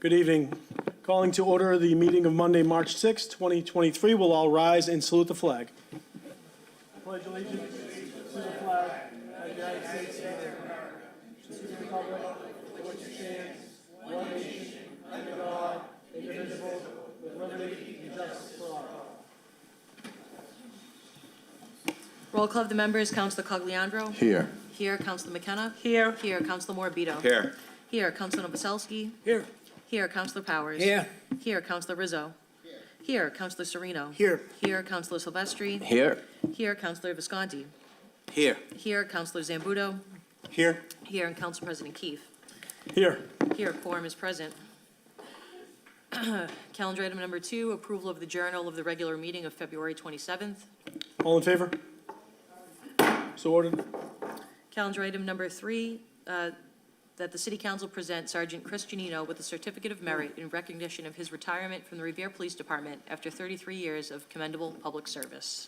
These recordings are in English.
Good evening. Calling to order the meeting of Monday, March 6, 2023. We'll all rise and salute the flag. I pledge allegiance to the flag of the United States of America, to the republic for which it stands, one nation, under God, indivisible, with liberty and justice for all. Roll call of the members. Councilor Cogliandro. Here. Here. Councilor McKenna. Here. Here. Councilor Morbido. Here. Here. Councilor Novoselsky. Here. Here. Councilor Powers. Here. Here. Councilor Rizzo. Here. Councilor Sereno. Here. Here. Councilor Silvestri. Here. Here. Councilor Visconti. Here. Here. Councilor Zambuto. Here. Here. And Council President Keefe. Here. Here. Quorum is present. Calendar item number 2, approval of the journal of the regular meeting of February 27th. All in favor? So ordered. Calendar item number 3, that the City Council present Sergeant Chris Giannino with a certificate of merit in recognition of his retirement from the Revere Police Department after 33 years of commendable public service.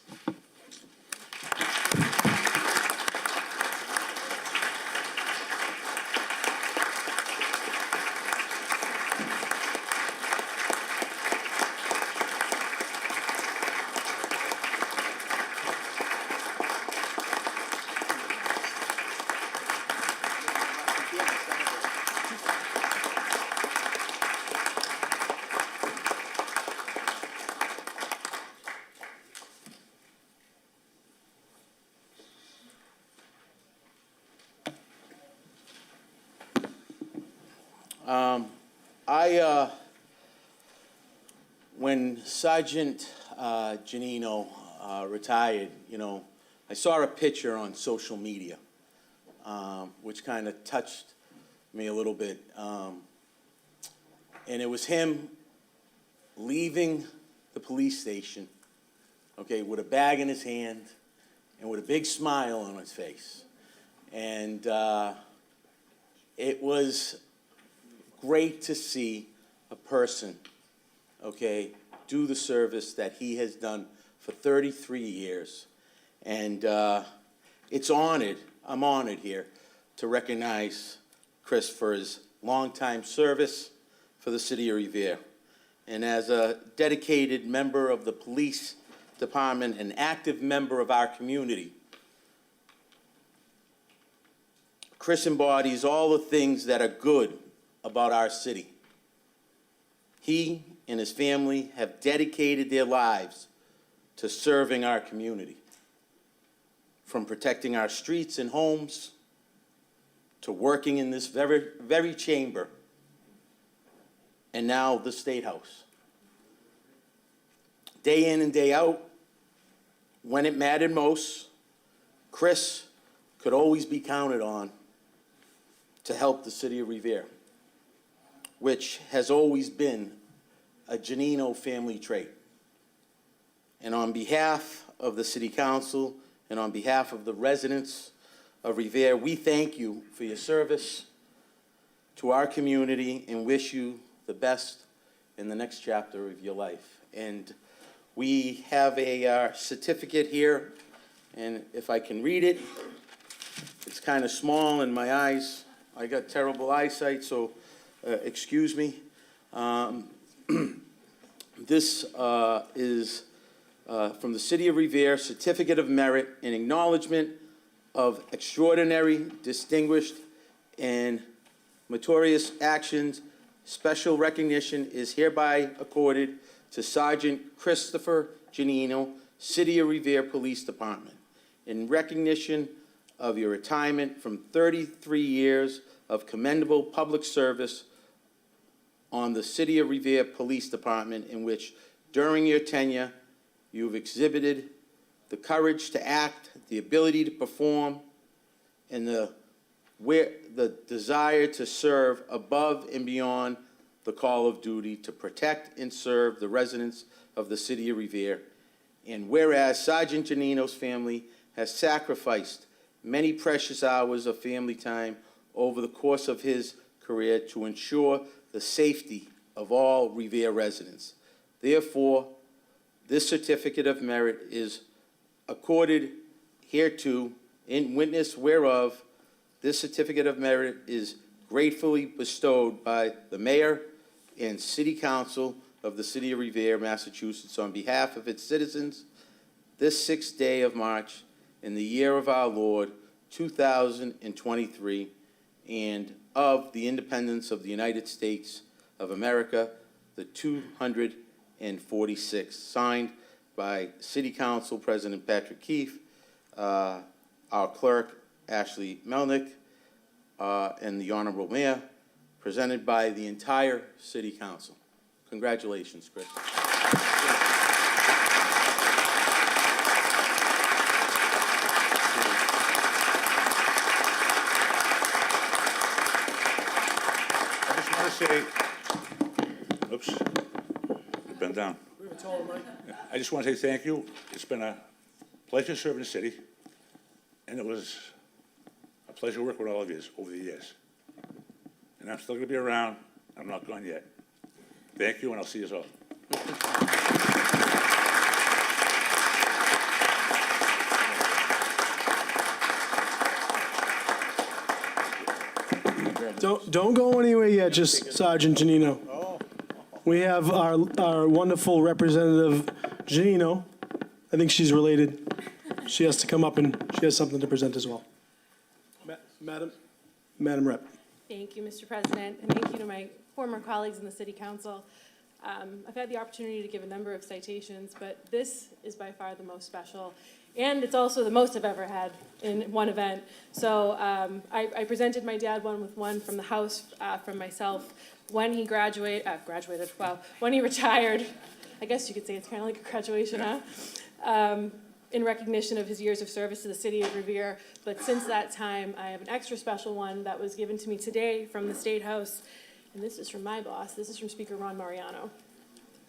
When Sergeant Giannino retired, I saw a picture on social media, which kind of touched me a little bit. And it was him leaving the police station, okay, with a bag in his hand and with a big smile on his face. And it was great to see a person, okay, do the service that he has done for 33 years. And I'm honored here to recognize Chris for his longtime service for the city of Revere. And as a dedicated member of the police department, an active member of our community, Chris embodies all the things that are good about our city. He and his family have dedicated their lives to serving our community, from protecting our streets and homes to working in this very chamber and now the State House. Day in and day out, when it mattered most, Chris could always be counted on to help the city of Revere, which has always been a Giannino family trait. And on behalf of the City Council and on behalf of the residents of Revere, we thank you for your service to our community and wish you the best in the next chapter of your life. And we have a certificate here, and if I can read it, it's kind of small in my eyes. I got terrible eyesight, so excuse me. This is from the City of Revere, Certificate of Merit in Acknowledgement of Extraordinary, Distinguished, and Meritorious Actions. Special recognition is hereby accorded to Sergeant Christopher Giannino, City of Revere Police Department, in recognition of your retirement from 33 years of commendable public service on the City of Revere Police Department, in which, during your tenure, you've exhibited the courage to act, the ability to perform, and the desire to serve above and beyond the call of duty to protect and serve the residents of the City of Revere. And whereas Sergeant Giannino's family has sacrificed many precious hours of family time over the course of his career to ensure the safety of all Revere residents. Therefore, this certificate of merit is accorded hereto in witness whereof this certificate of merit is gratefully bestowed by the mayor and City Council of the City of Revere, Massachusetts, on behalf of its citizens, this 6th day of March in the year of our Lord, 2023, and of the independence of the United States of America, the 246th, signed by City Council President Patrick Keefe, our clerk Ashley Melnick, and the Honorable Mayor, presented by the entire City Council. Congratulations, Chris. I just want to say, oops, bend down. We have a taller mic. I just want to say thank you. It's been a pleasure serving the city, and it was a pleasure working with all of you over the years. And I'm still going to be around. I'm not gone yet. Thank you, and I'll see you all. Don't go anywhere yet, just Sergeant Janino. We have our wonderful representative, Janino. I think she's related. She has to come up and she has something to present as well. Madam Rep. Thank you, Mr. President, and thank you to my former colleagues in the City Council. I've had the opportunity to give a number of citations, but this is by far the most special, and it's also the most I've ever had in one event. So I presented my dad one from the House from myself when he when he retired. I guess you could say it's kind of like a graduation, huh? In recognition of his years of service to the city of Revere. But since that time, I have an extra special one that was given to me today from the State House. And this is from my boss. This is from Speaker Ron Mariano.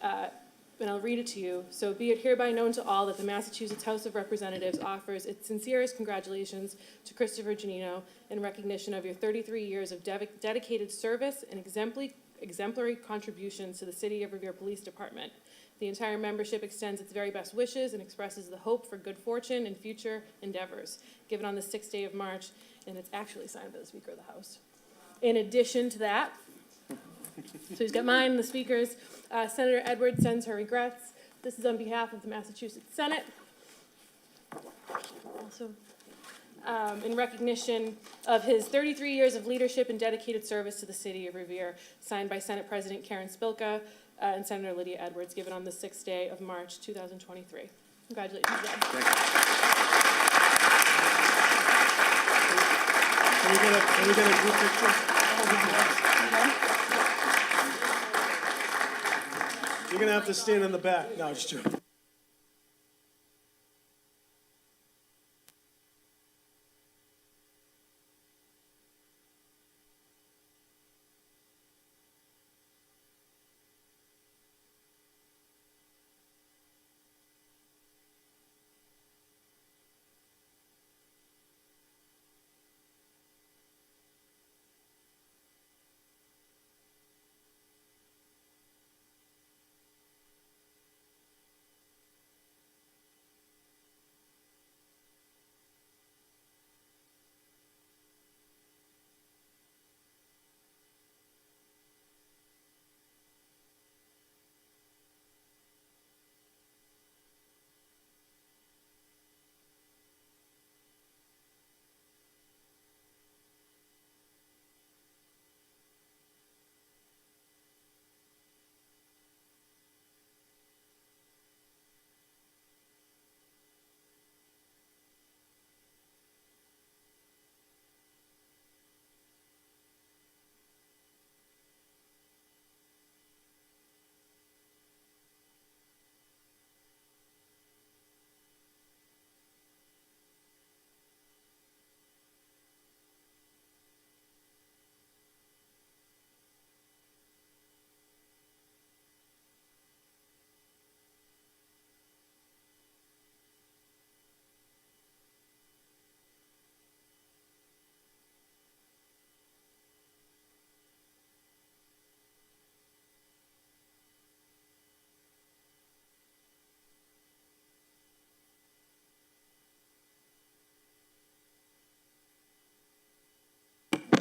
And I'll read it to you. So be it hereby known to all that the Massachusetts House of Representatives offers its sincerest congratulations to Christopher Janino in recognition of your 33 years of dedicated service and exemplary contributions to the City of Revere Police Department. The entire membership extends its very best wishes and expresses the hope for good fortune in future endeavors, given on the 6th day of March, and it's actually signed by the Speaker of the House. In addition to that, so he's got mine and the Speaker's, Senator Edwards sends her regrets. This is on behalf of the Massachusetts Senate. Also, in recognition of his 33 years of leadership and dedicated service to the City of Revere, signed by Senate President Karen Spilka, and Senator Lydia Edwards, given on the 6th day of March, 2023. Congratulations, Dad. Can we get a group picture? You're gonna have to stand in the back. No, just joking.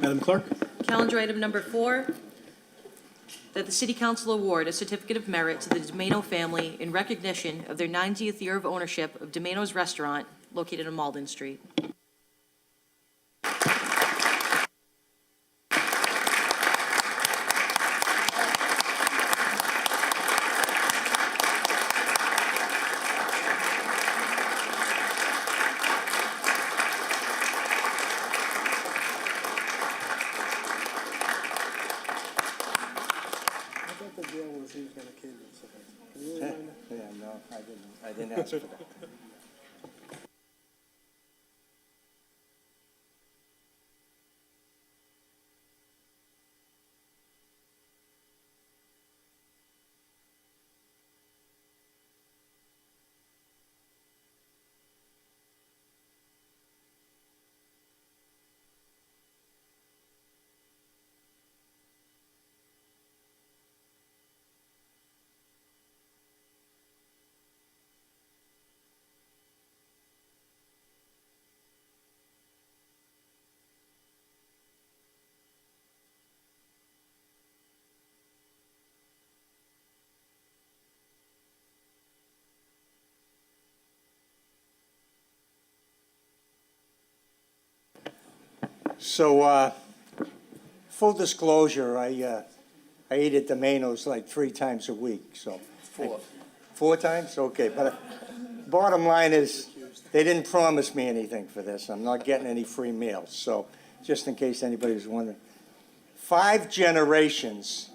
Madam Clerk? Calendar item number 4, that the City Council award a certificate of merit to the Domeno family in recognition of their 90th year of ownership of Domeno's Restaurant located on Malden Street. I thought the deal was he was gonna kid you, so. Can you remind me? Yeah, no, I didn't ask for that. So, full disclosure, I eat at Domeno's like 3 times a week, so. 4. 4 times? Okay, but bottom line is, they didn't promise me anything for this. I'm not getting any free meals, so just in case anybody was wondering. 5 generations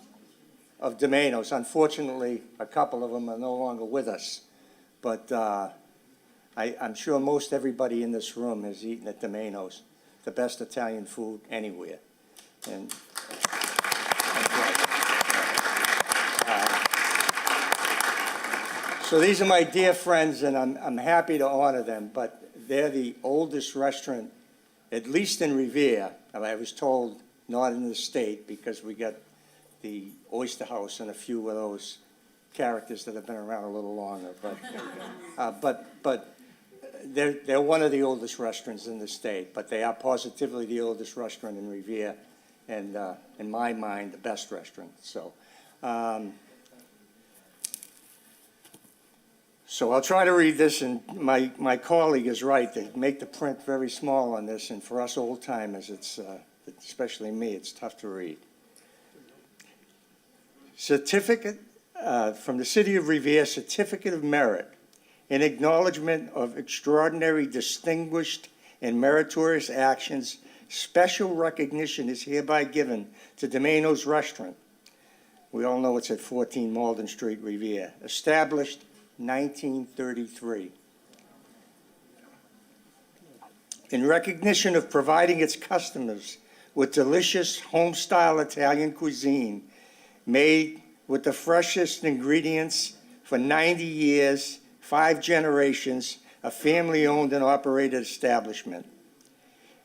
of Domeno's. Unfortunately, a couple of them are no longer with us, but I'm sure most everybody in this room has eaten at Domeno's. The best Italian food anywhere. And so these are my dear friends, and I'm happy to honor them, but they're the oldest restaurant, at least in Revere. I was told not in the state, because we got the Oyster House and a few of those characters that have been around a little longer. But they're one of the oldest restaurants in the state, but they are positively the oldest restaurant in Revere, and in my mind, the best restaurant. So I'll try to read this, and my colleague is right. They make the print very small on this, and for us old timers, it's especially me, it's tough to read. Certificate from the City of Revere, Certificate of Merit in acknowledgement of extraordinary, distinguished, and meritorious actions. Special recognition is hereby given to Domeno's Restaurant. We all know it's at 14 Malden Street, Revere. Established 1933. In recognition of providing its customers with delicious home-style Italian cuisine made with the freshest ingredients for 90 years, 5 generations, a family-owned and operated establishment.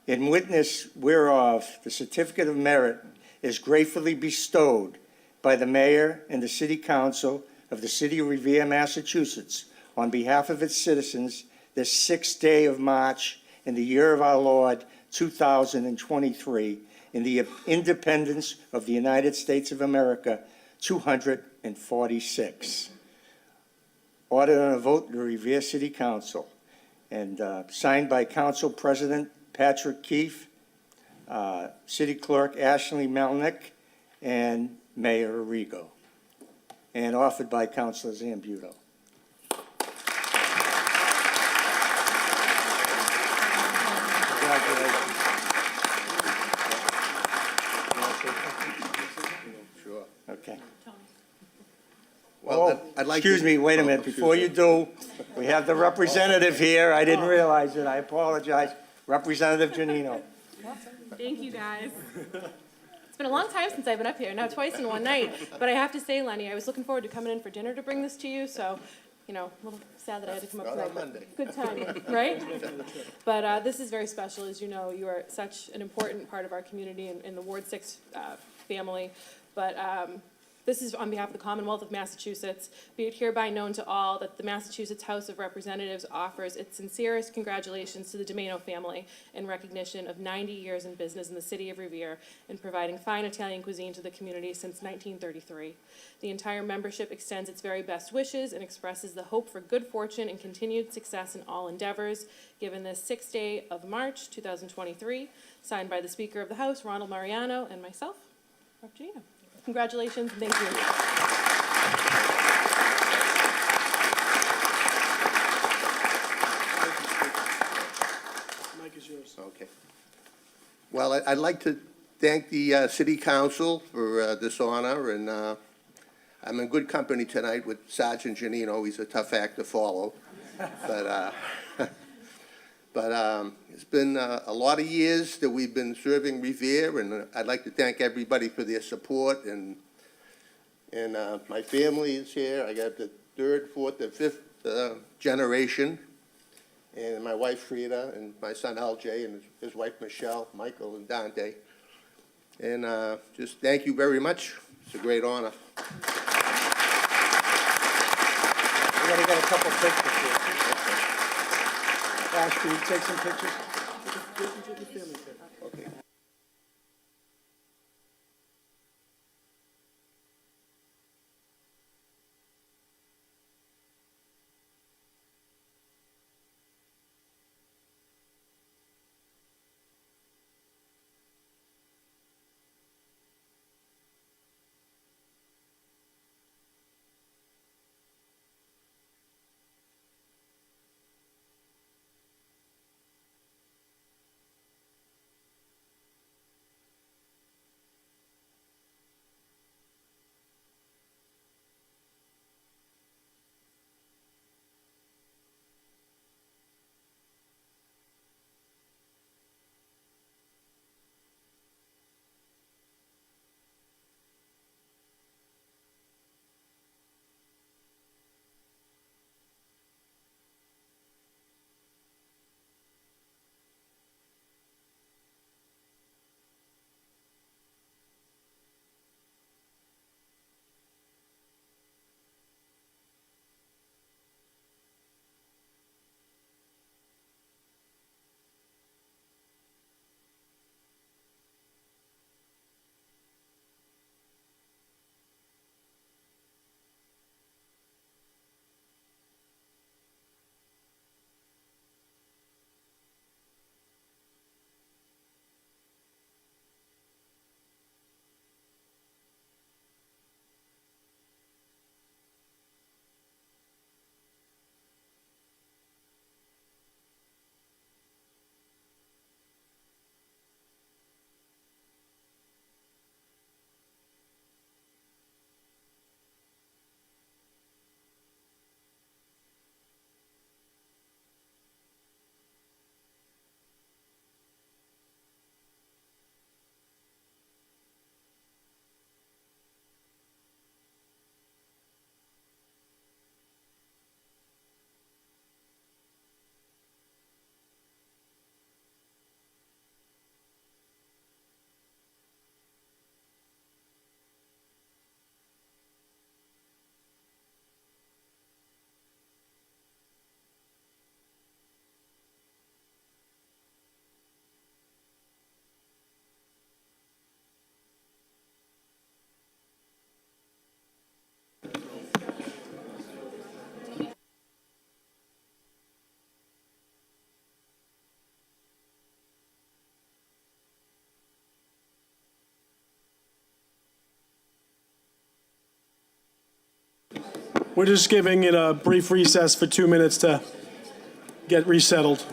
In witness whereof, the Certificate of Merit is gratefully bestowed by the Mayor and the City Council of the City of Revere, Massachusetts, on behalf of its citizens, this 6th day of March in the year of our Lord, 2023, in the independence of the United States of America, 246. Ordered on a vote in the Revere City Council, and signed by Council President Patrick Keefe, City Clerk Ashley Melnick, and Mayor Arrigo, and offered by Councilor Zambuto. Congratulations. Sure. Okay. Well, I'd like to... Excuse me, wait a minute. Before you do, we have the representative here. I didn't realize it. I apologize. Representative Janino. Thank you, guys. It's been a long time since I've been up here, now twice in one night. But I have to say, Lenny, I was looking forward to coming in for dinner to bring this to you, so, you know, a little sad that I had to come up Not tonight. on Monday. Good timing, right? But this is very special. As you know, you are such an important part of our community in the Ward 6 family. But This is on behalf of the Commonwealth of Massachusetts. Be it hereby known to all that the Massachusetts House of Representatives offers its sincerest congratulations to the Domeno family in recognition of 90 years in business in the city of Revere and providing fine Italian cuisine to the community since 1933. The entire membership extends its very best wishes and expresses the hope for good fortune and continued success in all endeavors, given this 6th day of March, 2023, signed by the Speaker of the House, Ronald Mariano, and myself, Rep. Janino. Congratulations, and thank you. Mike is yours. Okay. Well, I'd like to thank the city council for this honor, and I'm in good company tonight with Sergeant Janino. He's a tough act to follow. But it's been a lot of years that we've been serving Revere, and I'd like to thank everybody for their support. And my family is here. I got the 3rd, 4th, and 5th generation, and my wife Frida, and my son LJ, and his wife Michelle, Michael, and Dante. And just thank you very much. It's a great honor. We're gonna get a couple pictures here. Ash, can you take some pictures? Take your family picture. Okay. We're just giving it a brief recess for 2 minutes to get resettled.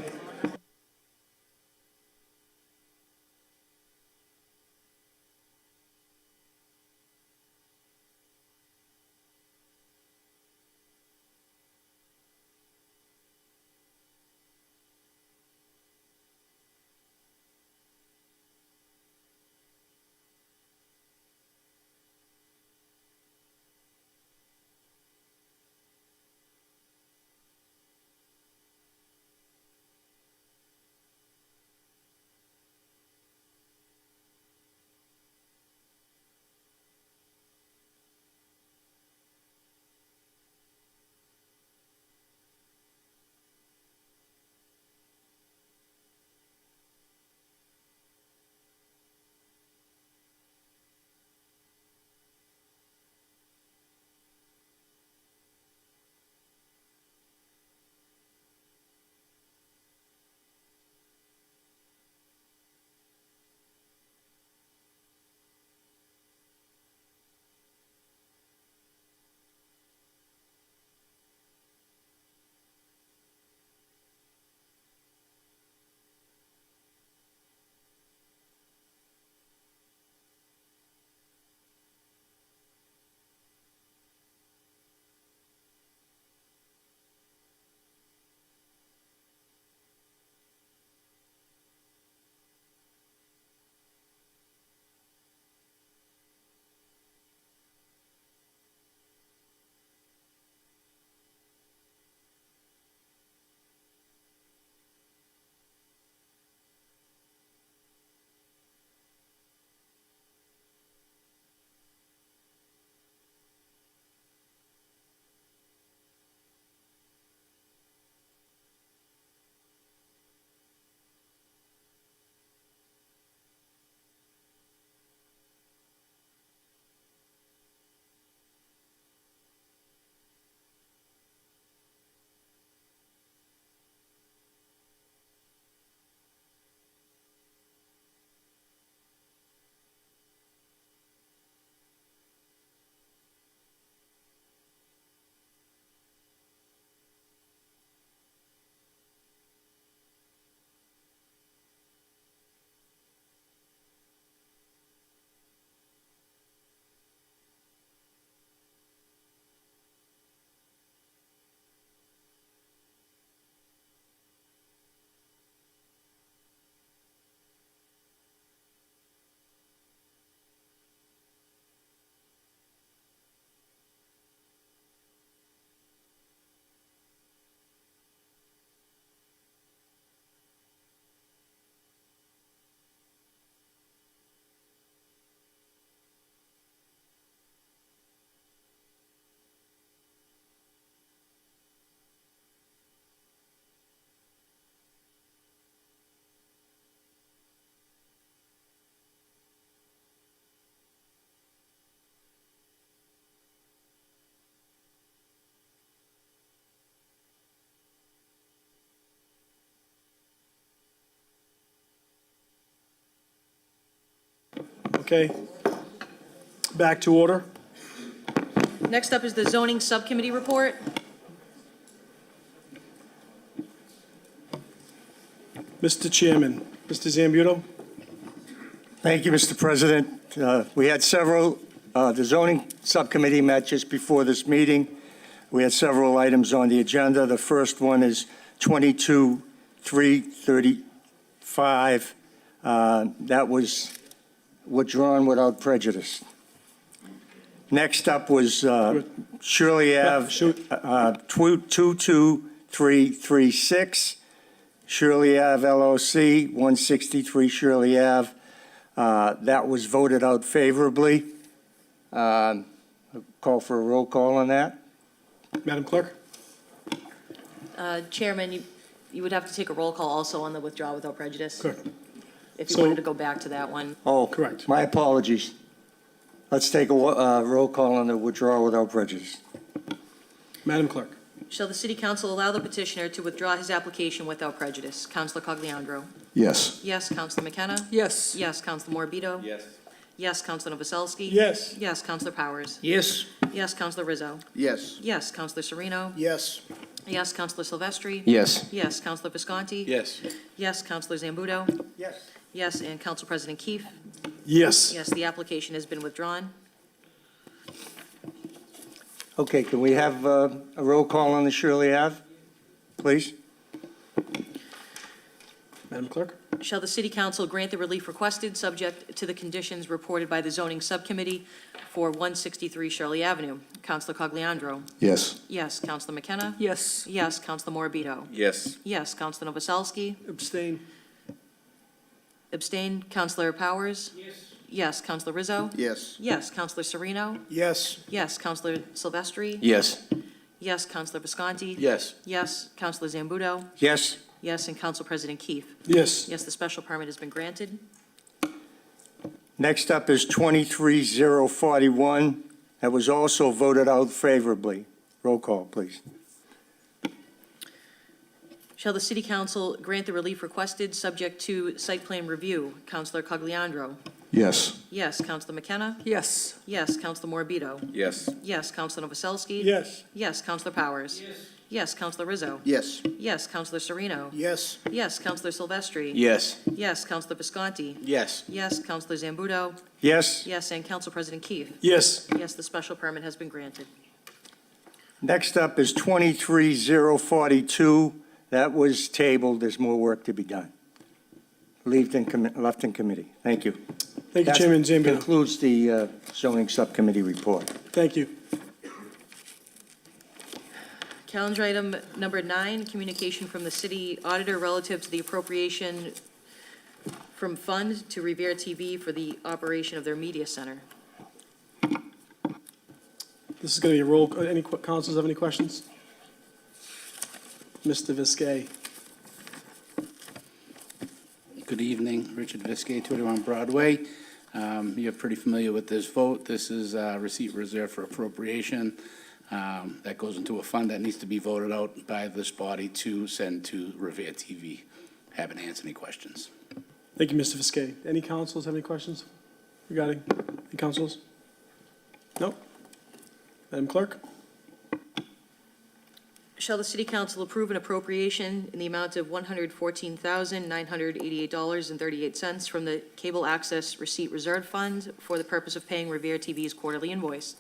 Okay. Back to order. Next up is the zoning subcommittee report. Mr. Chairman, Mr. Zambudo? Thank you, Mr. President. We had several, the zoning subcommittee met just before this meeting. We had several items on the agenda. The first one is 22-335. That was withdrawn without prejudice. Next up was Shirley Ave, Shoot. 22336. Shirley Ave LLC, 163 Shirley Ave. That was voted out favorably. Call for a roll call on that. Madam Clerk? Chairman, you would have to take a roll call also on the withdraw without prejudice. Correct. If you So- wanted to go back to that one. Oh, Correct. my apologies. Let's take a roll call on the withdrawal without prejudice. Madam Clerk? Shall the city council allow the petitioner to withdraw his application without prejudice? Counselor Cogliandro? Yes. Yes. Counselor McKenna? Yes. Yes. Counselor Morbido? Yes. Yes. Counselor Novoselsky? Yes. Yes. Counselor Powers? Yes. Yes. Counselor Rizzo? Yes. Yes. Counselor Sereno? Yes. Yes. Counselor Silvestri? Yes. Yes. Counselor Visconti? Yes. Yes. Counselor Zambudo? Yes. Yes. And Council President Keefe? Yes. Yes. The application has been withdrawn. Okay, can we have a roll call on the Shirley Ave, please? Madam Clerk? Shall the city council grant the relief requested, subject to the conditions reported by the zoning subcommittee for 163 Shirley Avenue? Counselor Cogliandro? Yes. Yes. Counselor McKenna? Yes. Yes. Counselor Morbido? Yes. Yes. Counselor Novoselsky? Abstain. Abstain. Counselor Powers? Yes. Yes. Counselor Rizzo? Yes. Yes. Counselor Sereno? Yes. Yes. Counselor Silvestri? Yes. Yes. Counselor Visconti? Yes. Yes. Counselor Zambudo? Yes. Yes. And Council President Keefe? Yes. Yes, the special permit has been granted. Next up is 23041. That was also voted out favorably. Roll call, please. Shall the city council grant the relief requested, subject to site plan review? Counselor Cogliandro? Yes. Yes. Counselor McKenna? Yes. Yes. Counselor Morbido? Yes. Yes. Counselor Novoselsky? Yes. Yes. Counselor Powers? Yes. Counselor Rizzo? Yes. Yes. Counselor Sereno? Yes. Yes. Counselor Silvestri? Yes. Yes. Counselor Visconti? Yes. Yes. Counselor Zambudo? Yes. Yes. And Council President Keefe? Yes. Yes, the special permit has been granted. Next up is 23042. That was tabled. There's more work to be done. Left in committee. Thank you. Thank you, That Chairman Zambudo. concludes the zoning subcommittee report. Thank you. Calendar item number 9, communication from the city auditor relative to the appropriation from fund to Revere TV for the operation of their media center. This is going to be a roll, any councilors have any questions? Mr. Viskey. Good evening, Richard Viskey, 21 Broadway. You're pretty familiar with this vote. This is receipt reserved for appropriation. That goes into a fund that needs to be voted out by this body to send to Revere TV. Happy to answer any questions. Thank you, Mr. Viskey. Any councilors have any questions regarding the councilors? No? Madam Clerk? Shall the city council approve an appropriation in the amount of $114,988.38 from the Cable Access Receipt Reserve Fund for the purpose of paying Revere TV's quarterly invoice?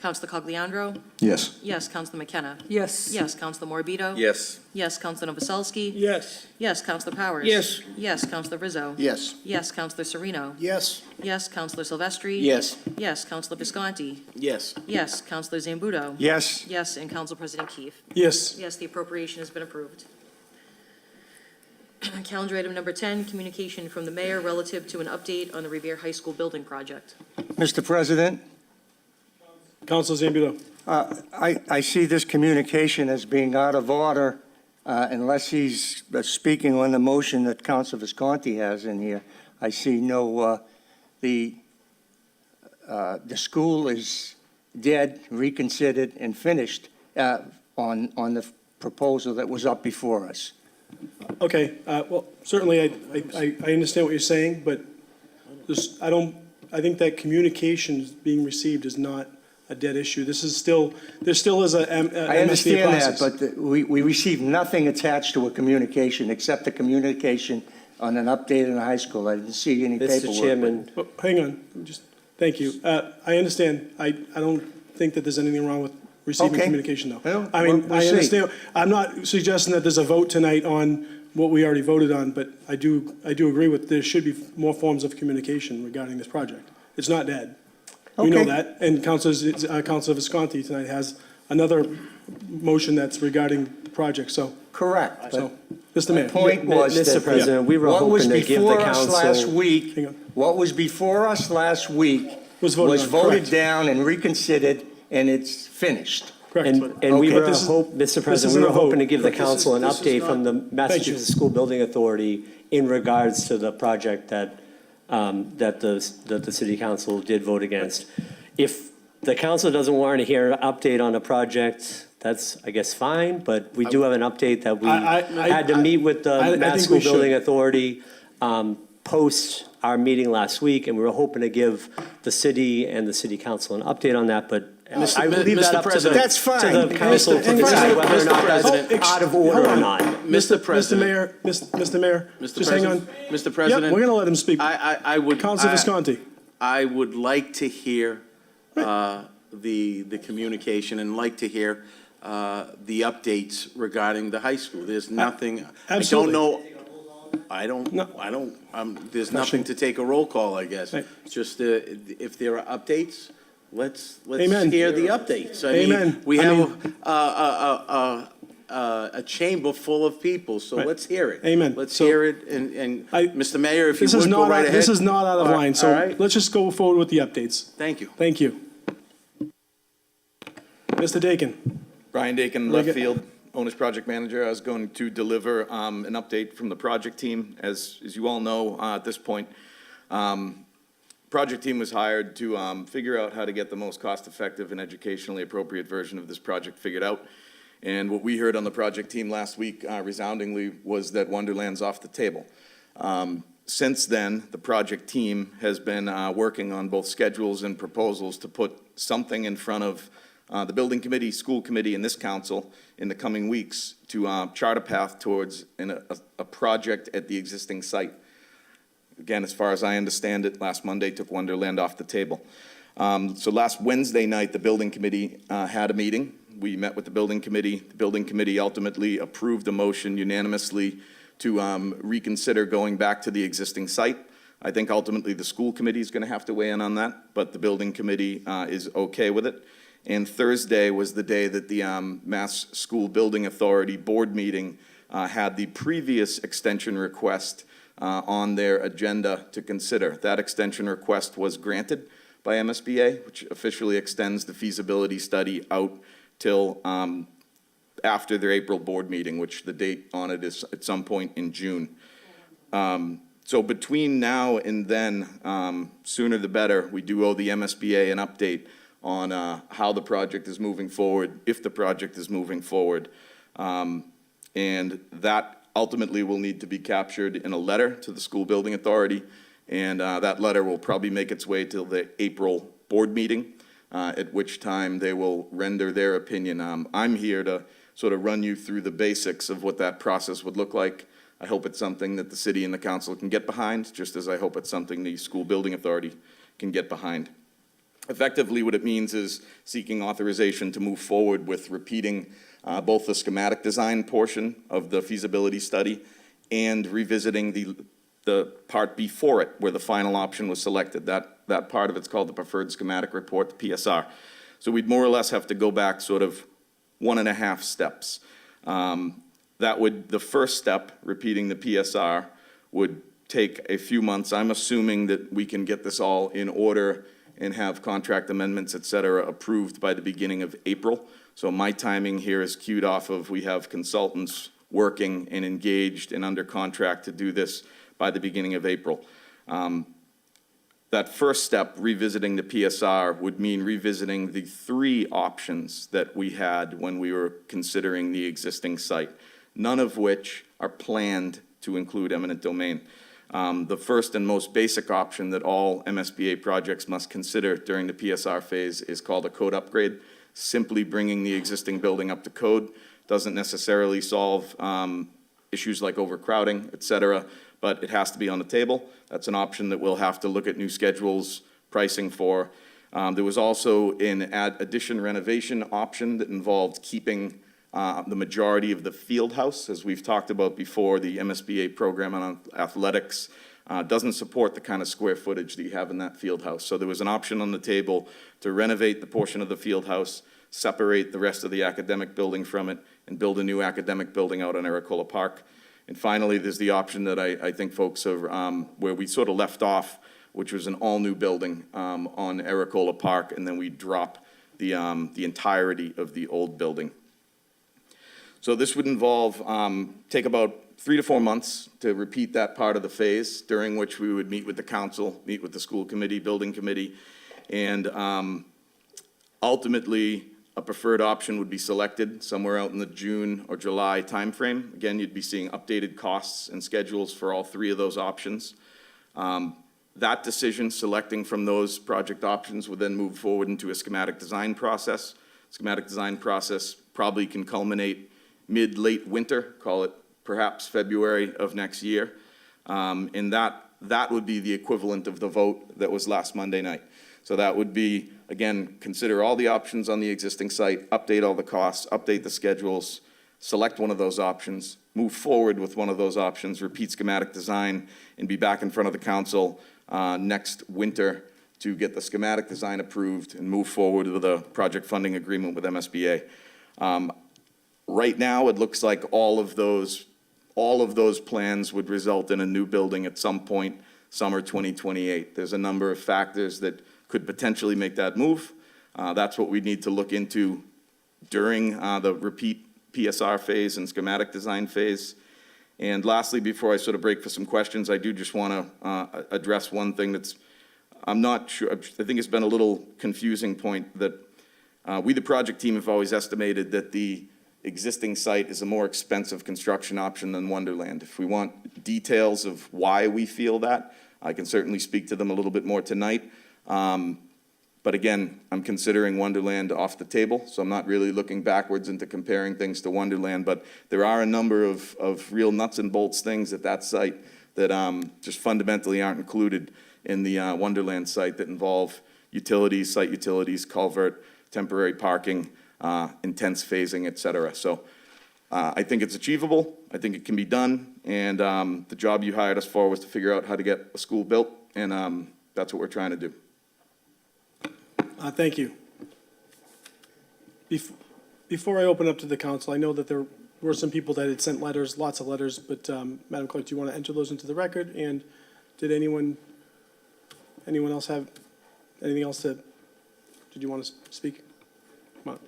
Counselor Cogliandro? Yes. Yes. Counselor McKenna? Yes. Yes. Counselor Morbido? Yes. Yes. Counselor Novoselsky? Yes. Yes. Counselor Powers? Yes. Yes. Counselor Rizzo? Yes. Yes. Counselor Sereno? Yes. Yes. Counselor Silvestri? Yes. Yes. Counselor Visconti? Yes. Yes. Counselor Zambudo? Yes. Yes. And Council President Keefe? Yes. Yes, the appropriation has been approved. Calendar item number 10, communication from the mayor relative to an update on the Revere High School building project. Mr. President, Councilor Zambudo. I see this communication as being out of order unless he's speaking on the motion that Council Visconti has in here. I see no, the school is dead, reconsidered, and finished on the proposal that was up before us. Okay, well, certainly I understand what you're saying, but this, I I think that communications being received is not a dead issue. This is still, there still is a MSBA I understand that, process. but we received nothing attached to a communication except the communication on an update in the high school. I didn't see any paperwork. Mr. Chairman, Oh, hang on, thank you. I understand. I don't think that there's anything wrong with receiving Okay. communication, though. Well, I mean, we'll I see. understand. I'm not suggesting that there's a vote tonight on what we already voted on, but I do agree with, there should be more forms of communication regarding this project. It's not dead. We know Okay. that, and Councilor Visconti tonight has another motion that's regarding the project, so, Correct, so, but Mr. Mayor. point was Mr. that President, we were what was hoping to give the before us last council, week, Hang on. what was before us last week Was voted on, voted correct. down and reconsidered, and it's finished. Correct. and we Okay. were This is- Mr. this President, isn't we a were hoping vote. to give the council an update from the Massachusetts School Building Authority in regards to the project that the city council did vote against. If the council doesn't want to hear an update on a project, that's, I guess, fine, but we do have an update that we had to meet with I the think Mass we School should. Building Authority post our meeting last week, and we were hoping to give the city and the city council an update on that, but I will leave that Mr. up to President. That's fine. to the council to Mr. decide whether or Mr. not that's President. out of order or not. Mr. President. Mayor, Mr. Mayor, Mr. just hang on. President. Mr. Yep, President. we're gonna let him speak. I would. Councilor Visconti. I would like to hear the communication and like to hear the updates regarding the high school. There's nothing. Absolutely. I don't No. know. There's nothing to take a roll call, I guess. Right. Just if there are updates, let's Amen. hear the updates. I Amen. mean, we I have a chamber full of people, so Right. let's hear it. Amen. Let's So- hear it, and I- Mr. Mayor, if you This is would go not, right ahead. this is not out of All- line, all so right. let's just go forward with the updates. Thank you. Thank you. Mr. Dakin. Brian Dakin, Look left at- field, owner's project manager. I was going to deliver an update from the project team. As you all know, at this point, project team was hired to figure out how to get the most cost-effective and educationally appropriate version of this project figured out. And what we heard on the project team last week resoundingly was that Wonderland's off the table. Since then, the project team has been working on both schedules and proposals to put something in front of the building committee, school committee, and this council in the coming weeks to chart a path towards a project at the existing site. Again, as far as I understand it, last Monday took Wonderland off the table. So last Wednesday night, the building committee had a meeting. We met with the building committee. The building committee ultimately approved a motion unanimously to reconsider going back to the existing site. I think ultimately the school committee is going to have to weigh in on that, but the building committee is okay with it. And Thursday was the day that the Mass School Building Authority board meeting had the previous extension request on their agenda to consider. That extension request was granted by MSBA, which officially extends the feasibility study out till after their April board meeting, which the date on it is at some point in June. So between now and then, sooner the better, we do owe the MSBA an update on how the project is moving forward, if the project is moving forward. And that ultimately will need to be captured in a letter to the School Building Authority, and that letter will probably make its way till the April board meeting, at which time they will render their opinion. I'm here to sort of run you through the basics of what that process would look like. I hope it's something that the city and the council can get behind, just as I hope it's something the School Building Authority can get behind. Effectively, what it means is seeking authorization to move forward with repeating both the schematic design portion of the feasibility study and revisiting the part before it where the final option was selected. That part of it's called the Preferred Schematic Report, the PSR. So we'd more or less have to go back sort of 1.5 steps. The first step, repeating the PSR, would take a few months. I'm assuming that we can get this all in order and have contract amendments, et cetera, approved by the beginning of April. So my timing here is queued off of we have consultants working and engaged and under contract to do this by the beginning of April. That first step, revisiting the PSR, would mean revisiting the 3 options that we had when we were considering the existing site, none of which are planned to include eminent domain. The first and most basic option that all MSBA projects must consider during the PSR phase is called a code upgrade. Simply bringing the existing building up to code doesn't necessarily solve issues like overcrowding, et cetera, but it has to be on the table. That's an option that we'll have to look at new schedules, pricing for. There was also an addition renovation option that involved keeping the majority of the field house. As we've talked about before, the MSBA program on athletics doesn't support the kind of square footage that you have in that field house. So there was an option on the table to renovate the portion of the field house, separate the rest of the academic building from it, and build a new academic building out on Aracola Park. And finally, there's the option that I think folks are, where we sort of left off, which was an all-new building on Aracola Park, and then we drop the entirety of the old building. So this would involve, take about 3 to 4 months to repeat that part of the phase, during which we would meet with the council, meet with the school committee, building committee, and ultimately, a preferred option would be selected somewhere out in the June or July timeframe. Again, you'd be seeing updated costs and schedules for all 3 of those options. That decision, selecting from those project options, would then move forward into a schematic design process. Schematic design process probably can culminate mid-late winter, call it perhaps February of next year. And that would be the equivalent of the vote that was last Monday night. So that would be, again, consider all the options on the existing site, update all the costs, update the schedules, select one of those options, move forward with one of those options, repeat schematic design, and be back in front of the council next winter to get the schematic design approved and move forward with a project funding agreement with MSBA. Right now, it looks like all of those plans would result in a new building at some point, summer 2028. There's a number of factors that could potentially make that move. That's what we need to look into during the repeat PSR phase and schematic design phase. And lastly, before I sort of break for some questions, I do just want to address one thing that's, I'm not sure, I think it's been a little confusing point that we, the project team, have always estimated that the existing site is a more expensive construction option than Wonderland. If we want details of why we feel that, I can certainly speak to them a little bit more tonight. But again, I'm considering Wonderland off the table, so I'm not really looking backwards into comparing things to Wonderland, but there are a number of real nuts and bolts things at that site that just fundamentally aren't included in the Wonderland site that involve utilities, site utilities, culvert, temporary parking, intense phasing, et cetera. So I think it's achievable. I think it can be done. And the job you hired us for was to figure out how to get a school built, and that's what we're trying to do. Thank you. Before I open up to the council, I know that there were some people that had sent letters, lots of letters, but Madam Clerk, do you want to enter those into the record? And did anyone else have anything else did you want to speak? Come on.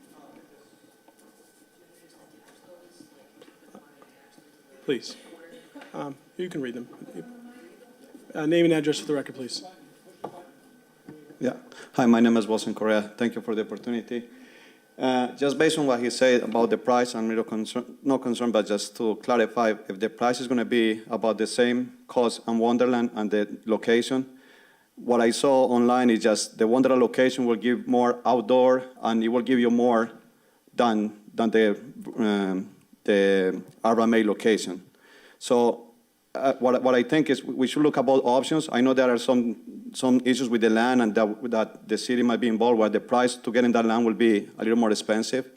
Please. You can read them. Name and address for the record, please. Yeah. Hi, my name is Wilson Correa. Thank you for the opportunity. Just based on what he said about the price, I'm not concerned, but just to clarify, if the price is going to be about the same cost on Wonderland and the location, what I saw online is just the Wonderland location will give more outdoor and it will give you more than the RMA location. So what I think is we should look at both options. I know there are some issues with the land and that the city might be involved where the price to get in that land will be a little more expensive.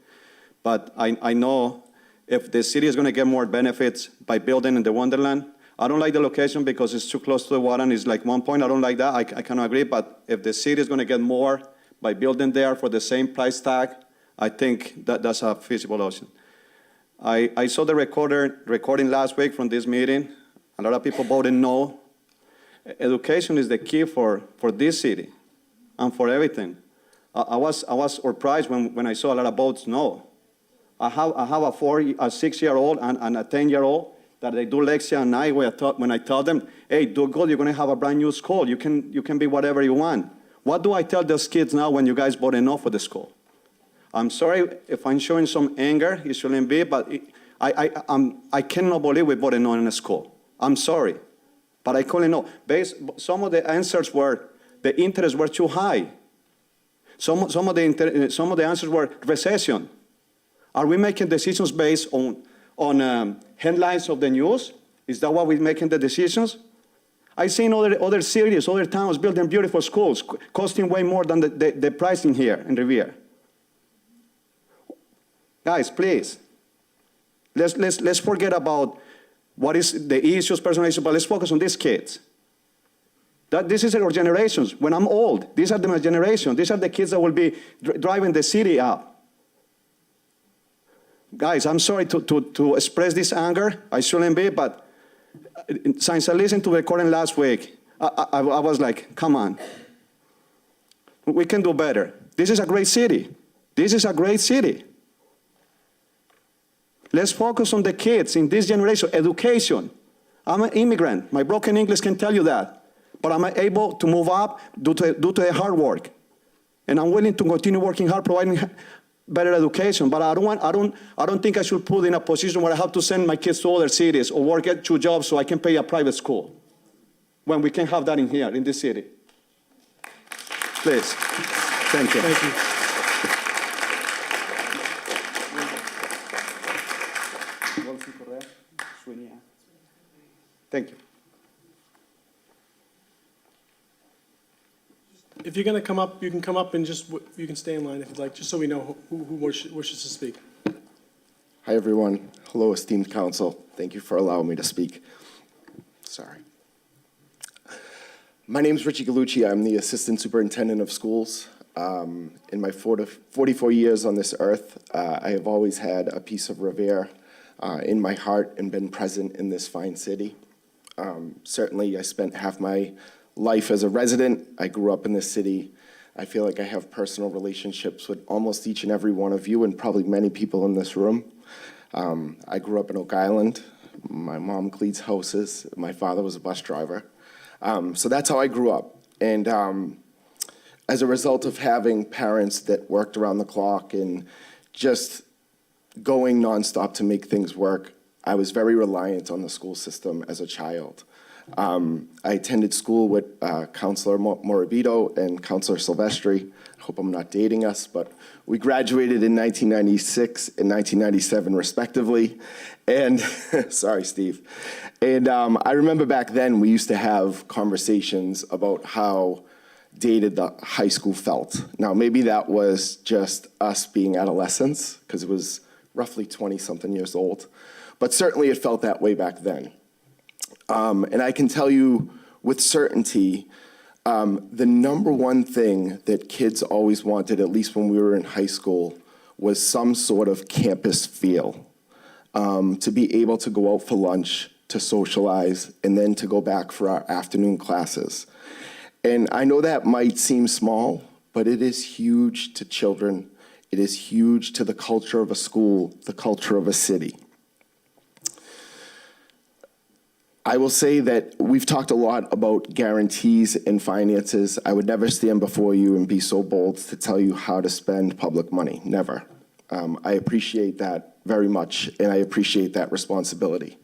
But I know if the city is going to get more benefits by building in the Wonderland, I don't like the location because it's too close to the water and it's like 1 point. I don't like that. I cannot agree. But if the city is going to get more by building there for the same price tag, I think that's a feasible option. I saw the recording last week from this meeting. A lot of people voted no. Education is the key for this city and for everything. I was surprised when I saw a lot of votes no. I have a 6-year-old and a 10-year-old that they do lecture at night when I tell them, hey, do good, you're going to have a brand new school. You can be whatever you want. What do I tell those kids now when you guys voted no for the school? I'm sorry if I'm showing some anger, it shouldn't be, but I cannot believe we voted no in a school. I'm sorry. But I couldn't know. Some of the answers were, the interests were too high. Some of the answers were recession. Are we making decisions based on headlines of the news? Is that why we're making the decisions? I've seen other cities, other towns building beautiful schools, costing way more than the pricing here in Revere. Guys, please, let's forget about what is the issues, personal issues, but let's focus on these kids. This is our generations. When I'm old, these are my generation. These are the kids that will be driving the city up. Guys, I'm sorry to express this anger. I shouldn't be, but since I listened to the recording last week, I was like, come on. We can do better. This is a great city. This is a great city. Let's focus on the kids in this generation. Education. I'm an immigrant. My broken English can tell you that. But I'm able to move up due to the hard work. And I'm willing to continue working hard, providing better education. But I don't think I should put in a position where I have to send my kids to other cities or work at 2 jobs so I can pay a private school, when we can have that in here, in this city. Please. Thank you. Thank you. Thank you. If you're going to come up, you can come up and you can stay in line if you'd like, just so we know who wishes to speak. Hi, everyone. Hello, esteemed council. Thank you for allowing me to speak. Sorry. My name is Richie Gallucci. I'm the Assistant Superintendent of Schools. In my 44 years on this earth, I have always had a piece of Revere in my heart and been present in this fine city. Certainly, I spent half my life as a resident. I grew up in this city. I feel like I have personal relationships with almost each and every one of you and probably many people in this room. I grew up in Oak Island. My mom cleans houses. My father was a bus driver. So that's how I grew up. And as a result of having parents that worked around the clock and just going nonstop to make things work, I was very reliant on the school system as a child. I attended school with Counselor Morabito and Counselor Silvestri. I hope I'm not dating us, but we graduated in 1996 and 1997 respectively. And, sorry, Steve. And I remember back then we used to have conversations about how dated the high school felt. Now, maybe that was just us being adolescents, because it was roughly 20-something years old. But certainly it felt that way back then. And I can tell you with certainty, the number one thing that kids always wanted, at least when we were in high school, was some sort of campus feel. To be able to go out for lunch, to socialize, and then to go back for our afternoon classes. And I know that might seem small, but it is huge to children. It is huge to the culture of a school, the culture of a city. I will say that we've talked a lot about guarantees and finances. I would never stand before you and be so bold to tell you how to spend public money, never. I appreciate that very much, and I appreciate that responsibility.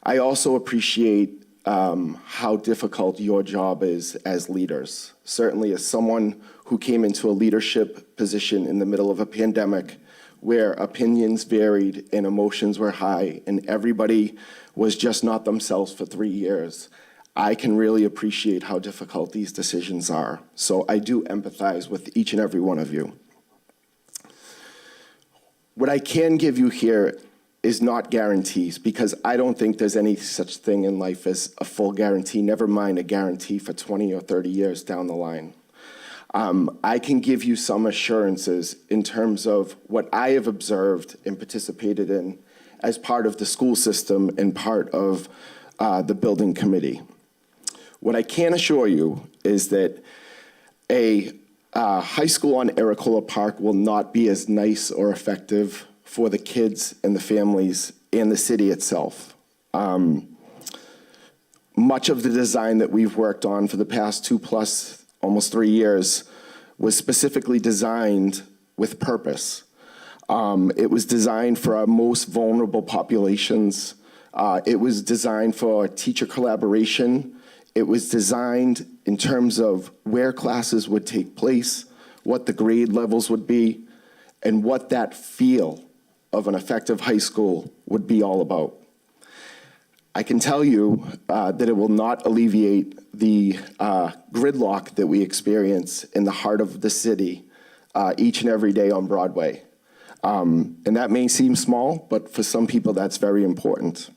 I also appreciate how difficult your job is as leaders. Certainly as someone who came into a leadership position in the middle of a pandemic where opinions varied and emotions were high and everybody was just not themselves for 3 years, I can really appreciate how difficult these decisions are. So I do empathize with each and every one of you. What I can give you here is not guarantees, because I don't think there's any such thing in life as a full guarantee, never mind a guarantee for 20 or 30 years down the line. I can give you some assurances in terms of what I have observed and participated in as part of the school system and part of the building committee. What I can assure you is that a high school on Aracola Park will not be as nice or effective for the kids and the families and the city itself. Much of the design that we've worked on for the past 2+, almost 3 years, was specifically designed with purpose. It was designed for our most vulnerable populations, It was designed for teacher collaboration. It was designed in terms of where classes would take place, what the grade levels would be, and what that feel of an effective high school would be all about. I can tell you that it will not alleviate the gridlock that we experience in the heart of the city each and every day on Broadway. And that may seem small, but for some people that's very important.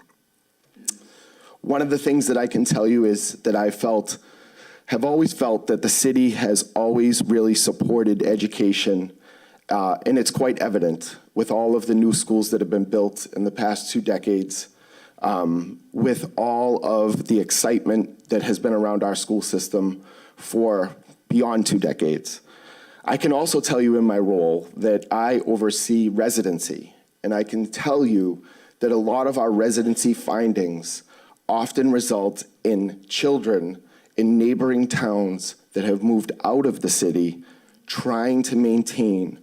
One of the things that I can tell you is that have always felt that the city has always really supported education, and it's quite evident with all of the new schools that have been built in the past 2 decades, with all of the excitement that has been around our school system for beyond 2 decades. I can also tell you in my role that I oversee residency, and I can tell you that a lot of our residency findings often result in children in neighboring towns that have moved out of the city trying to maintain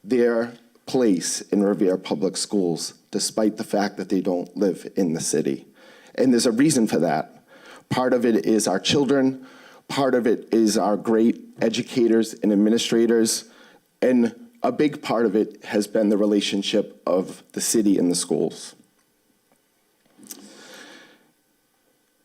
their place in Revere Public Schools, despite the fact that they don't live in the city. And there's a reason for that. Part of it is our children, part of it is our great educators and administrators, and a big part of it has been the relationship of the city and the schools.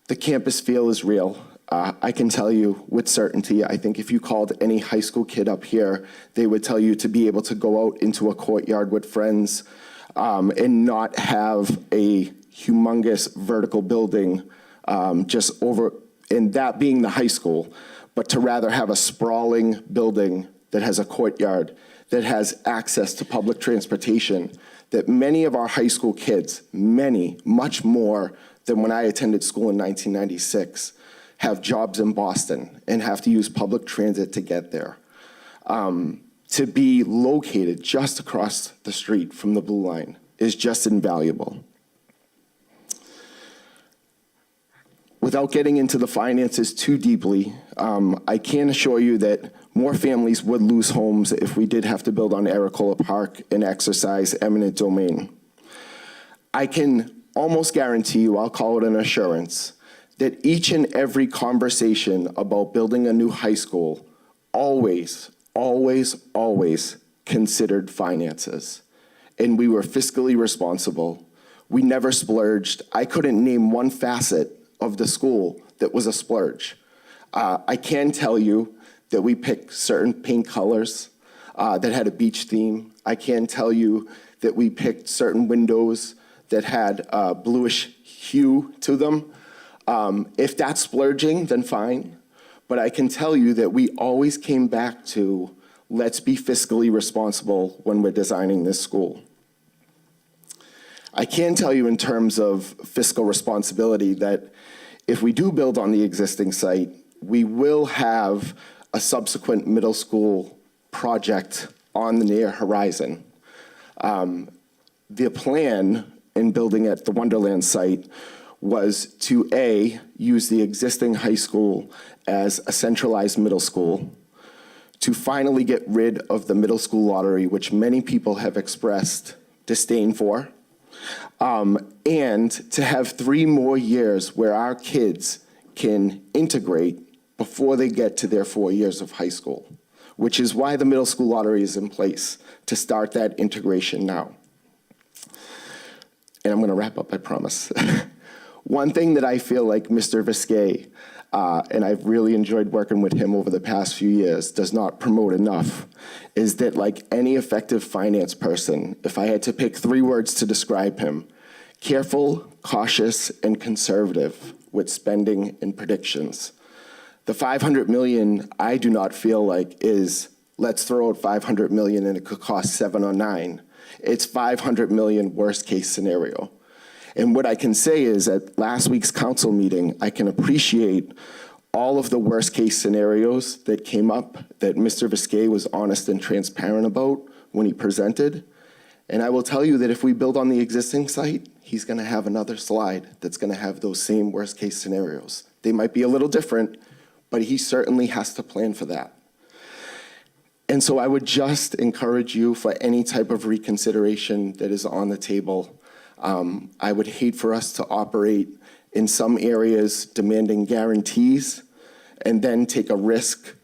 The campus feel is real. I can tell you with certainty, I think if you called any high school kid up here, they would tell you to be able to go out into a courtyard with friends and not have a humongous vertical building just over, and that being the high school, but to rather have a sprawling building that has a courtyard, that has access to public transportation, that many of our high school kids, much more than when I attended school in 1996, have jobs in Boston and have to use public transit to get there. To be located just across the street from the Blue Line is just invaluable. Without getting into the finances too deeply, I can assure you that more families would lose homes if we did have to build on Agricola Park and exercise eminent domain. I can almost guarantee you, I'll call it an assurance, that each and every conversation about building a new high school always considered finances. And we were fiscally responsible. We never splurged. I couldn't name one facet of the school that was a splurge. I can tell you that we picked certain paint colors that had a beach theme. I can tell you that we picked certain windows that had a bluish hue to them. If that's splurging, then fine. But I can tell you that we always came back to, let's be fiscally responsible when we're designing this school. I can tell you in terms of fiscal responsibility that if we do build on the existing site, we will have a subsequent middle school project on the near horizon. The plan in building at the Wonderland site was to A, use the existing high school as a centralized middle school, to finally get rid of the middle school lottery, which many people have expressed disdain for, and to have 3 more years where our kids can integrate before they get to their 4 years of high school, which is why the middle school lottery is in place, to start that integration now. And I'm going to wrap up, I promise. One thing that I feel like Mr. Visquet, and I've really enjoyed working with him over the past few years, does not promote enough, is that like any effective finance person, if I had to pick 3 words to describe him, careful, cautious, and conservative with spending and predictions. The $500 million, I do not feel like is, let's throw out $500 million and it could cost 7 or 9. It's $500 million worst case scenario. And what I can say is at last week's council meeting, I can appreciate all of the worst case scenarios that came up that Mr. Visquet was honest and transparent about when he presented. And I will tell you that if we build on the existing site, he's going to have another slide that's going to have those same worst case scenarios. They might be a little different, but he certainly has to plan for that. And so I would just encourage you for any type of reconsideration that is on the table, I would hate for us to operate in some areas demanding guarantees and then take a risk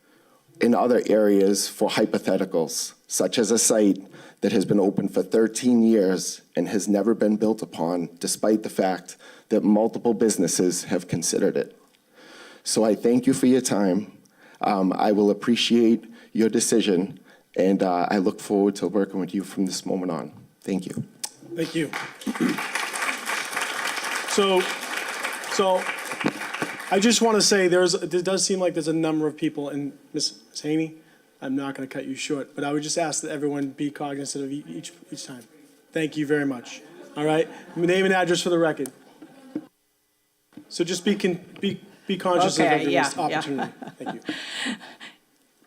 in other areas for hypotheticals, such as a site that has been open for 13 years and has never been built upon, despite the fact that multiple businesses have considered it. So I thank you for your time. I will appreciate your decision, and I look forward to working with you from this moment on. Thank you. Thank you. So I just want to say it does seem like there's a number of people, and Ms. Haney, I'm not going to cut you short, but I would just ask that everyone be cognizant of each time. Thank you very much. All right? Name and address for the record. So just be conscious of everyone's opportunity. Thank you.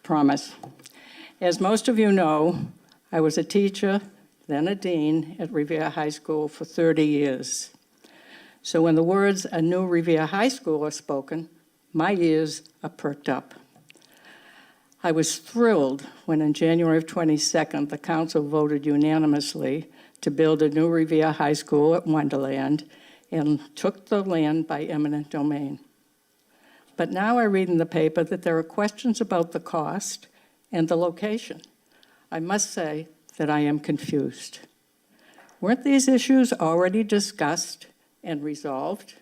Promise. As most of you know, I was a teacher, then a dean at Revere High School for 30 years. So when the words "a new Revere High School" are spoken, my ears are perked up. I was thrilled when in January of 22nd, the council voted unanimously to build a new Revere High School at Wonderland and took the land by eminent domain. But now I read in the paper that there are questions about the cost and the location. I must say that I am confused. Weren't these issues already discussed and resolved?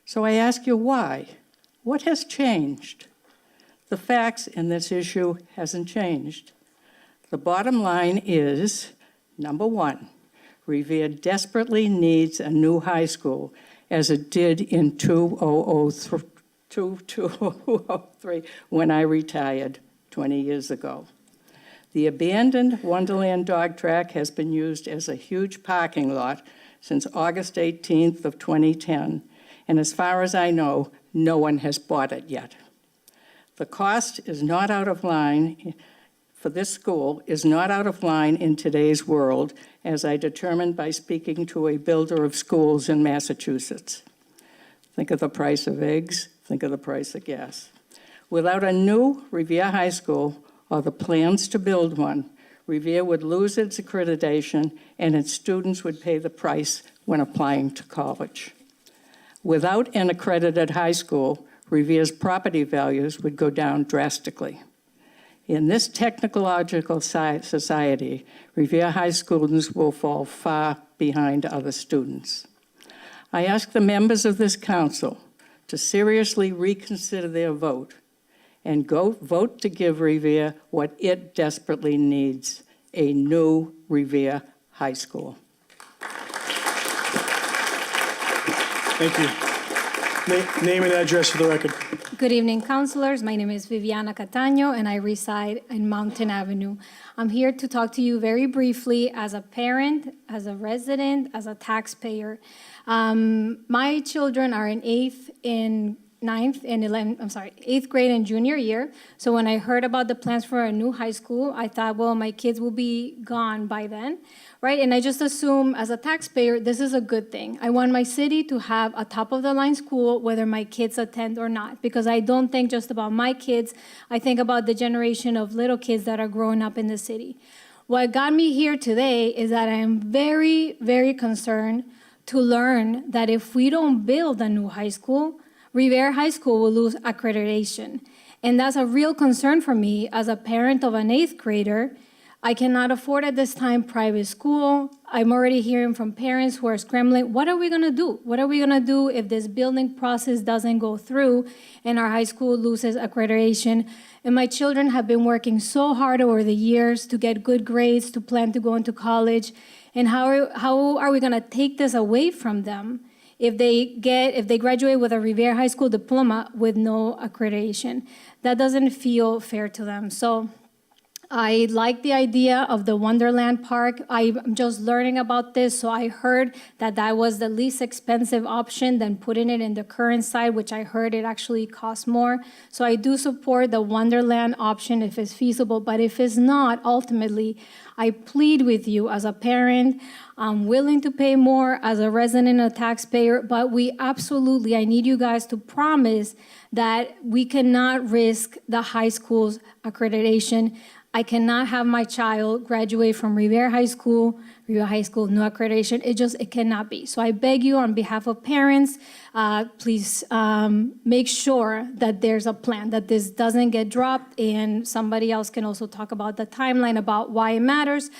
So I ask you why? What has changed? The facts in this issue hasn't changed. The bottom line is, number one, Revere desperately needs a new high school, as it did in 2003 when I retired 20 years ago. The abandoned Wonderland dog track has been used as a huge parking lot since August 18th of 2010, and as far as I know, no one has bought it yet. The cost is not out of line for this school, is not out of line in today's world, as I determined by speaking to a builder of schools in Massachusetts. Think of the price of eggs, think of the price of gas. Without a new Revere High School or the plans to build one, Revere would lose its accreditation and its students would pay the price when applying to college. Without an accredited high school, Revere's property values would go down drastically. In this technological society, Revere High students will fall far behind other students. I ask the members of this council to seriously reconsider their vote and vote to give Revere what it desperately needs, a new Revere High School. Thank you. Name and address for the record. Good evening, councilors. My name is Viviana Catano, and I reside in Mountain Avenue. I'm here to talk to you very briefly as a parent, as a resident, as a taxpayer. My children are in 8th and 8th grade and junior year. So when I heard about the plans for a new high school, I thought, well, my kids will be gone by then, right? And I just assume as a taxpayer, this is a good thing. I want my city to have a top-of-the-line school, whether my kids attend or not, because I don't think just about my kids. I think about the generation of little kids that are growing up in the city. What got me here today is that I am very, very concerned to learn that if we don't build a new high school, Revere High School will lose accreditation. And that's a real concern for me as a parent of an 8th grader. I cannot afford at this time private school. I'm already hearing from parents who are scrambling. What are we gonna do? What are we gonna do if this building process doesn't go through and our high school loses accreditation? And my children have been working so hard over the years to get good grades, to plan to go into college. And how are we gonna take this away from them if they graduate with a Revere High School diploma with no accreditation? That doesn't feel fair to them. So I like the idea of the Wonderland Park. I'm just learning about this, so I heard that that was the least expensive option than putting it in the current site, which I heard it actually costs more. So I do support the Wonderland option if it's feasible, but if it's not, ultimately, I plead with you as a parent. I'm willing to pay more as a resident, a taxpayer, but I need you guys to promise that we cannot risk the high school's accreditation. I cannot have my child graduate from Revere High School, no accreditation. It cannot be. So I beg you on behalf of parents, please make sure that there's a plan, that this doesn't get dropped, and somebody else can also talk about the timeline about why it matters.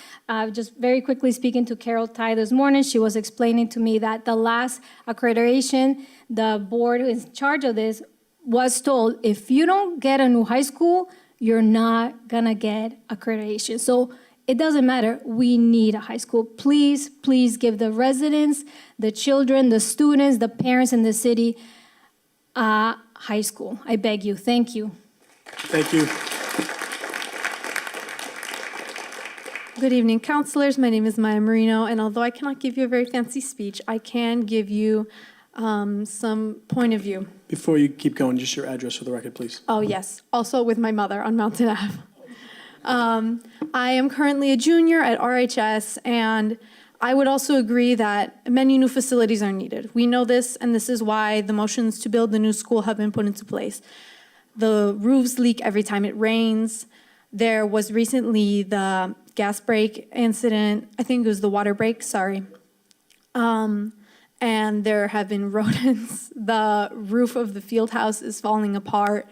Just very quickly speaking to Carol Ty this morning, she was explaining to me that the last accreditation, the board in charge of this was told, if you don't get a new high school, you're not gonna get accreditation. So it doesn't matter, we need a high school. Please, please give the residents, the children, the students, the parents in the city a high school. I beg you, thank you. Thank you. Good evening, councilors. My name is Maya Marino, and although I cannot give you a very fancy speech, I can give you some point of view. Before you keep going, just your address for the record, please. Oh, yes. Also with my mother on Mountain Ave. I am currently a junior at RHS, and I would also agree that many new facilities are needed. We know this, and this is why the motions to build the new school have been put into place. The roofs leak every time it rains. There was recently the gas break incident. I think it was the water break, sorry. And there have been rodents. The roof of the field house is falling apart,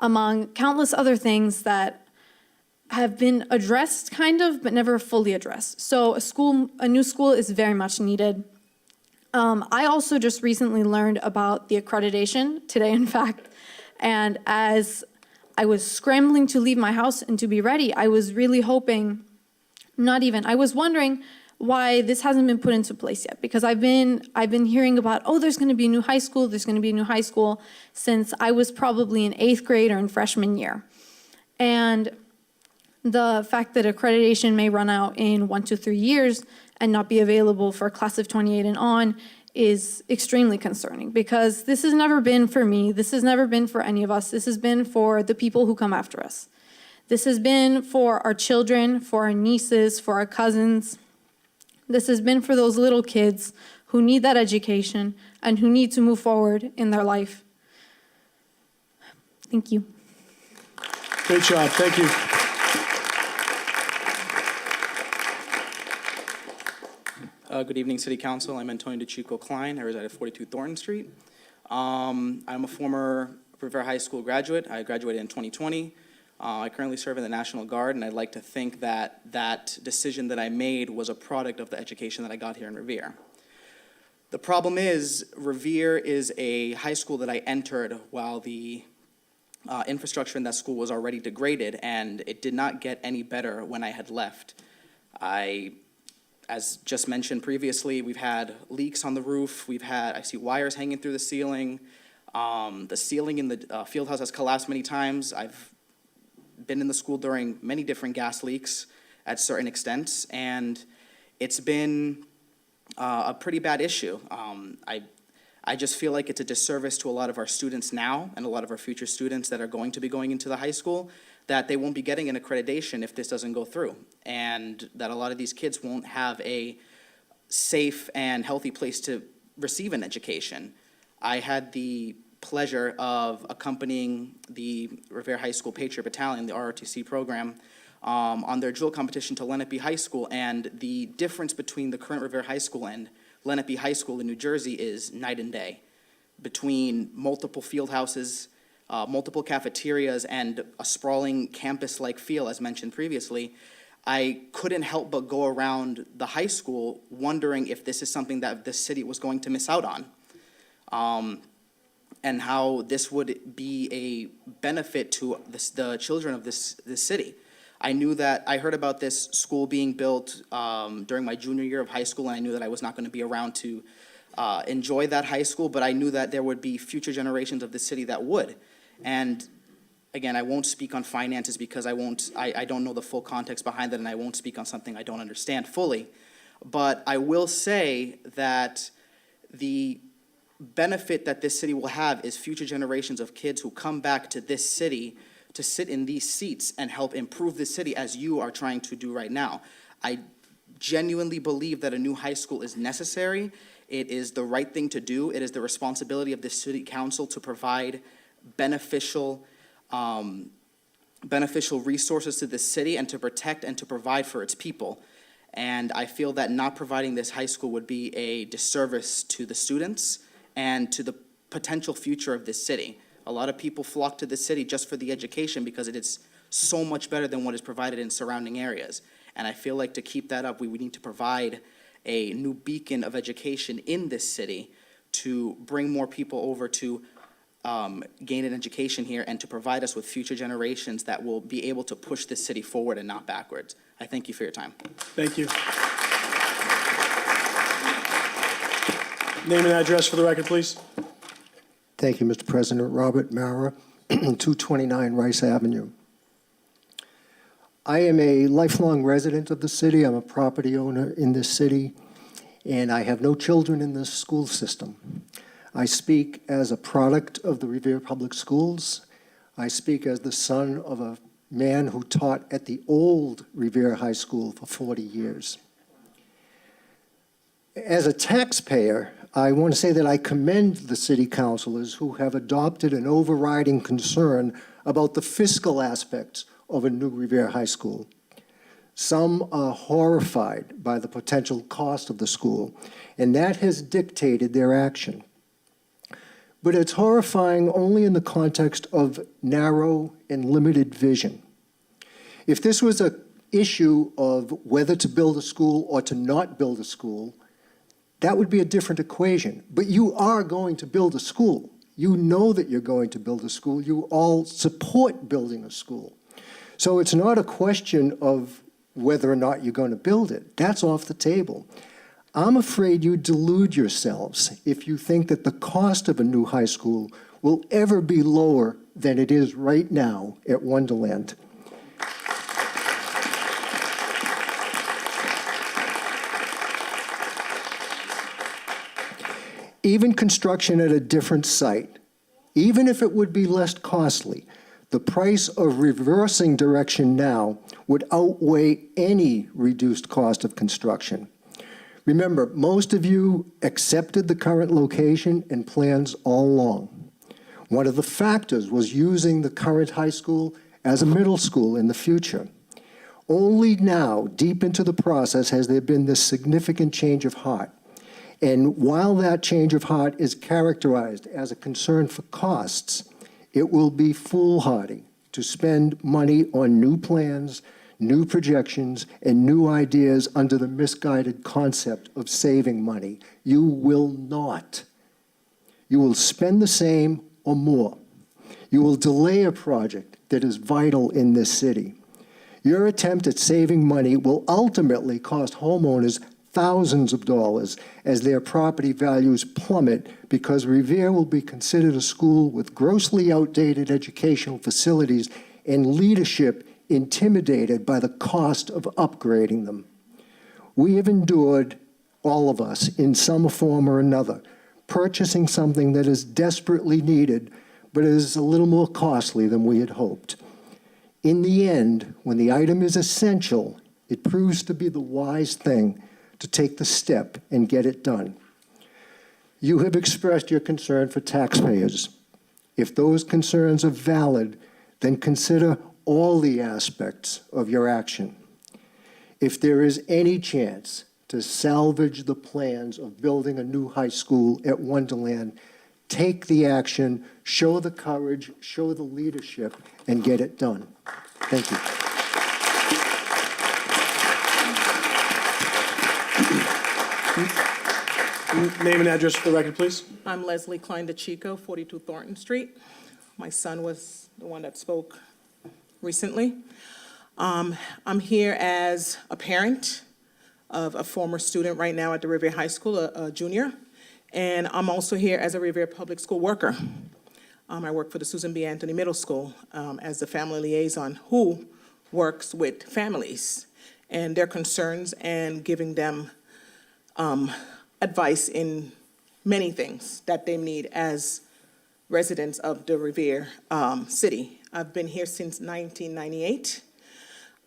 among countless other things that have been addressed, kind of, but never fully addressed. So a new school is very much needed. I also just recently learned about the accreditation, today in fact, and as I was scrambling to leave my house and to be ready, I was really hoping, I was wondering why this hasn't been put into place yet, because I've been hearing about, oh, there's gonna be a new high school, since I was probably in 8th grade or in freshman year. And the fact that accreditation may run out in 1 to 3 years and not be available for class of 28 and on is extremely concerning, because this has never been for me, this has never been for any of us, this has been for the people who come after us. This has been for our children, for our nieces, for our cousins. This has been for those little kids who need that education and who need to move forward in their life. Thank you. Great job, thank you. Good evening, City Council. I'm Antonio DeChico Klein. I reside at 42 Thornton Street. I'm a former Revere High School graduate. I graduated in 2020. I currently serve in the National Guard, and I'd like to think that that decision that I made was a product of the education that I got here in Revere. The problem is, Revere is a high school that I entered while the infrastructure in that school was already degraded, and it did not get any better when I had left. As just mentioned previously, we've had leaks on the roof. I see wires hanging through the ceiling. The ceiling in the field house has collapsed many times. I've been in the school during many different gas leaks at certain extents, and it's been a pretty bad issue. I just feel like it's a disservice to a lot of our students now and a lot of our future students that are going to be going into the high school, that they won't be getting an accreditation if this doesn't go through, and that a lot of these kids won't have a safe and healthy place to receive an education. I had the pleasure of accompanying the Revere High School Patriot Battalion, the ROTC program, on their drill competition to Lenape High School, and the difference between the current Revere High School and Lenape High School in New Jersey is night and day. Between multiple field houses, multiple cafeterias, and a sprawling campus-like feel, as mentioned previously, I couldn't help but go around the high school wondering if this is something that the city was going to miss out on, and how this would be a benefit to the children of this city. I heard about this school being built during my junior year of high school, and I knew that I was not going to be around to enjoy that high school, but I knew that there would be future generations of the city that would. And again, I won't speak on finances because I don't know the full context behind it, and I won't speak on something I don't understand fully. But I will say that the benefit that this city will have is future generations of kids who come back to this city to sit in these seats and help improve the city as you are trying to do right now. I genuinely believe that a new high school is necessary. It is the right thing to do. It is the responsibility of the city council to provide beneficial beneficial resources to this city and to protect and to provide for its people. And I feel that not providing this high school would be a disservice to the students and to the potential future of this city. A lot of people flock to this city just for the education because it is so much better than what is provided in surrounding areas. And I feel like to keep that up, we would need to provide a new beacon of education in this city to bring more people over to gain an education here and to provide us with future generations that will be able to push this city forward and not backwards. I thank you for your time. Thank you. Name and address for the record, please. Thank you, Mr. President. Robert Mara, 229 Rice Avenue. I am a lifelong resident of the city. I'm a property owner in this city, and I have no children in the school system. I speak as a product of the Revere Public Schools. I speak as the son of a man who taught at the old Revere High School for 40 years. As a taxpayer, I want to say that I commend the city councilors who have adopted an overriding concern about the fiscal aspects of a new Revere High School. Some are horrified by the potential cost of the school, and that has dictated their action. But it's horrifying only in the context of narrow and limited vision. If this was an issue of whether to build a school or to not build a school, that would be a different equation. But you are going to build a school. You know that you're going to build a school. You all support building a school. So it's not a question of whether or not you're going to build it. That's off the table. I'm afraid you delude yourselves if you think that the cost of a new high school will ever be lower than it is right now at Wonderland. Even construction at a different site, even if it would be less costly, the price of reversing direction now would outweigh any reduced cost of construction. Remember, most of you accepted the current location and plans all along. One of the factors was using the current high school as a middle school in the future. Only now, deep into the process, has there been this significant change of heart. And while that change of heart is characterized as a concern for costs, it will be foolhardy to spend money on new plans, new projections, and new ideas under the misguided concept of saving money. You will not. You will spend the same or more. You will delay a project that is vital in this city. Your attempt at saving money will ultimately cost homeowners thousands of dollars as their property values plummet because Revere will be considered a school with grossly outdated educational facilities and leadership intimidated by the cost of upgrading them. We have endured, all of us, in some form or another, purchasing something that is desperately needed but is a little more costly than we had hoped. In the end, when the item is essential, it proves to be the wise thing to take the step and get it done. You have expressed your concern for taxpayers. If those concerns are valid, then consider all the aspects of your action. If there is any chance to salvage the plans of building a new high school at Wonderland, take the action, show the courage, show the leadership, and get it done. Thank you. Name and address for the record, please. I'm Leslie Klein DeChico, 42 Thornton Street. My son was the one that spoke recently. I'm here as a parent of a former student right now at the Revere High School, a junior, and I'm also here as a Revere Public School worker. I work for the Susan B. Anthony Middle School as the family liaison who works with families and their concerns and giving them advice in many things that they need as residents of the Revere city. I've been here since 1998.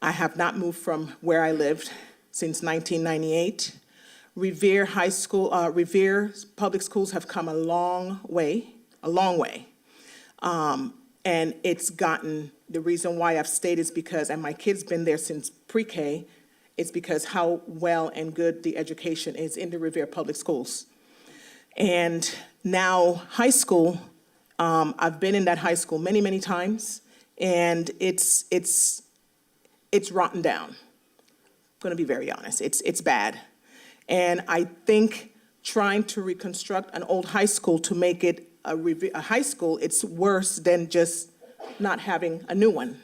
I have not moved from where I lived since 1998. Revere High School, Revere public schools have come a long way, a long way. And it's gotten, the reason why I've stayed is because, and my kid's been there since pre-K, it's because how well and good the education is in the Revere Public Schools. And now high school, I've been in that high school many, many times, and it's rotten down. I'm gonna be very honest, it's bad. And I think trying to reconstruct an old high school to make it a high school, it's worse than just not having a new one.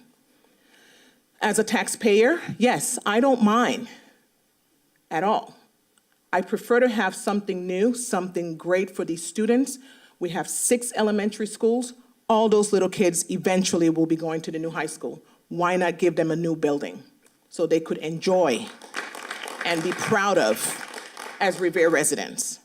As a taxpayer, yes, I don't mind at all. I prefer to have something new, something great for these students. We have 6 elementary schools. All those little kids eventually will be going to the new high school. Why not give them a new building so they could enjoy and be proud of as Revere residents?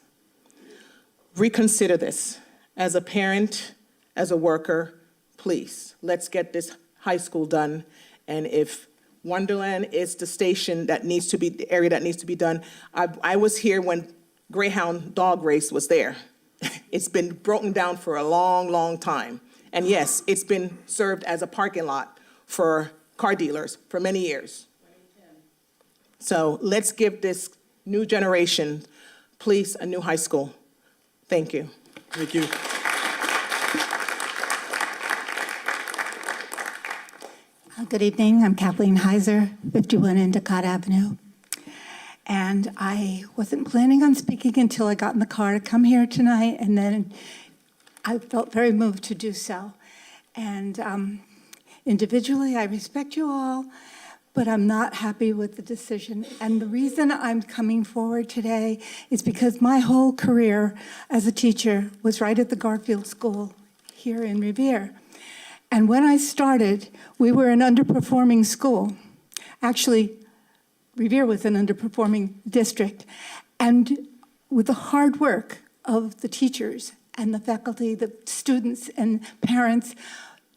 Reconsider this. As a parent, as a worker, please, let's get this high school done. And if Wonderland is the station that needs to be, the area that needs to be done, I was here when Greyhound dog race was there. It's been broken down for a long, long time. And yes, it's been served as a parking lot for car dealers for many years. So let's give this new generation, please, a new high school. Thank you. Thank you. Good evening, I'm Kathleen Heiser, 51 Endicott Avenue. And I wasn't planning on speaking until I got in the car to come here tonight, and then I felt very moved to do so. And individually, I respect you all, but I'm not happy with the decision. And the reason I'm coming forward today is because my whole career as a teacher was right at the Garfield School here in Revere. And when I started, we were an underperforming school. Actually, Revere was an underperforming district. And with the hard work of the teachers and the faculty, the students and parents,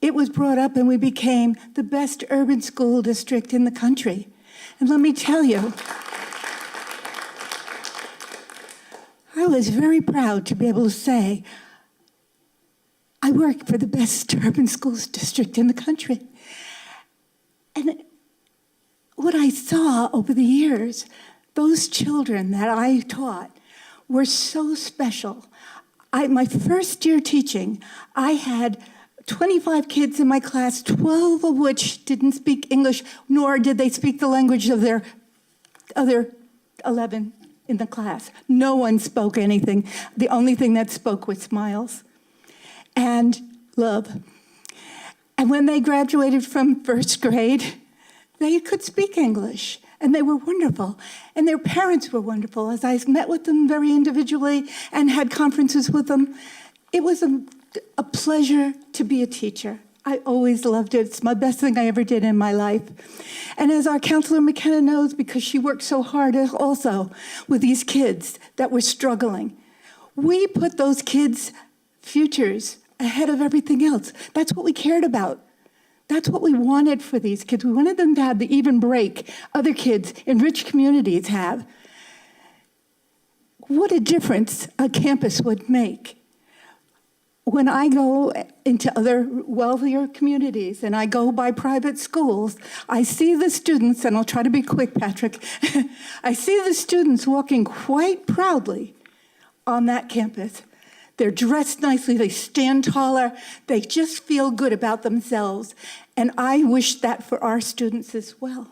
it was brought up and we became the best urban school district in the country. And let me tell you, I was very proud to be able to say, I work for the best urban schools district in the country. And what I saw over the years, those children that I taught were so special. My first year teaching, I had 25 kids in my class, 12 of which didn't speak English, nor did they speak the language of their other 11 in the class. No one spoke anything. The only thing that spoke was smiles and love. And when they graduated from first grade, they could speak English, and they were wonderful. And their parents were wonderful. As I met with them very individually and had conferences with them, it was a pleasure to be a teacher. I always loved it. It's my best thing I ever did in my life. And as our counselor McKenna knows, because she worked so hard also with these kids that were struggling, we put those kids' futures ahead of everything else. That's what we cared about. That's what we wanted for these kids. We wanted them to have the even break other kids in rich communities have. What a difference a campus would make. When I go into other wealthier communities and I go by private schools, I see the students, and I'll try to be quick, Patrick, I see the students walking quite proudly on that campus. They're dressed nicely, they stand taller, they just feel good about themselves. And I wish that for our students as well.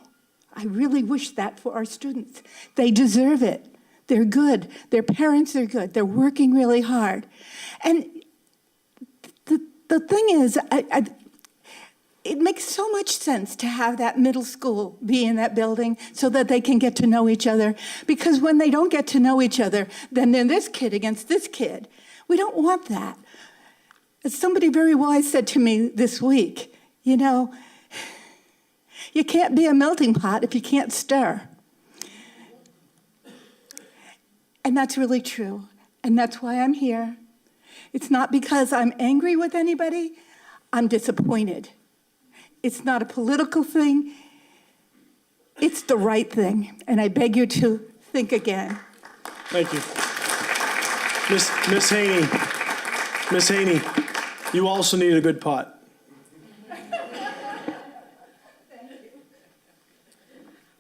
I really wish that for our students. They deserve it. They're good. Their parents are good. They're working really hard. And the thing is, it makes so much sense to have that middle school be in that building so that they can get to know each other. Because when they don't get to know each other, then they're this kid against this kid. We don't want that. As somebody very wise said to me this week, you know, you can't be a melting pot if you can't stir. And that's really true. And that's why I'm here. It's not because I'm angry with anybody. I'm disappointed. It's not a political thing. It's the right thing. And I beg you to think again. Thank you. Miss Haney, you also need a good pot.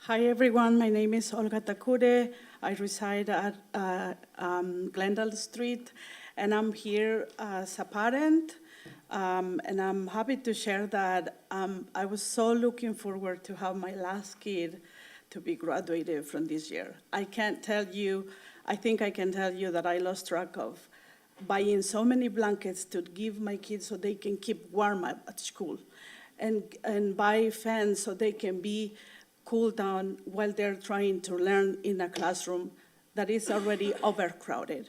Hi, everyone. My name is Olga Takure. I reside at Glendale Street, and I'm here as a parent. And I'm happy to share that I was so looking forward to have my last kid to be graduated from this year. I can't tell you, I think I can tell you that I lost track of buying so many blankets to give my kids so they can keep warm at school, and buy fans so they can be cooled down while they're trying to learn in a classroom that is already overcrowded.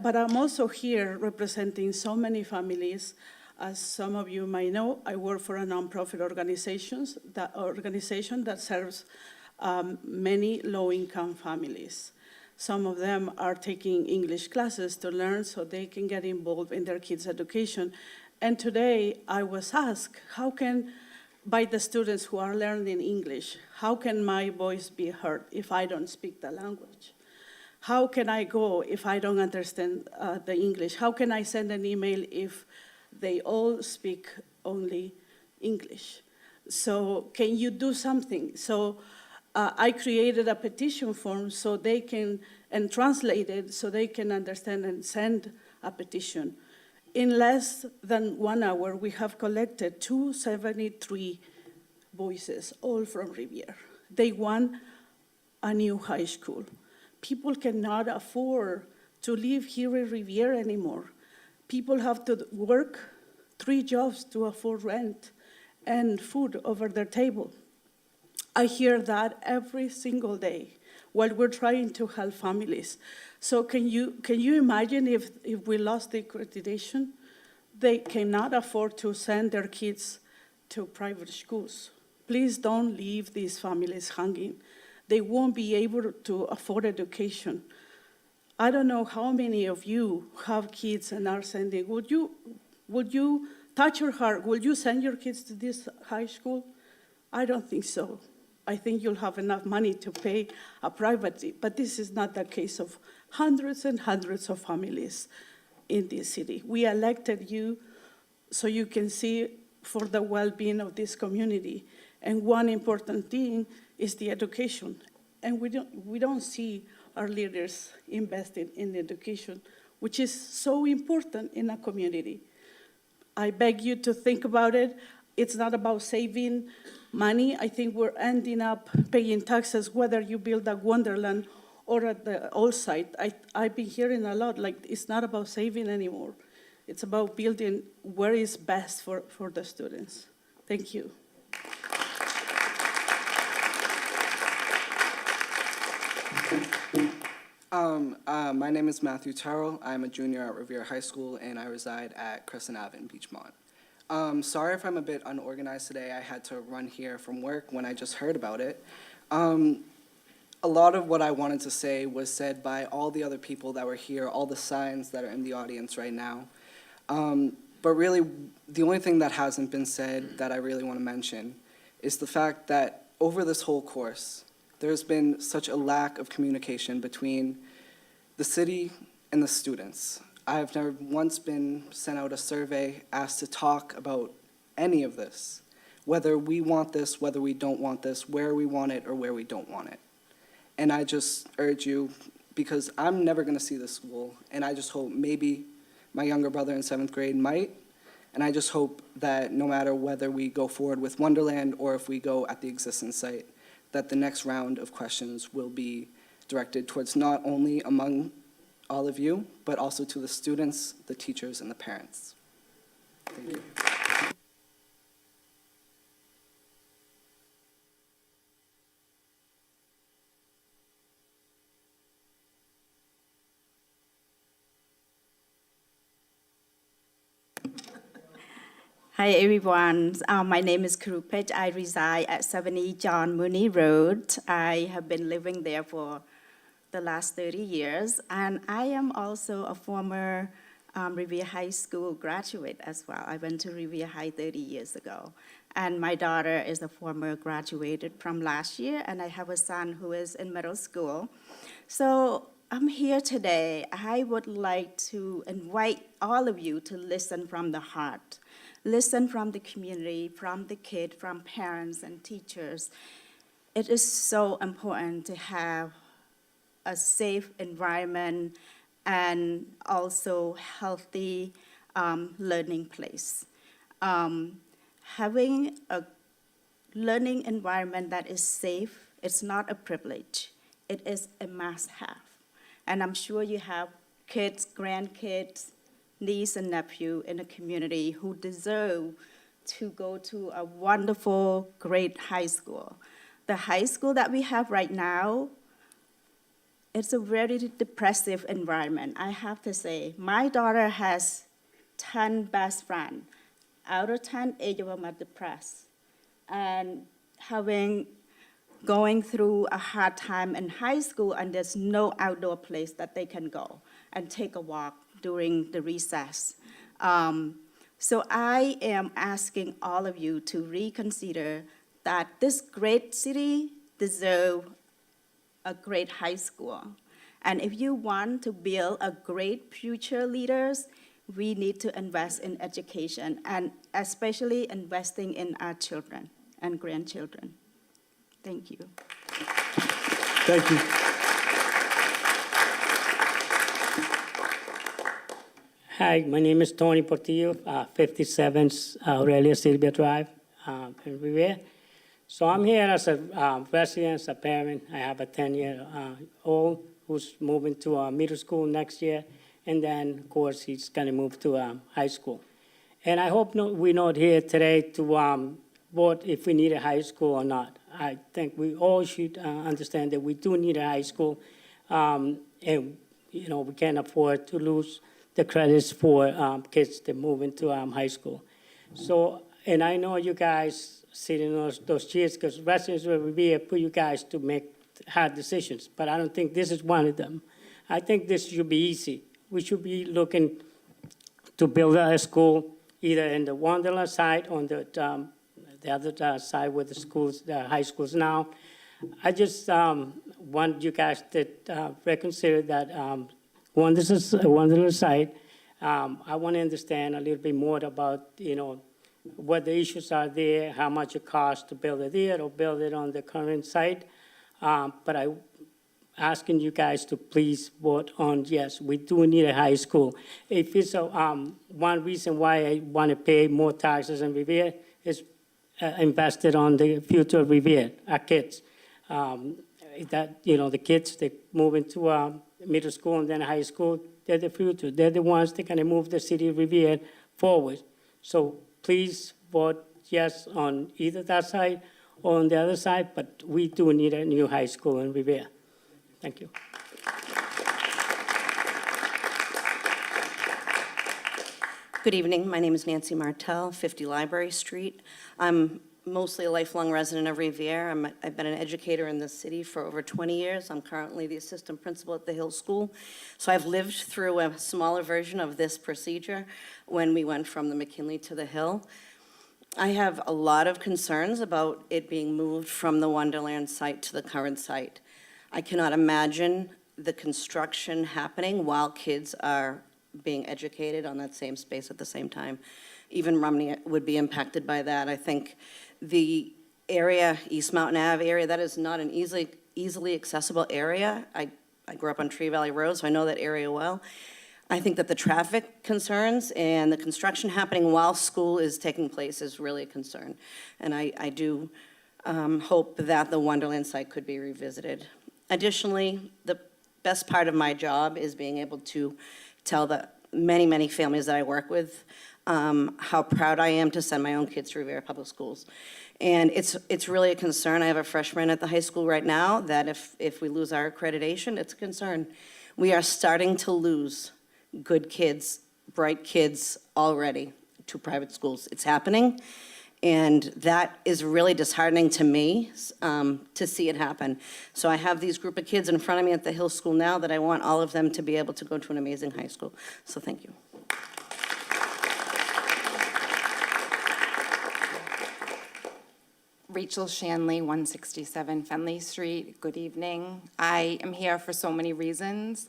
But I'm also here representing so many families. As some of you might know, I work for a nonprofit organization that serves many low-income families. Some of them are taking English classes to learn so they can get involved in their kids' education. And today I was asked, by the students who are learning English, how can my voice be heard if I don't speak the language? How can I go if I don't understand the English? How can I send an email if they all speak only English? So can you do something? So I created a petition form so they can, and translated so they can understand and send a petition. In less than 1 hour, we have collected 273 voices, all from Revere. They want a new high school. People cannot afford to live here in Revere anymore. People have to work 3 jobs to afford rent and food over their table. I hear that every single day while we're trying to help families. So can you imagine if we lost the accreditation? They cannot afford to send their kids to private schools. Please don't leave these families hanging. They won't be able to afford education. I don't know how many of you have kids and are sending. Would you touch your heart? Would you send your kids to this high school? I don't think so. I think you'll have enough money to pay a private, but this is not the case of hundreds and hundreds of families in this city. We elected you so you can see for the well-being of this community. And one important thing is the education. And we don't see our leaders invested in education, which is so important in a community. I beg you to think about it. It's not about saving money. I think we're ending up paying taxes whether you build a Wonderland or at the old site. I've been hearing a lot, like it's not about saving anymore. It's about building where is best for the students. Thank you. My name is Matthew Terrell. I'm a junior at Revere High School, and I reside at Crescent Ave in Beachmont. Sorry if I'm a bit unorganized today. I had to run here from work when I just heard about it. A lot of what I wanted to say was said by all the other people that were here, all the signs that are in the audience right now. But really, the only thing that hasn't been said that I really want to mention is the fact that over this whole course, there's been such a lack of communication between the city and the students. I've never once been sent out a survey asked to talk about any of this, whether we want this, whether we don't want this, where we want it, or where we don't want it. And I just urge you, because I'm never going to see this school, and I just hope maybe my younger brother in 7th grade might, and I just hope that no matter whether we go forward with Wonderland or if we go at the existing site, that the next round of questions will be directed towards not only among all of you, but also to the students, the teachers, and the parents. Thank you. Hi everyone, my name is Krupet. I reside at 70 John Mooney Road. I have been living there for the last 30 years, and I am also a former Revere High School graduate as well. I went to Revere High 30 years ago, and my daughter is a former graduated from last year, and I have a son who is in middle school. So I'm here today. I would like to invite all of you to listen from the heart. Listen from the community, from the kid, from parents and teachers. it is so important to have a safe environment and also healthy learning place. Having a learning environment that is safe, it's not a privilege, it is a must-have. And I'm sure you have kids, grandkids, niece and nephew in the community who deserve to go to a wonderful, great high school. The high school that we have right now, it's a very depressive environment, I have to say. My daughter has 10 best friends. Out of 10, 8 of them are depressed. And going through a hard time in high school, and there's no outdoor place that they can go and take a walk during the recess. So I am asking all of you to reconsider that this great city deserves a great high school. And if you want to build a great future leaders, we need to invest in education, and especially investing in our children and grandchildren. Thank you. Thank you. Hi, my name is Tony Portillo, 57 Aurelia Silvia Drive in Revere. So I'm here as a resident, as a parent. I have a 10-year-old who's moving to middle school next year, and then, of course, he's going to move to high school. And I hope we're not here today to vote if we need a high school or not. I think we all should understand that we do need a high school, and we can't afford to lose the credits for kids that move into high school. So, and I know you guys sitting in those chairs because residents of Revere put you guys to make hard decisions, but I don't think this is one of them. I think this should be easy. We should be looking to build a school either in the Wonderland side or on the other side where the high schools now. I just want you guys to reconsider that Wonderland side. I want to understand a little bit more about, what the issues are there, how much it costs to build it there or build it on the current site. But I'm asking you guys to please vote on yes, we do need a high school. If it's one reason why I want to pay more taxes in Revere is invested on the future of Revere, our kids. The kids that move into middle school and then high school, they're the future. They're the ones that are going to move the city of Revere forward. So please vote yes on either that side or on the other side, but we do need a new high school in Revere. Thank you. Good evening. My name is Nancy Martell, 50 Library Street. I'm mostly a lifelong resident of Revere. I've been an educator in the city for over 20 years. I'm currently the assistant principal at the Hill School. So I've lived through a smaller version of this procedure when we went from the McKinley to the Hill. I have a lot of concerns about it being moved from the Wonderland site to the current site. I cannot imagine the construction happening while kids are being educated on that same space at the same time. Even Romney would be impacted by that. I think the area, East Mountain Ave area, that is not an easily accessible area. I grew up on Tree Valley Road, so I know that area well. I think that the traffic concerns and the construction happening while school is taking place is really a concern. And I do hope that the Wonderland site could be revisited. Additionally, the best part of my job is being able to tell the many, many families that I work with how proud I am to send my own kids to Revere Public Schools. And it's really a concern. I have a freshman at the high school right now that if we lose our accreditation, it's a concern. We are starting to lose good kids, bright kids already to private schools. It's happening. And that is really disheartening to me to see it happen. So I have these group of kids in front of me at the Hill School now that I want all of them to be able to go to an amazing high school. So thank you. Rachel Shanley, 167 Fenley Street. Good evening. I am here for so many reasons.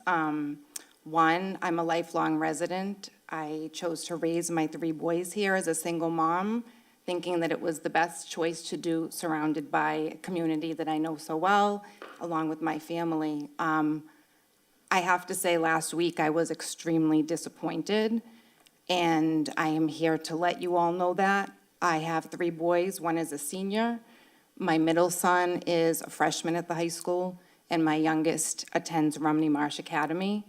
One, I'm a lifelong resident. I chose to raise my 3 boys here as a single mom thinking that it was the best choice to do, surrounded by a community that I know so well, along with my family. I have to say, last week, I was extremely disappointed, and I am here to let you all know that. I have 3 boys. One is a senior. My middle son is a freshman at the high school, and my youngest attends Rumney Marsh Academy.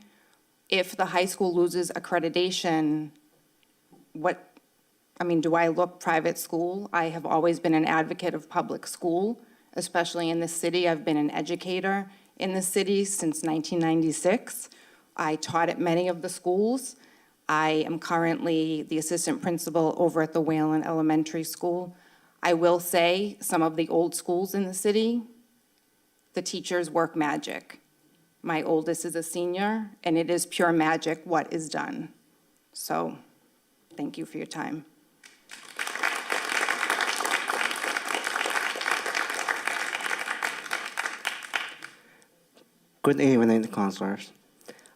If the high school loses accreditation, do I look private school? I have always been an advocate of public school, especially in this city. I've been an educator in the city since 1996. I taught at many of the schools. I am currently the assistant principal over at the Whalen Elementary School. I will say, some of the old schools in the city, the teachers work magic. My oldest is a senior, and it is pure magic what is done. So, thank you for your time. Good evening, councilors.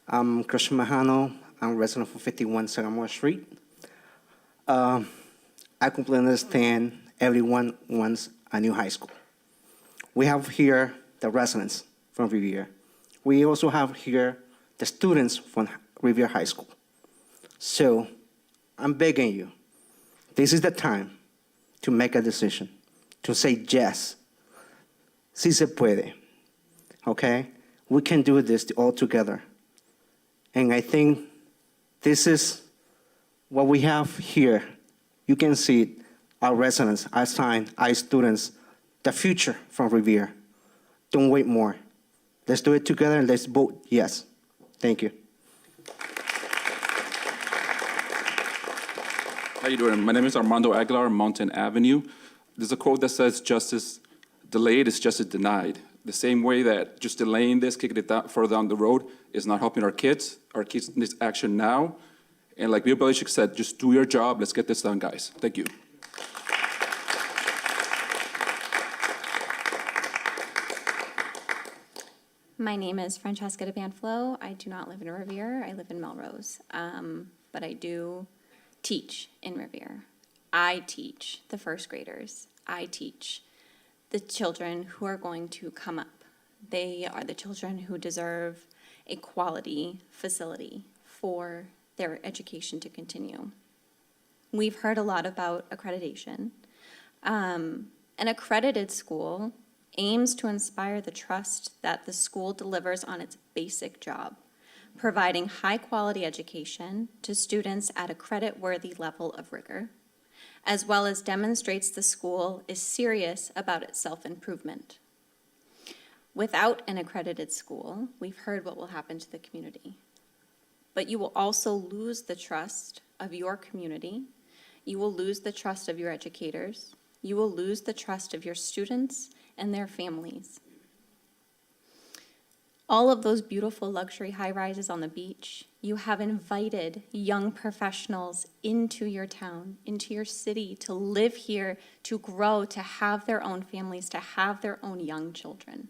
I'm Christian Mahano. I'm a resident for 51 Sagamore Street. I completely understand everyone wants a new high school. We have here the residents from Revere. We also have here the students from Revere High School. So I'm begging you, this is the time to make a decision, to say yes. Si se puede, okay? We can do this all together. And I think this is what we have here. You can see it, our residents, our sign, our students, the future from Revere. Don't wait more. Let's do it together and let's vote yes. Thank you. How you doing? My name is Armando Aguilar, Mountain Avenue. There's a quote that says, justice delayed is justice denied. The same way that just delaying this, kicking it further down the road is not helping our kids. Our kids need action now. And like Bill Belichick said, just do your job. Let's get this done, guys. Thank you. My name is Francesca de Banflo. I do not live in Revere. I live in Melrose. But I do teach in Revere. I teach the first graders. I teach the children who are going to come up. They are the children who deserve a quality facility for their education to continue. We've heard a lot about accreditation. An accredited school aims to inspire the trust that the school delivers on its basic job, providing high-quality education to students at a credit-worthy level of rigor, as well as demonstrates the school is serious about its self-improvement. Without an accredited school, we've heard what will happen to the community. But you will also lose the trust of your community. You will lose the trust of your educators. You will lose the trust of your students and their families. All of those beautiful luxury high-rises on the beach, you have invited young professionals into your town, into your city, to live here, to grow, to have their own families, to have their own young children.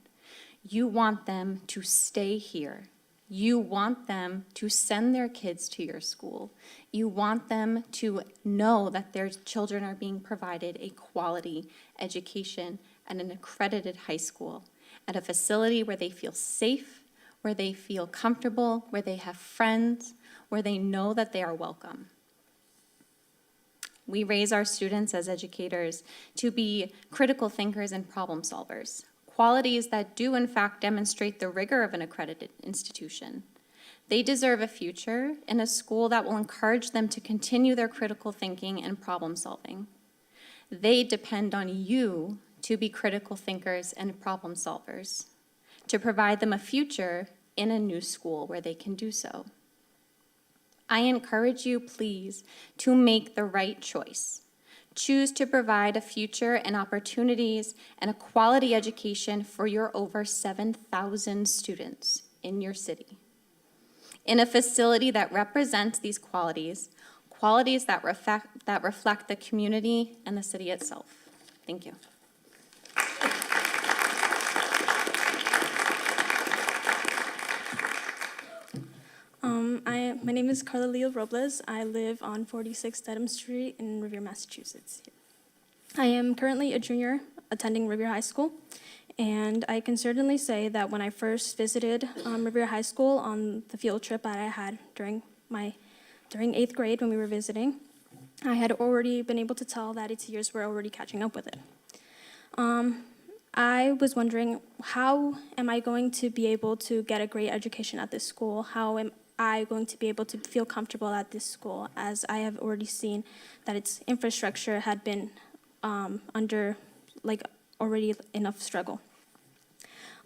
You want them to stay here. You want them to send their kids to your school. You want them to know that their children are being provided a quality education at an accredited high school, at a facility where they feel safe, where they feel comfortable, where they have friends, where they know that they are welcome. We raise our students as educators to be critical thinkers and problem solvers, qualities that do in fact demonstrate the rigor of an accredited institution. They deserve a future in a school that will encourage them to continue their critical thinking and problem solving. They depend on you to be critical thinkers and problem solvers, to provide them a future in a new school where they can do so. I encourage you, please, to make the right choice. Choose to provide a future and opportunities and a quality education for your over 7,000 students in your city. In a facility that represents these qualities, qualities that reflect the community and the city itself. Thank you. My name is Carla Leo Robles. I live on 46 Dedham Street in Revere, Massachusetts. I am currently a junior attending Revere High School, and I can certainly say that when I first visited Revere High School on the field trip that I had during 8th grade when we were visiting, I had already been able to tell that its years were already catching up with it. I was wondering, how am I going to be able to get a great education at this school? How am I going to be able to feel comfortable at this school, as I have already seen that its infrastructure had been under already enough struggle.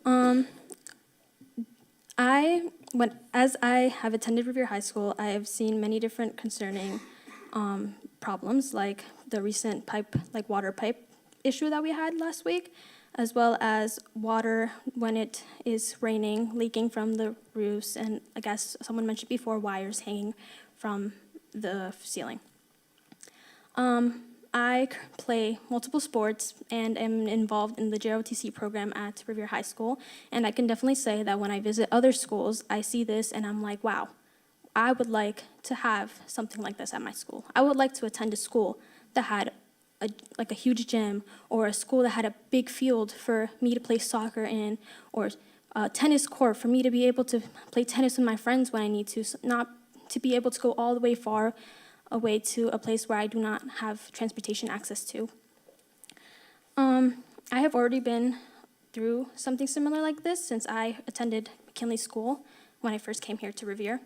As I have attended Revere High School, I have seen many different concerning problems, like the recent water pipe issue that we had last week, as well as water when it is raining, leaking from the roofs, and I guess someone mentioned before, wires hanging from the ceiling. I play multiple sports and am involved in the JROTC program at Revere High School, and I can definitely say that when I visit other schools, I see this and I'm like, wow, I would like to have something like this at my school. I would like to attend a school that had a huge gym, or a school that had a big field for me to play soccer in, or a tennis court for me to be able to play tennis with my friends when I need to, not to be able to go all the way far away to a place where I do not have transportation access to. I have already been through something similar like this since I attended McKinley School when I first came here to Revere.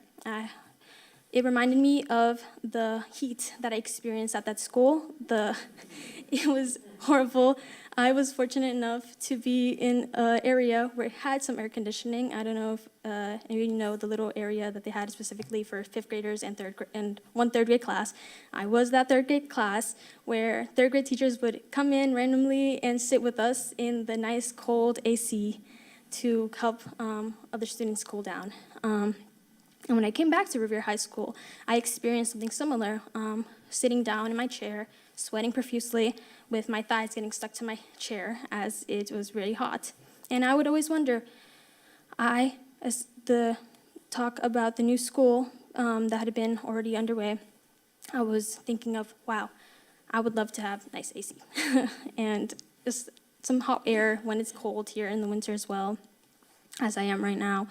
It reminded me of the heat that I experienced at that school. It was horrible. I was fortunate enough to be in an area where it had some air conditioning. I don't know if any of you know the little area that they had specifically for 5th graders and one third grade class. I was that 3rd grade class where 3rd grade teachers would come in randomly and sit with us in the nice cold AC to help other students cool down. And when I came back to Revere High School, I experienced something similar, sitting down in my chair, sweating profusely, with my thighs getting stuck to my chair as it was really hot. And I would always wonder, as the talk about the new school that had been already underway, I was thinking of, wow, I would love to have nice AC and just some hot air when it's cold here in the winter as well, as I am right now.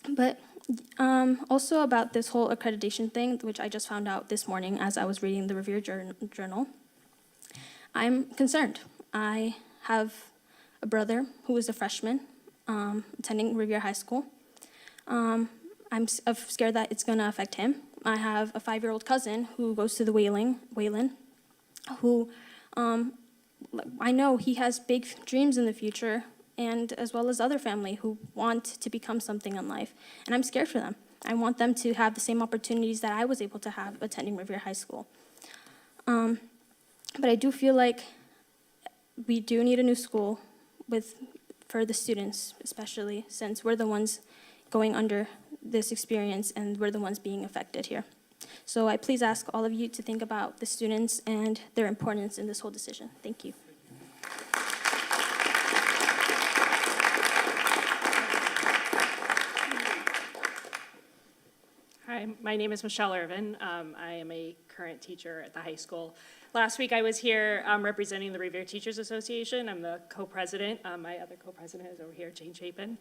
But also about this whole accreditation thing, which I just found out this morning as I was reading the Revere Journal, I'm concerned. I have a brother who is a freshman attending Revere High School. I'm scared that it's going to affect him. I have a 5-year-old cousin who goes to the Wayland, who I know he has big dreams in the future, and as well as other family who want to become something in life. And I'm scared for them. I want them to have the same opportunities that I was able to have attending Revere High School. But I do feel like we do need a new school for the students, especially since we're the ones going under this experience and we're the ones being affected here. So I please ask all of you to think about the students and their importance in this whole decision. Thank you. Hi, my name is Michelle Irvin. I am a current teacher at the high school. Last week I was here representing the Revere Teachers Association. I'm the co-president. My other co-president is over here, Jane Chapin.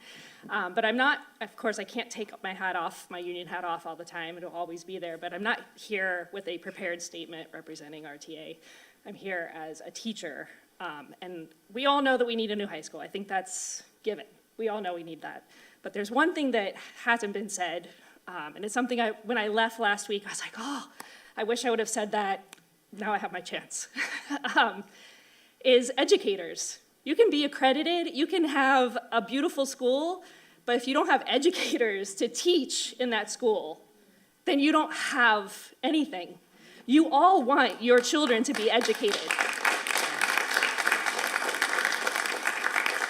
But I'm not, of course, I can't take my hat off, my union hat off all the time. It'll always be there. But I'm not here with a prepared statement representing RTA. I'm here as a teacher. And we all know that we need a new high school. I think that's given. We all know we need that. But there's one thing that hasn't been said. And it's something when I left last week, I was like, oh, I wish I would have said that. Now I have my chance. Is educators. You can be accredited, you can have a beautiful school, but if you don't have educators to teach in that school, then you don't have anything. You all want your children to be educated.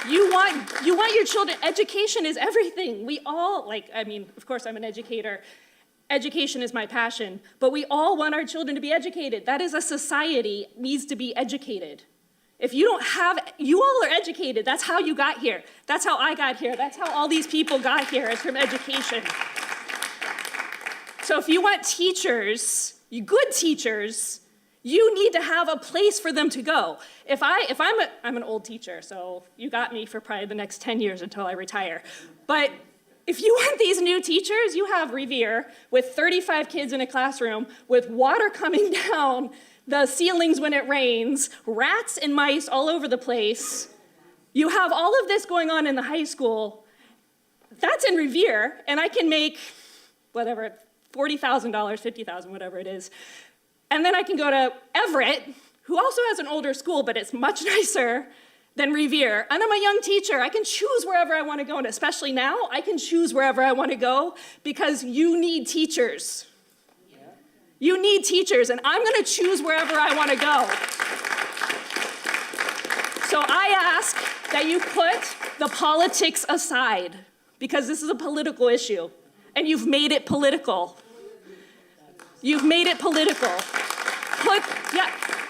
You want your children, education is everything. We all, of course I'm an educator. Education is my passion, but we all want our children to be educated. That is a society needs to be educated. If you don't have, you all are educated. That's how you got here. That's how I got here. That's how all these people got here, is from education. So if you want teachers, good teachers, You need to have a place for them to go. I'm an old teacher, so you got me for probably the next 10 years until I retire. But if you want these new teachers, you have Revere with 35 kids in a classroom with water coming down the ceilings when it rains, rats and mice all over the place. You have all of this going on in the high school. That's in Revere, and I can make, whatever, $40,000, $50,000, whatever it is. And then I can go to Everett, who also has an older school, but it's much nicer than Revere. And I'm a young teacher. I can choose wherever I want to go, and especially now, I can choose wherever I want to go because you need teachers. You need teachers, and I'm going to choose wherever I want to go. So I ask that you put the politics aside, because this is a political issue, and you've made it political. You've made it political.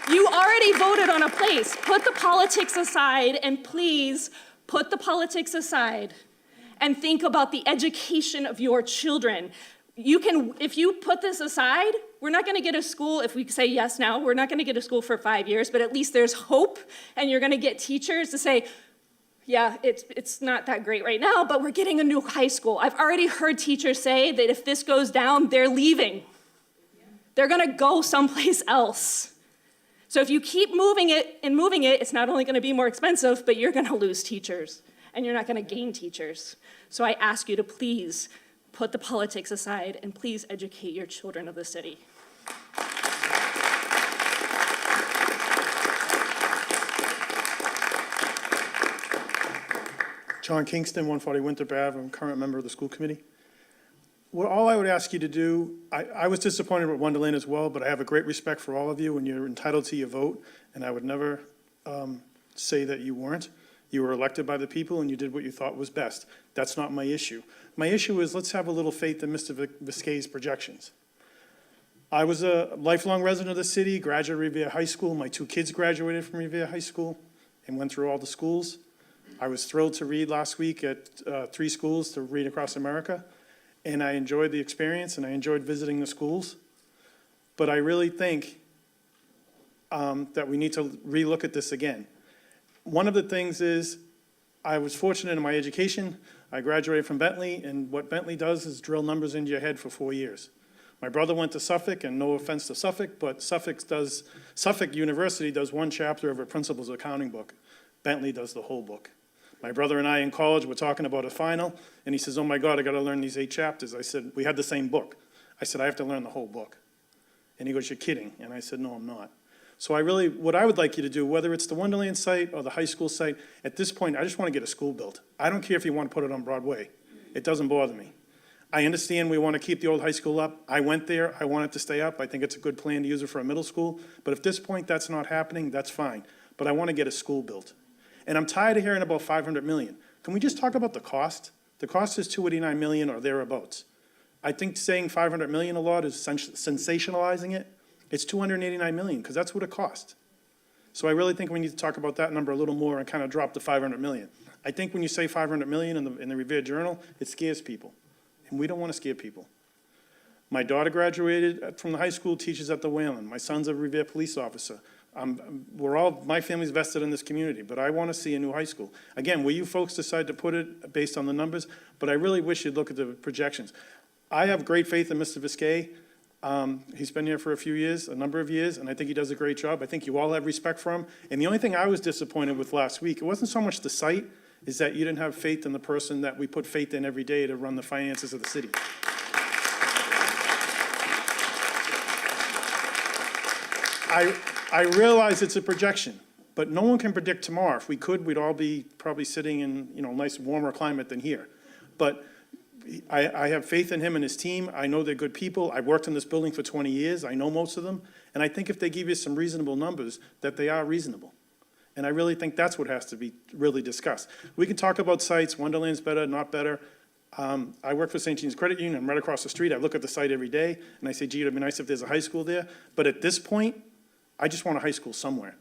You already voted on a place. Put the politics aside, and please put the politics aside and think about the education of your children. If you put this aside, we're not going to get a school, if we say yes now, we're not going to get a school for 5 years, but at least there's hope, and you're going to get teachers to say, yeah, it's not that great right now, but we're getting a new high school. I've already heard teachers say that if this goes down, they're leaving. They're going to go someplace else. So if you keep moving it, it's not only going to be more expensive, but you're going to lose teachers, and you're not going to gain teachers. So I ask you to please put the politics aside, and please educate your children of the city. John Kingston, 140 Winthrop Ave. I'm a current member of the school committee. All I would ask you to do, I was disappointed with Wonderland as well, but I have a great respect for all of you, and you're entitled to your vote, and I would never say that you weren't. You were elected by the people, and you did what you thought was best. That's not my issue. My issue is let's have a little faith in Mr. Viscay's projections. I was a lifelong resident of the city, graduated Revere High School. My 2 kids graduated from Revere High School and went through all the schools. I was thrilled to read last week at 3 schools to read across America, and I enjoyed the experience, and I enjoyed visiting the schools. But I really think that we need to relook at this again. One of the things is I was fortunate in my education. I graduated from Bentley, and what Bentley does is drill numbers into your head for 4 years. My brother went to Suffolk, and no offense to Suffolk, but Suffolk University does 1 chapter of a principles accounting book. Bentley does the whole book. My brother and I in college were talking about a final, and he says, oh my God, I gotta learn these 8 chapters. I said, we had the same book. I said, I have to learn the whole book. And he goes, you're kidding. And I said, no, I'm not. So what I would like you to do, whether it's the Wonderland site or the high school site, at this point, I just want to get a school built. I don't care if you want to put it on Broadway. It doesn't bother me. I understand we want to keep the old high school up. I went there. I want it to stay up. I think it's a good plan to use it for a middle school. But if at this point that's not happening, that's fine. But I want to get a school built. And I'm tired of hearing about $500 million. Can we just talk about the cost? The cost is $289 million or thereabouts. I think saying $500 million a lot is sensationalizing it. It's $289 million, because that's what it cost. So I really think we need to talk about that number a little more and kind of drop the $500 million. I think when you say $500 million in the Revere Journal, it scares people. And we don't want to scare people. My daughter graduated from the high school, teaches at the Whalen. My son's a Revere police officer. My family's vested in this community, but I want to see a new high school. Again, where you folks decide to put it based on the numbers, but I really wish you'd look at the projections. I have great faith in Mr. Viscay. He's been here for a number of years, and I think he does a great job. I think you all have respect for him. And the only thing I was disappointed with last week, it wasn't so much the site, is that you didn't have faith in the person that we put faith in every day to run the finances of the city. I realize it's a projection, but no one can predict tomorrow. If we could, we'd all be probably sitting in a nice warmer climate than here. But I have faith in him and his team. I know they're good people. I've worked in this building for 20 years. I know most of them. And I think if they give you some reasonable numbers, that they are reasonable. And I really think that's what has to be really discussed. We can talk about sites, Wonderland's better, not better. I work for St. Jean's Credit Union. I'm right across the street. I look at the site every day, and I say, gee, it'd be nice if there's a high school there. But at this point, I just want a high school somewhere.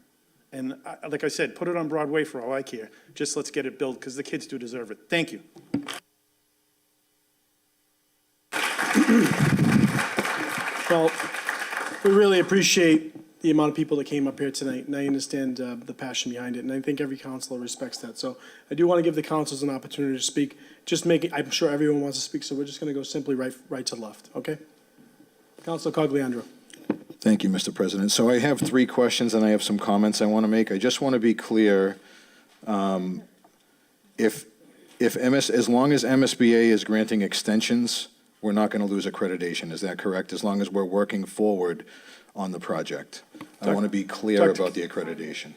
And like I said, put it on Broadway for all I care. Just let's get it built, because the kids do deserve it. Thank you. Well, we really appreciate the amount of people that came up here tonight, and I understand the passion behind it, and I think every counselor respects that. So I do want to give the councils an opportunity to speak. I'm sure everyone wants to speak, so we're just going to go simply right to left, okay? Councilor Cogliandro. Thank you, Mr. President. So I have 3 questions, and I have some comments I want to make. I just want to be clear, as long as MSBA is granting extensions, we're not going to lose accreditation. Is that correct? As long as we're working forward on the project. I want to be clear about the accreditation.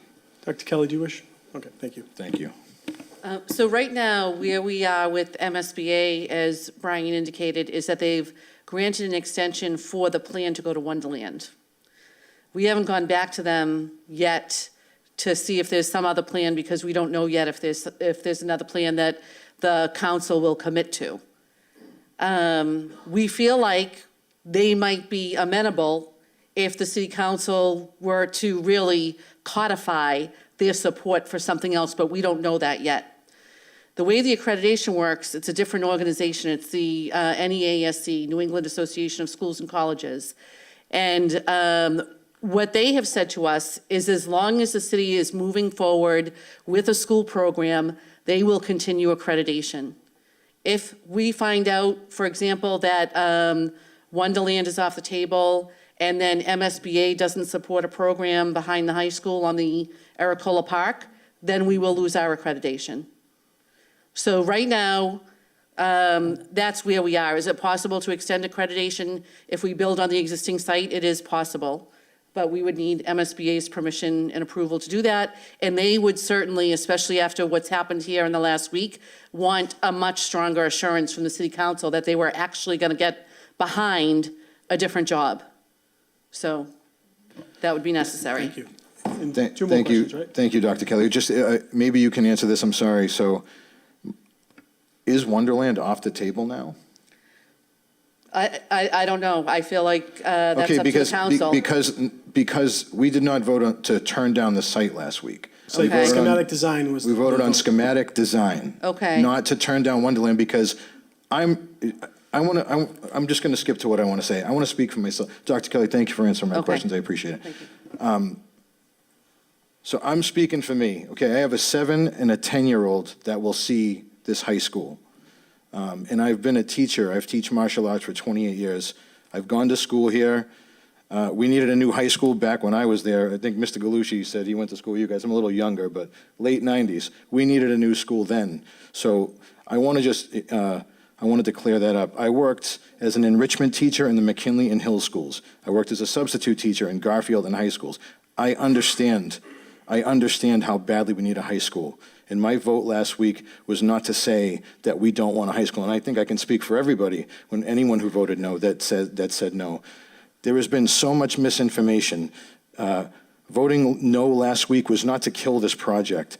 Dr. Kelly, do you wish? Okay, thank you. Thank you. So right now, where we are with MSBA, as Brian indicated, is that they've granted an extension for the plan to go to Wonderland. We haven't gone back to them yet to see if there's some other plan, because we don't know yet if there's another plan that the council will commit to. We feel like they might be amenable if the city council were to really codify their support for something else, but we don't know that yet. The way the accreditation works, it's a different organization. It's the NEASC, New England Association of Schools and Colleges. And what they have said to us is as long as the city is moving forward with a school program, they will continue accreditation. If we find out, for example, that Wonderland is off the table and then MSBA doesn't support a program behind the high school on the Aracola Park, then we will lose our accreditation. So right now, that's where we are. Is it possible to extend accreditation if we build on the existing site? It is possible, but we would need MSBA's permission and approval to do that. And they would certainly, especially after what's happened here in the last week, want a much stronger assurance from the city council that they were actually going to get behind a different job. So that would be necessary. Thank you. And 2 more Thank you. questions, right? Thank you, Dr. Kelly. Just maybe you can answer this. I'm sorry. So is Wonderland off the table now? I don't know. I feel like that's Okay, up to the council. because we did not vote to turn down the site last week. So Okay. schematic design was. We voted on schematic design. Okay. Not to turn down Wonderland, because I'm just going to skip to what I want to say. I want to speak for myself. Dr. Kelly, thank you for answering my Okay. questions. I appreciate it. Thank you. So I'm speaking for me. Okay, I have a 7 and a 10-year-old that will see this high school. And I've been a teacher. I've taught martial arts for 28 years. I've gone to school here. We needed a new high school back when I was there. I think Mr. Galucci said he went to school with you guys. I'm a little younger, but late 90s. We needed a new school then. So I want to just, I wanted to clear that up. I worked as an enrichment teacher in the McKinley and Hill schools. I worked as a substitute teacher in Garfield and high schools. I understand how badly we need a high school. And my vote last week was not to say that we don't want a high school. And I think I can speak for everybody, when anyone who voted no, that said no. There has been so much misinformation. Voting no last week was not to kill this project.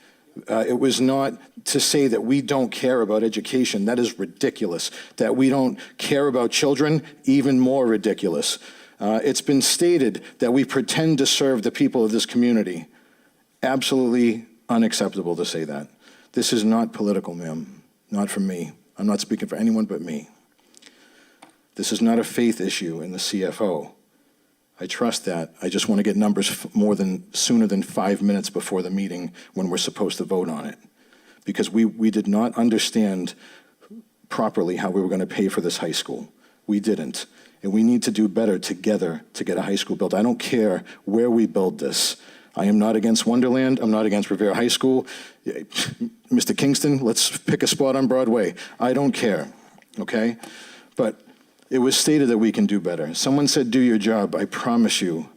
It was not to say that we don't care about education. That is ridiculous. That we don't care about children, even more ridiculous. It's been stated that we pretend to serve the people of this community. Absolutely unacceptable to say that. This is not political, ma'am. Not from me. I'm not speaking for anyone but me. This is not a faith issue in the CFO. I trust that. I just want to get numbers sooner than 5 minutes before the meeting when we're supposed to vote on it. Because we did not understand properly how we were going to pay for this high school. We didn't. And we need to do better together to get a high school built. I don't care where we build this. I am not against Wonderland. I'm not against Revere High School. Mr. Kingston, let's pick a spot on Broadway. I don't care, okay? But it was stated that we can do better. Someone said, do your job. I promise you,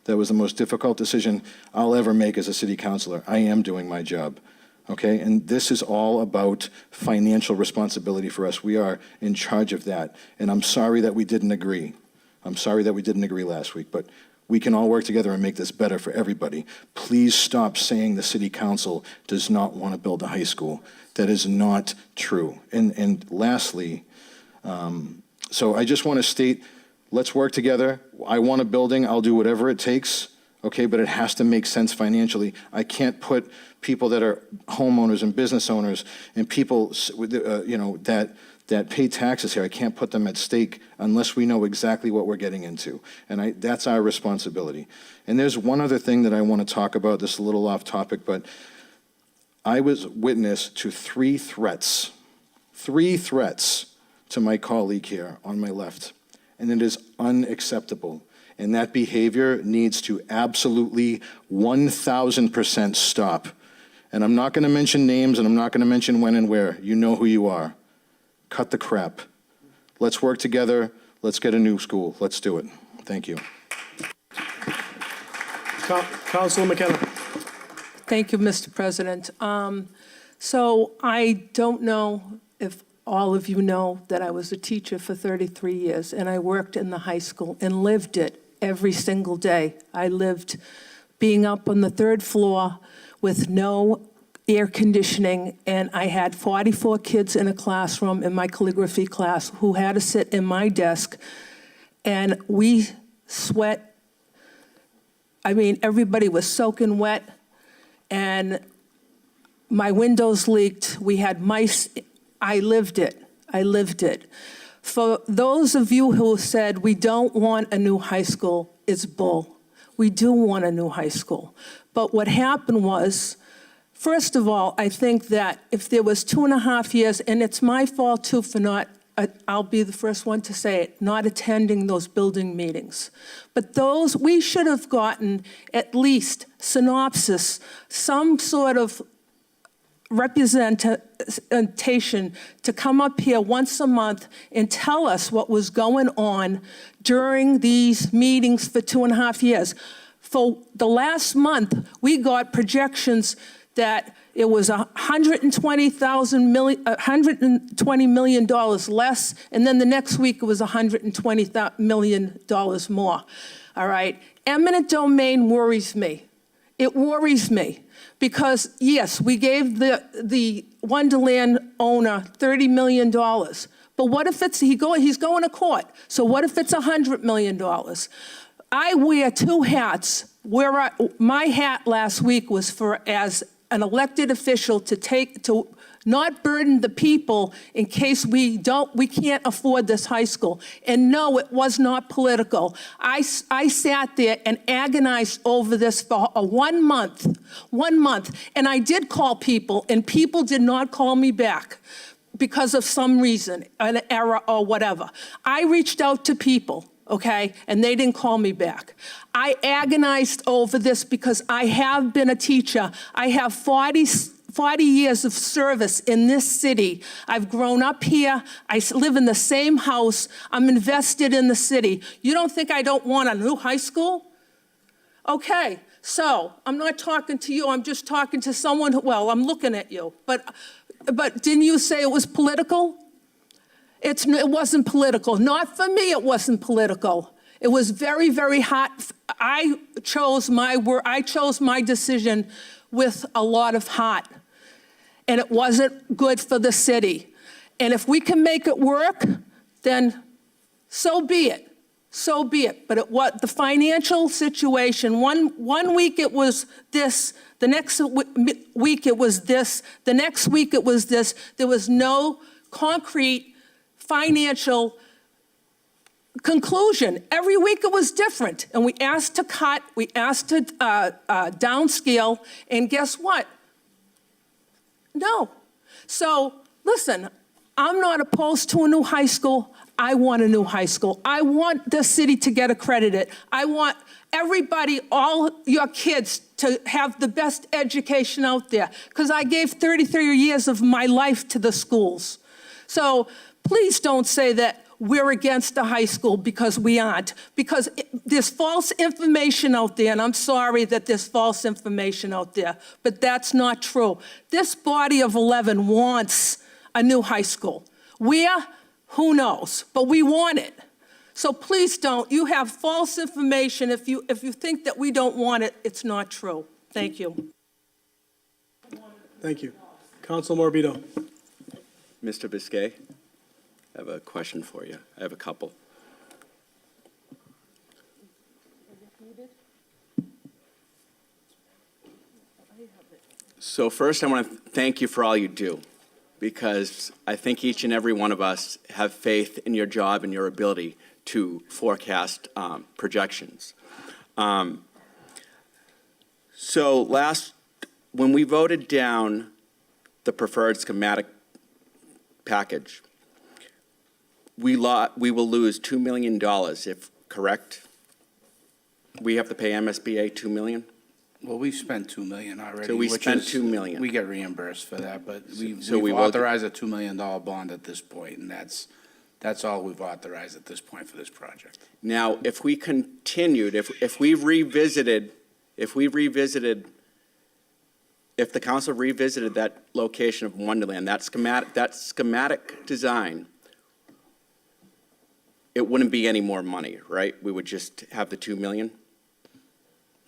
that was the most difficult decision I'll ever make as a city councilor. I am doing my job, okay? And this is all about financial responsibility for us. We are in charge of that. And I'm sorry that we didn't agree. I'm sorry that we didn't agree last week, but we can all work together and make this better for everybody. Please stop saying the city council does not want to build a high school. That is not true. And lastly, so I just want to state, let's work together. I want a building. I'll do whatever it takes, okay? But it has to make sense financially. I can't put people that are homeowners and business owners and people, that that pay taxes here. I can't put them at stake unless we know exactly what we're getting into. And that's our responsibility. And there's one other thing that I want to talk about. This is a little off topic, but I was witness to 3 threats to my colleague here on my left. And it is unacceptable. And that behavior needs to absolutely 1,000% stop. And I'm not going to mention names, and I'm not going to mention when and where. You know who you are. Cut the crap. Let's work together. Let's get a new school. Let's do it. Thank you. Councilor McKenna. Thank you, Mr. President. So I don't know if all of you know that I was a teacher for 33 years, and I worked in the high school and lived it every single day. I lived being up on the 3rd floor with no air conditioning, and I had 44 kids in a classroom in my calligraphy class who had to sit in my desk, and we sweat. I mean, everybody was soaking wet, and my windows leaked. We had mice. I lived it. I lived it. For those of you who said we don't want a new high school, it's bull. We do want a new high school. But what happened was, first of all, I think that if there was 2.5 years, and it's my fault too for not, I'll be the first one to say it, not attending those building meetings. But those, we should have gotten at least synopsis, some sort of representation to come up here once a month and tell us what was going on during these meetings for 2.5 years. For the last month, we got projections that it was $120 million less, and then the next week it was $120 million more. All right? Eminent domain worries me. It worries me. Because, yes, we gave the Wonderland owner $30 million. But what if it's, he's going to court. So what if it's $100 million? I wear 2 hats. My hat last week was for, as an elected official, to not burden the people in case we can't afford this high school. And no, it was not political. I sat there and agonized over this for 1 month, and I did call people, and people did not call me back because of some reason, an error or whatever. I reached out to people, okay, and they didn't call me back. I agonized over this because I have been a teacher. I have 40 years of service in this city. I've grown up here. I live in the same house. I'm invested in the city. You don't think I don't want a new high school? Okay, so I'm not talking to you. I'm just talking to someone who, well, I'm looking at you. But didn't you say it was political? It wasn't political. Not for me, it wasn't political. It was very, very hot. I chose my decision with a lot of heart. And it wasn't good for the city. And if we can make it work, then so be it. So be it. But the financial situation, one week it was this, the next week it was this, the next week it was this. There was no concrete financial conclusion. Every week it was different. And we asked to cut, we asked to downscale, and guess what? No. So, listen, I'm not opposed to a new high school. I want a new high school. I want the city to get accredited. I want everybody, all your kids, to have the best education out there, because I gave 33 years of my life to the schools. So please don't say that we're against the high school, because we aren't. Because there's false information out there, and I'm sorry that there's false information out there, but that's not true. This body of 11 wants a new high school. Where? Who knows? But we want it. So please don't. You have false information. If you think that we don't want it, it's not true. Thank you. Thank you. Councilor Morbido. Mr. Biscay, I have a question for you. I have a couple. So first, I want to thank you for all you do, because I think each and every one of us have faith in your job and your ability to forecast projections. So when we voted down the preferred schematic package, we will lose $2 million, if correct? We have to pay MSBA $2 million? Well, we've spent $2 million already. So we which spent is- $2 million. We get reimbursed for that, but we've So we we've will- authorized a $2 million bond at this point, and that's all we've authorized at this point for this project. Now, if we continued, if we revisited, if the council revisited that location of Wonderland, that schematic design, it wouldn't be any more money, right? We would just have the 2 million?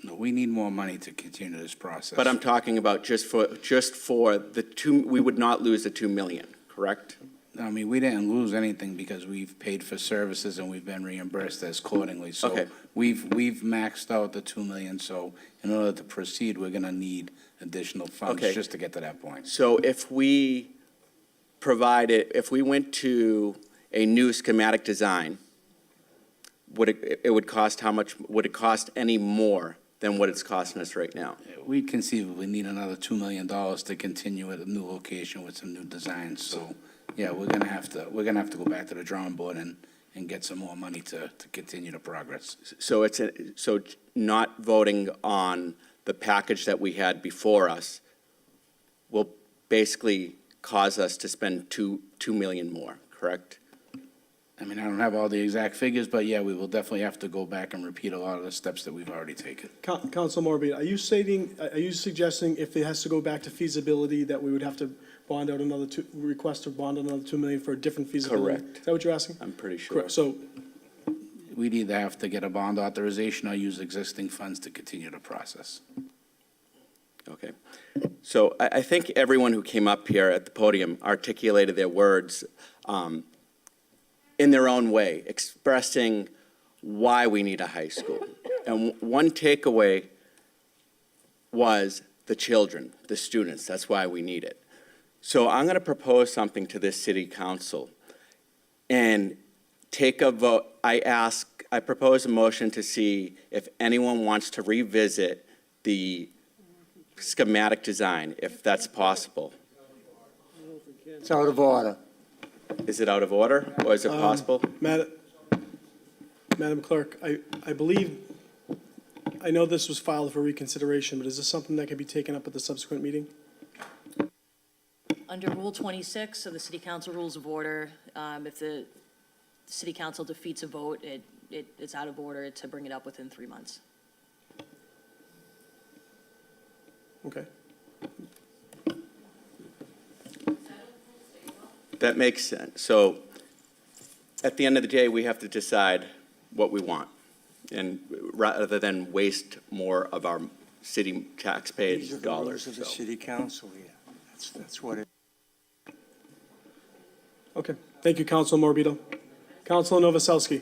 No, we need more money to continue this process. But I'm talking about just for the 2, we would not lose the 2 million, correct? I mean, we didn't lose anything because we've paid for services and we've been reimbursed as accordingly. So Okay. we've maxed out the 2 million, so in order to proceed, we're gonna need additional funds Okay. just to get to that point. So if we went to a new schematic design, it would cost how much, would it cost any more than what it's costing us right now? We conceivably need another $2 million to continue at a new location with some new designs. So, yeah, we're gonna have to go back to the drawing board and get some more money to continue the progress. So so not voting on the package that we had before us will basically cause us to spend $2 million more, correct? I mean, I don't have all the exact figures, but yeah, we will definitely have to go back and repeat a lot of the steps that we've already taken. Council Morbido, are you suggesting if it has to go back to feasibility that we would have to bond out request to bond another 2 million for a different feasibility? Correct. Is that what you're asking? I'm pretty sure. Correct. So We'd either have to get a bond authorization or use existing funds to continue the process. Okay. So I think everyone who came up here at the podium articulated their words in their own way, expressing why we need a high school. And one takeaway was the children, the students. That's why we need it. So I'm going to propose something to this city council and take a vote. I propose a motion to see if anyone wants to revisit the schematic design, if that's possible. It's out of order. Is it out of order, or is it possible? Madam Clerk, I believe, I know this was filed for reconsideration, but is this something that can be taken up at the subsequent meeting? Under Rule 26 of the City Council Rules of Order, if the City Council defeats a vote, it's out of order to bring it up within 3 months. Okay. That makes sense. So at the end of the day, we have to decide what we want, and rather than waste more of our city taxpayers' These are the dollars. rules of the So- city council here. That's what it. Okay. Thank you, Council Morbido. Council Novoselsky.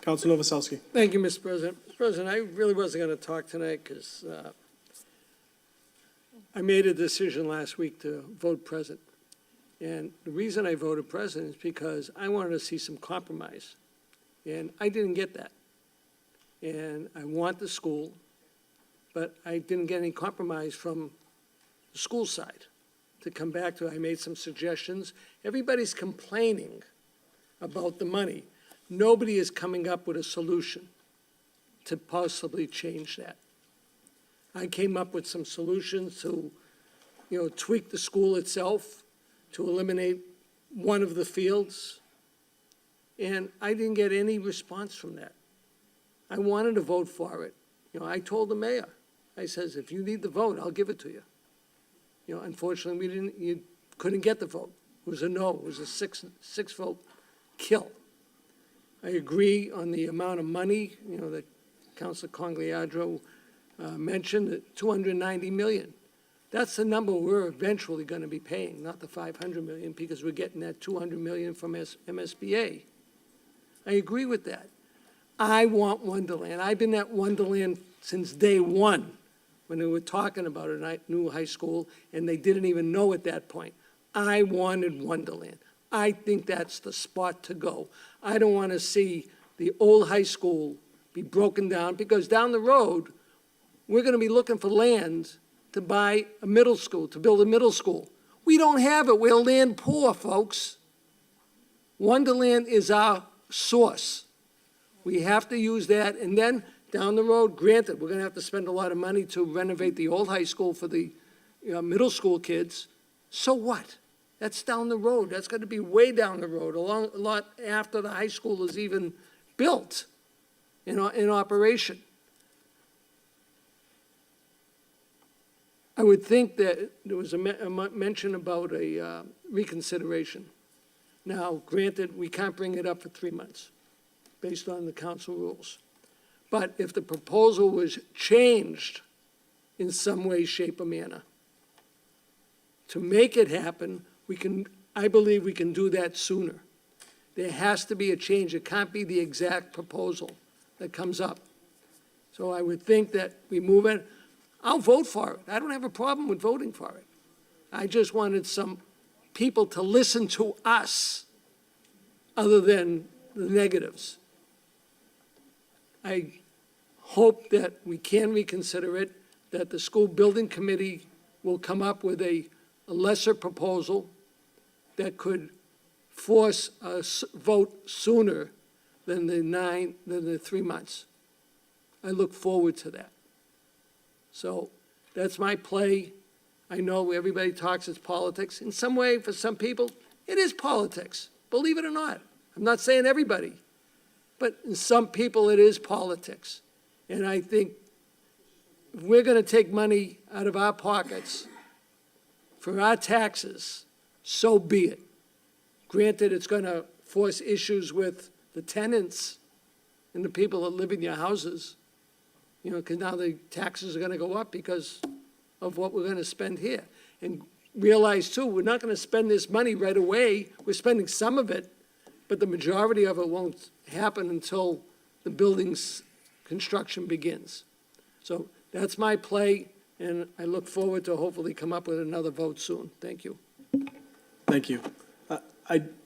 Council Novoselsky. Thank you, Mr. President. Mr. President, I really wasn't going to talk tonight because I made a decision last week to vote present. And the reason I voted present is because I wanted to see some compromise. And I didn't get that. And I want the school, but I didn't get any compromise from the school side to come back to. I made some suggestions. Everybody's complaining about the money. Nobody is coming up with a solution to possibly change that. I came up with some solutions to, tweak the school itself, to eliminate one of the fields, and I didn't get any response from that. I wanted to vote for it. I told the mayor, I says, if you need the vote, I'll give it to you. Unfortunately, you couldn't get the vote. It was a no, it was a six vote kill. I agree on the amount of money, that Councilor Congliadro mentioned, that $290 million. That's the number we're eventually going to be paying, not the $500 million, because we're getting that $200 million from MSBA. I agree with that. I want Wonderland. I've been at Wonderland since day one when they were talking about a new high school, and they didn't even know at that point. I wanted Wonderland. I think that's the spot to go. I don't want to see the old high school be broken down, because down the road, we're going to be looking for land to buy a middle school, to build a middle school. We don't have it. We're land poor, folks. Wonderland is our source. We have to use that, and then down the road, granted, we're going to have to spend a lot of money to renovate the old high school for the middle school kids. So what? That's down the road. That's going to be way down the road, a lot after the high school is even built in operation. I would think that there was a mention about a reconsideration. Now, granted, we can't bring it up for 3 months, based on the council rules. But if the proposal was changed in some way, shape, or manner, to make it happen, I believe we can do that sooner. There has to be a change. It can't be the exact proposal that comes up. So I would think that we move it. I'll vote for it. I don't have a problem with voting for it. I just wanted some people to listen to us other than the negatives. I hope that we can reconsider it, that the school building committee will come up with a lesser proposal that could force a vote sooner than the 3 months. I look forward to that. So that's my play. I know everybody talks it's politics. In some way, for some people, it is politics, believe it or not. I'm not saying everybody, but in some people it is politics. And I think if we're going to take money out of our pockets for our taxes, so be it. Granted, it's going to force issues with the tenants and the people that live in your houses, because now the taxes are going to go up because of what we're going to spend here. And realize, too, we're not going to spend this money right away. We're spending some of it, but the majority of it won't happen until the building's construction begins. So that's my play, and I look forward to hopefully come up with another vote soon. Thank you. Thank you.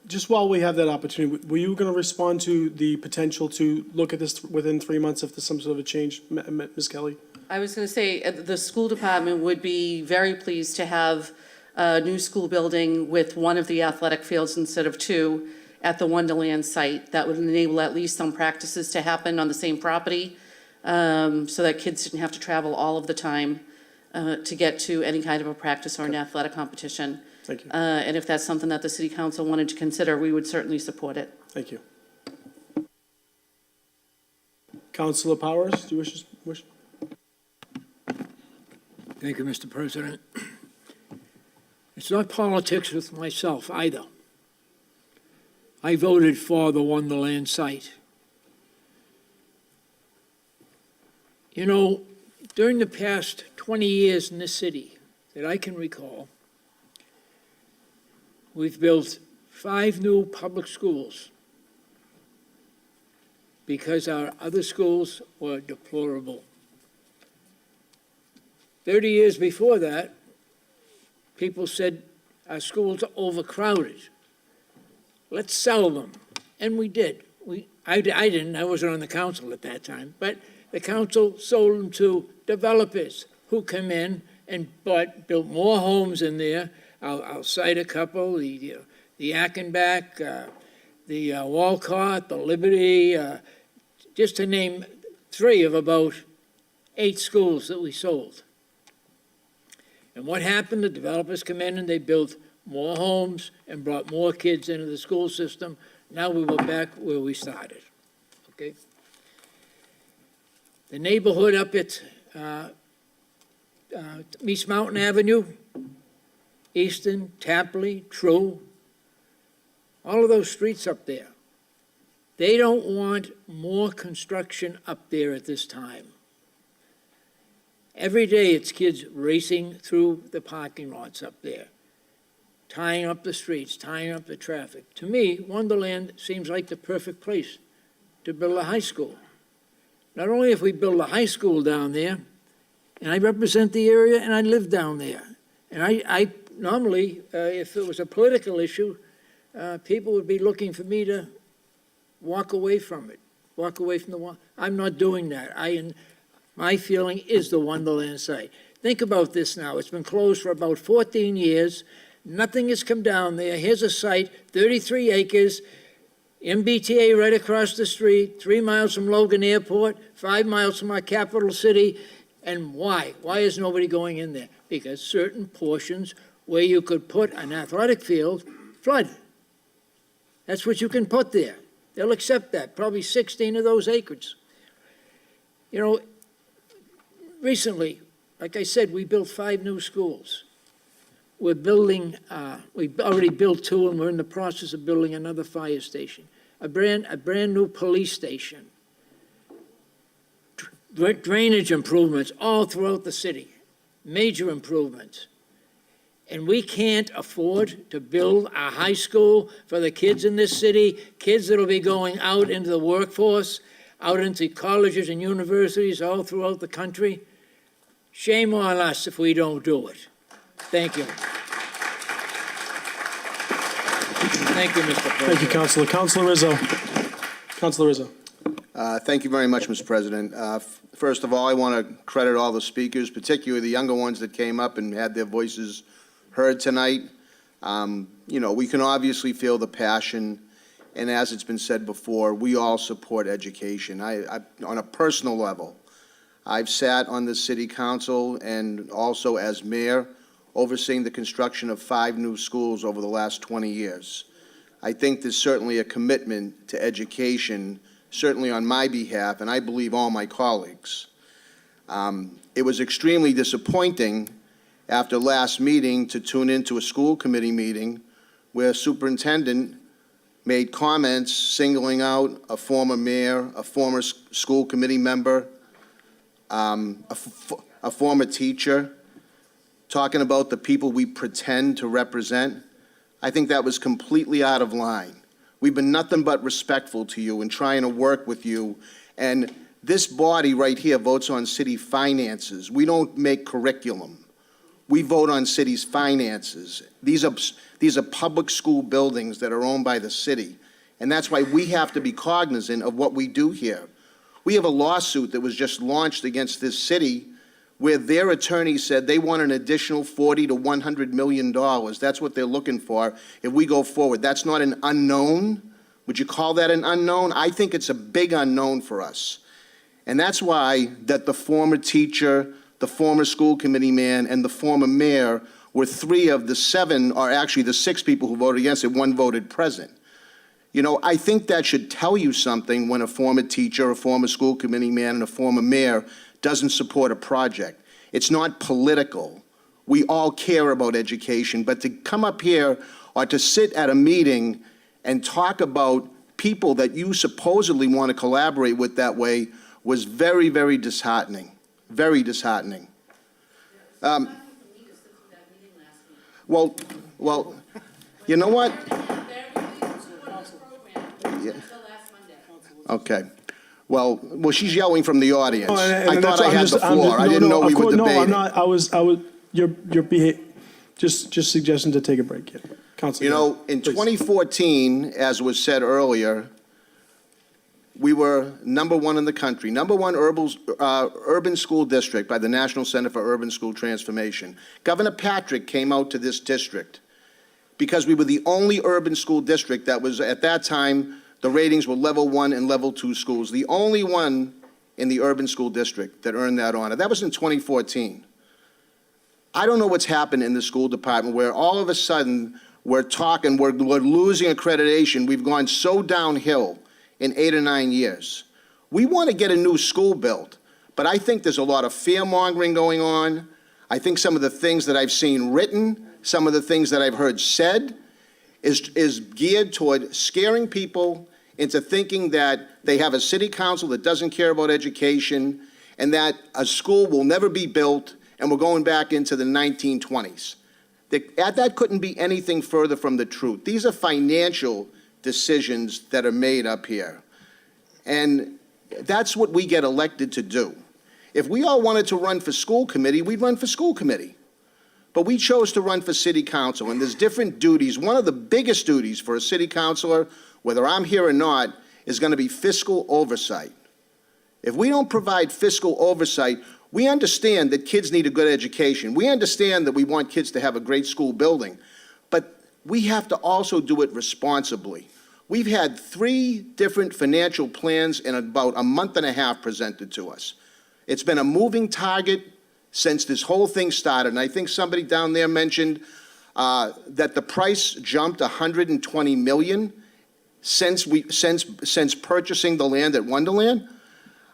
Just while we have that opportunity, were you going to respond to the potential to look at this within 3 months if there's some sort of a change, Ms. Kelly? I was going to say, the school department would be very pleased to have a new school building with one of the athletic fields instead of two at the Wonderland site. That would enable at least some practices to happen on the same property, so that kids didn't have to travel all of the time to get to any kind of a practice or an athletic competition. Thank you. And if that's something that the city council wanted to consider, we would certainly support it. Thank you. Councilor Powers, do you wish? Thank you, Mr. President. It's not politics with myself either. I voted for the Wonderland site. You know, during the past 20 years in this city that I can recall, we've built 5 new public schools because our other schools were deplorable. 30 years before that, people said our schools are overcrowded. Let's sell them. And we did. I didn't, I wasn't on the council at that time, but the council sold them to developers who come in and built more homes in there. I'll cite a couple, the Ackenbach, the Walcott, the Liberty, just to name 3 of about 8 schools that we sold. And what happened? The developers come in and they built more homes and brought more kids into the school system. Now we were back where we started, okay? The neighborhood up at East Mountain Avenue, Easton, Tapley, True, all of those streets up there, they don't want more construction up there at this time. Every day it's kids racing through the parking lots up there, tying up the streets, tying up the traffic. To me, Wonderland seems like the perfect place to build a high school. Not only if we build a high school down there, And I represent the area, and I live down there. And I normally, if it was a political issue, people would be looking for me to walk away from it, walk away from the, I'm not doing that. My feeling is the Wonderland site. Think about this now. It's been closed for about 14 years. Nothing has come down there. Here's a site, 33 acres, MBTA right across the street, 3 miles from Logan Airport, 5 miles from our capital city. And why? Why is nobody going in there? Because certain portions where you could put an athletic field flood. That's what you can put there. They'll accept that, probably 16 of those acres. You know, recently, like I said, we built 5 new schools. We're building, we've already built 2, and we're in the process of building another fire station, a brand new police station, drainage improvements all throughout the city, major improvements. And we can't afford to build a high school for the kids in this city, kids that'll be going out into the workforce, out into colleges and universities all throughout the country. Shame on us if we don't do it. Thank you. Thank you, Mr. President. Thank you, Councilor. Councilor Rizzo. Councilor Rizzo. Thank you very much, Mr. President. First of all, I want to credit all the speakers, particularly the younger ones that came up and had their voices heard tonight. You know, we can obviously feel the passion, and as it's been said before, we all support education. On a personal level, I've sat on the city council and also as mayor, overseeing the construction of 5 new schools over the last 20 years. I think there's certainly a commitment to education, certainly on my behalf, and I believe all my colleagues. It was extremely disappointing after last meeting to tune into a school committee meeting where a superintendent made comments singling out a former mayor, a former school committee member, a former teacher, talking about the people we pretend to represent. I think that was completely out of line. We've been nothing but respectful to you and trying to work with you. And this body right here votes on city finances. We don't make curriculum. We vote on city's finances. These are public school buildings that are owned by the city. And that's why we have to be cognizant of what we do here. We have a lawsuit that was just launched against this city where their attorney said they want an additional $40 to $100 million. That's what they're looking for if we go forward. That's not an unknown. Would you call that an unknown? I think it's a big unknown for us. And that's why that the former teacher, the former school committee man, and the former mayor were 3 of the 7, or actually the 6 people who voted against it, 1 voted present. You know, I think that should tell you something when a former teacher, a former school committee man, and a former mayor doesn't support a project. It's not political. We all care about education, but to come up here or to sit at a meeting and talk about people that you supposedly want to collaborate with that way was very, very disheartening. Very disheartening. Well, you know what? Yeah. Okay. Well, she's yelling from the audience. I thought I had the floor. I didn't know we were debating. No, I'm not. You're just suggesting to take a break. Yeah. Councilor. You know, in 2014, as was said earlier, we were #1 in the country, #1 urban school district by the National Center for Urban School Transformation. Governor Patrick came out to this district because we were the only urban school district that was, at that time, the ratings were level 1 and level 2 schools, the only one in the urban school district that earned that honor. That was in 2014. I don't know what's happened in the school department where all of a sudden we're losing accreditation. We've gone so downhill in 8 or 9 years. We want to get a new school built, but I think there's a lot of fear-mongering going on. I think some of the things that I've seen written, some of the things that I've heard said is geared toward scaring people into thinking that they have a city council that doesn't care about education and that a school will never be built and we're going back into the 1920s. That couldn't be anything further from the truth. These are financial decisions that are made up here. And that's what we get elected to do. If we all wanted to run for school committee, we'd run for school committee. But we chose to run for city council, and there's different duties. One of the biggest duties for a city councilor, whether I'm here or not, is going to be fiscal oversight. If we don't provide fiscal oversight, we understand that kids need a good education. We understand that we want kids to have a great school building, but we have to also do it responsibly. We've had 3 different financial plans in about a month and a half presented to us. It's been a moving target since this whole thing started, and I think somebody down there mentioned that the price jumped $120 million since purchasing the land at Wonderland.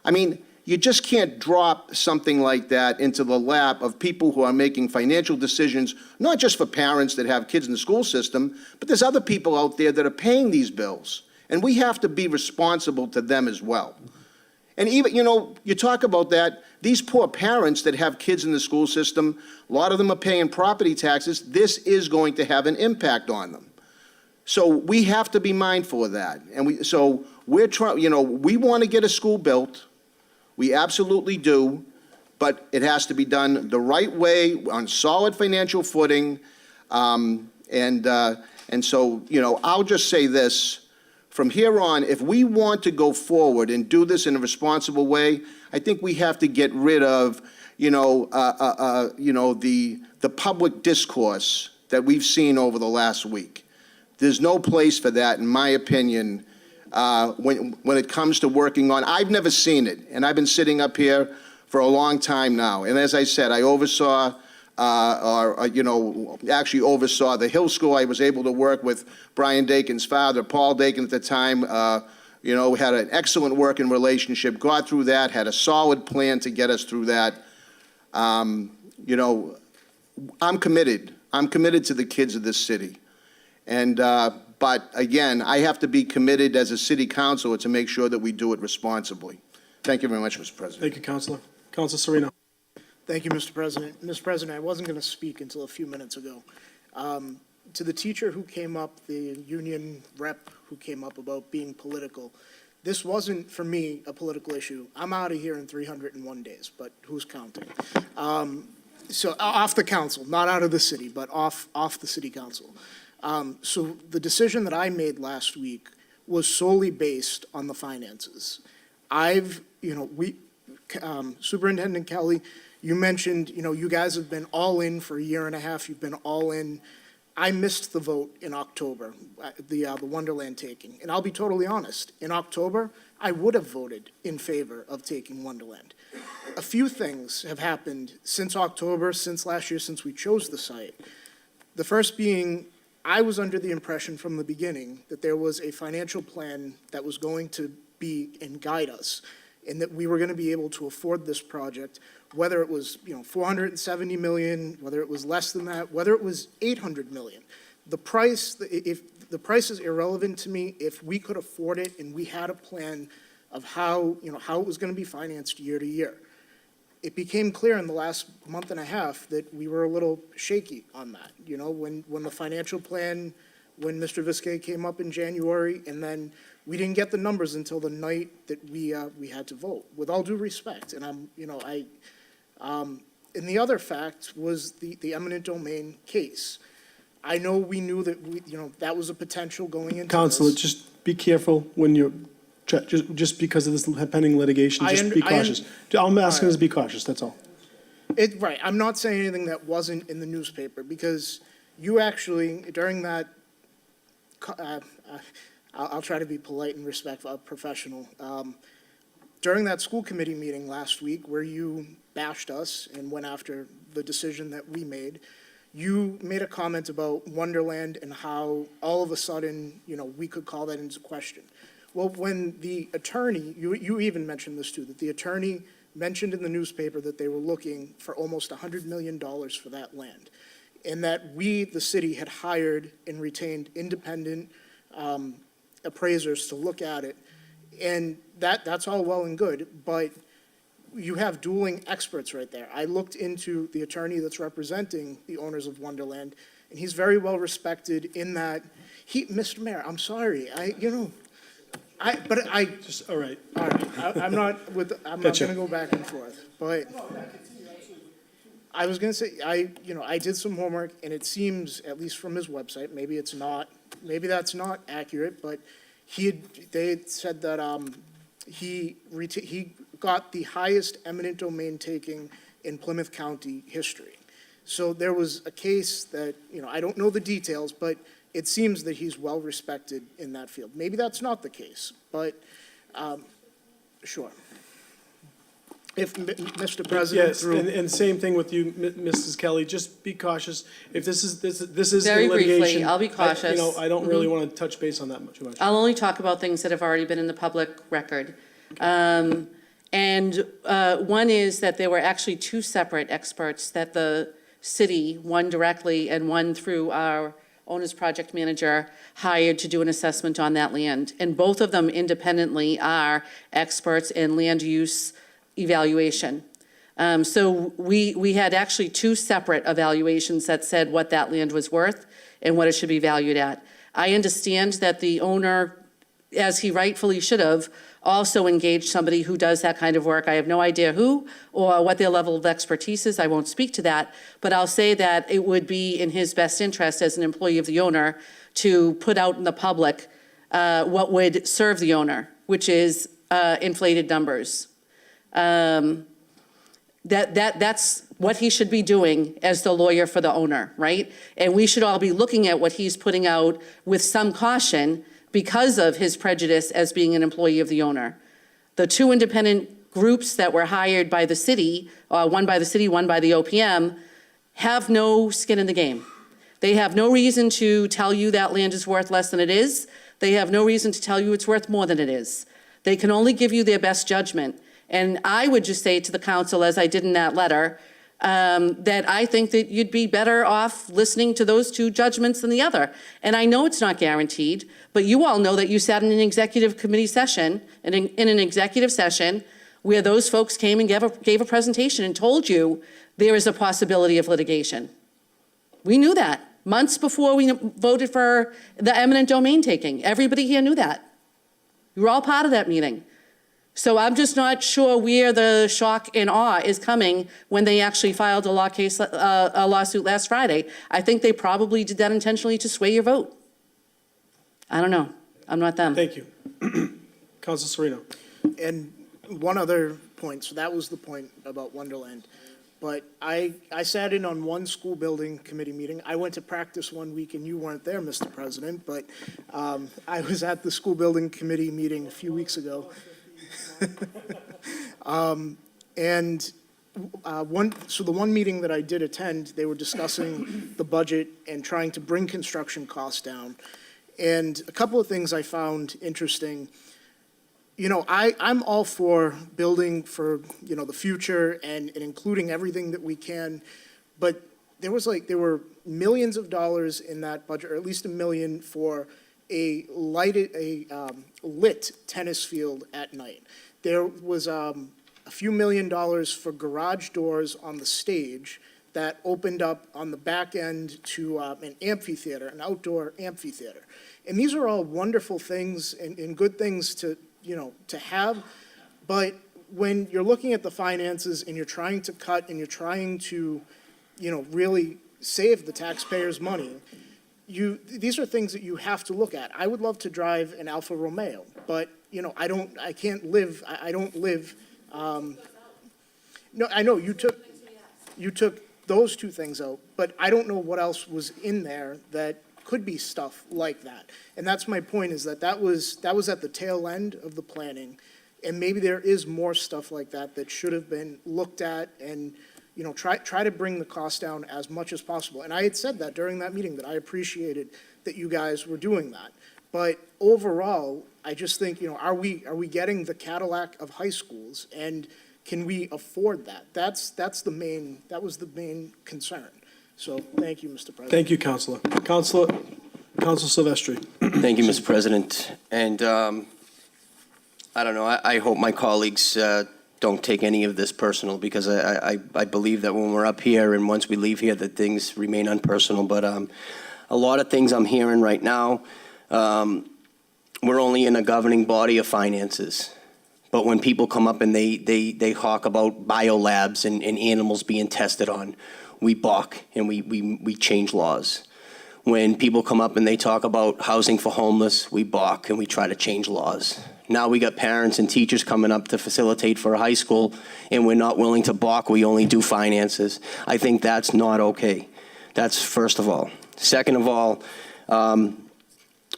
I mean, you just can't drop something like that into the lap of people who are making financial decisions, not just for parents that have kids in the school system, but there's other people out there that are paying these bills, and we have to be responsible to them as well. And even, you know, you talk about that, these poor parents that have kids in the school system, a lot of them are paying property taxes. This is going to have an impact on them. So we have to be mindful of that. And we're trying, you know, we want to get a school built. We absolutely do, but it has to be done the right way, on solid financial footing. And so, you know, I'll just say this. From here on, if we want to go forward and do this in a responsible way, I think we have to get rid of, the public discourse that we've seen over the last week. There's no place for that, in my opinion, when it comes to working on. I've never seen it, and I've been sitting up here for a long time now. And as I said, I oversaw actually oversaw the Hill School. I was able to work with Brian Dakin's father, Paul Dakin at the time. We had an excellent working relationship, got through that, had a solid plan to get us through that. I'm committed. I'm committed to the kids of this city. And, but again, I have to be committed as a city councilor to make sure that we do it responsibly. Thank you very much, Mr. President. Thank you, Councilor. Councilor Sereno. Thank you, Mr. President. Mr. President, I wasn't going to speak until a few minutes ago. To the teacher who came up, the union rep who came up about being political, this wasn't, for me, a political issue. I'm out of here in 301 days, but who's counting? So off the council, not out of the city, but off the city council. So the decision that I made last week was solely based on the finances. Superintendent Kelly, you mentioned, you guys have been all in for a year and a half. You've been all in. I missed the vote in October, the Wonderland taking. And I'll be totally honest. In October, I would have voted in favor of taking Wonderland. A few things have happened since October, since last year, since we chose the site. The first being, I was under the impression from the beginning that there was a financial plan that was going to be and guide us, and that we were going to be able to afford this project, whether it was, $470 million, whether it was less than that, whether it was $800 million. The price, if the price is irrelevant to me, if we could afford it and we had a plan of how it was going to be financed year to year. It became clear in the last month and a half that we were a little shaky on that. When the financial plan, when Mr. Visquet came up in January, and then we didn't get the numbers until the night that we had to vote. With all due respect, and and the other fact was the eminent domain case. I know we knew that that was a potential going into Councilor, this. just be careful when you're, just because of this pending litigation, just be cautious. I'm asking us to be cautious, that's all. Right, I'm not saying anything that wasn't in the newspaper, because you actually, during that, I'll try to be polite and respectful, professional. During that school committee meeting last week where you bashed us and went after the decision that we made, you made a comment about Wonderland and how all of a sudden, we could call that into question. Well, when the attorney, you even mentioned this too, that the attorney mentioned in the newspaper that they were looking for almost $100 million for that land, and that we, the city, had hired and retained independent appraisers to look at it, and that's all well and good, but you have dueling experts right there. I looked into the attorney that's representing the owners of Wonderland, and he's very well respected in that Mr. Mayor, I'm sorry, Just, all right. I'm not Gotcha. gonna go back and forth, but I was gonna say, I did some homework, and it seems, at least from his website, maybe that's not accurate, but they had said that, he got the highest eminent domain taking in Plymouth County history. So there was a case that, I don't know the details, but it seems that he's well-respected in that field. Maybe that's not the case, but, sure. If, Mr. President, Yes, through. and same thing with you, Mrs. Kelly, just be cautious. If this is Very in litigation. briefly, I'll be cautious. I don't really want to touch base on that too much. I'll only talk about things that have already been in the public record. And one is that there were actually two separate experts that the city, one directly and one through our owner's project manager, hired to do an assessment on that land. And both of them independently are experts in land use evaluation. So we had actually two separate evaluations that said what that land was worth and what it should be valued at. I understand that the owner, as he rightfully should have, also engaged somebody who does that kind of work. I have no idea who or what their level of expertise is. I won't speak to that, but I'll say that it would be in his best interest as an employee of the owner to put out in the public what would serve the owner, which is inflated numbers. That's what he should be doing as the lawyer for the owner, right? And we should all be looking at what he's putting out with some caution because of his prejudice as being an employee of the owner. The two independent groups that were hired by the city, one by the city, one by the OPM, have no skin in the game. They have no reason to tell you that land is worth less than it is. They have no reason to tell you it's worth more than it is. They can only give you their best judgment. And I would just say to the council, as I did in that letter, that I think that you'd be better off listening to those two judgments than the other. And I know it's not guaranteed, but you all know that you sat in an executive committee session, in an executive session, where those folks came and gave a presentation and told you there is a possibility of litigation. We knew that months before we voted for the eminent domain taking. Everybody here knew that. You were all part of that meeting. So I'm just not sure where the shock and awe is coming when they actually filed a lawsuit last Friday. I think they probably did that intentionally to sway your vote. I don't know. I'm not them. Thank you. Council Sereno. And one other point, so that was the point about Wonderland. But I sat in on one school building committee meeting. I went to practice one week and you weren't there, Mr. President, but I was at the school building committee meeting a few weeks ago. So the one meeting that I did attend, they were discussing the budget and trying to bring construction costs down. And a couple of things I found interesting. I'm all for building for, the future and including everything that we can. But there were millions of dollars in that budget, or at least $1 million for a lit tennis field at night. There was a few $1 million for garage doors on the stage that opened up on the back end to an amphitheater, an outdoor amphitheater. And these are all wonderful things and good things to have. But when you're looking at the finances and you're trying to cut and you're trying to, really save the taxpayers' money, these are things that you have to look at. I would love to drive an Alfa Romeo, but, I don't live, no, I know you took those two things out, but I don't know what else was in there that could be stuff like that. And that's my point, is that was at the tail end of the planning, and maybe there is more stuff like that that should have been looked at and, try to bring the cost down as much as possible. And I had said that during that meeting, that I appreciated that you guys were doing that. But overall, I just think, are we getting the Cadillac of high schools, and can we afford that? That was the main concern. So, thank you, Mr. President. Thank you, Councilor. Council Silvestri. Thank you, Mr. President. And I don't know, I hope my colleagues don't take any of this personal, because I believe that when we're up here and once we leave here that things remain unpersonal. But a lot of things I'm hearing right now, we're only in a governing body of finances. But when people come up and they talk about biolabs and animals being tested on, we balk and we change laws. When people come up and they talk about housing for homeless, we balk and we try to change laws. Now we got parents and teachers coming up to facilitate for a high school, and we're not willing to balk, we only do finances. I think that's not okay. That's first of all. Second of all,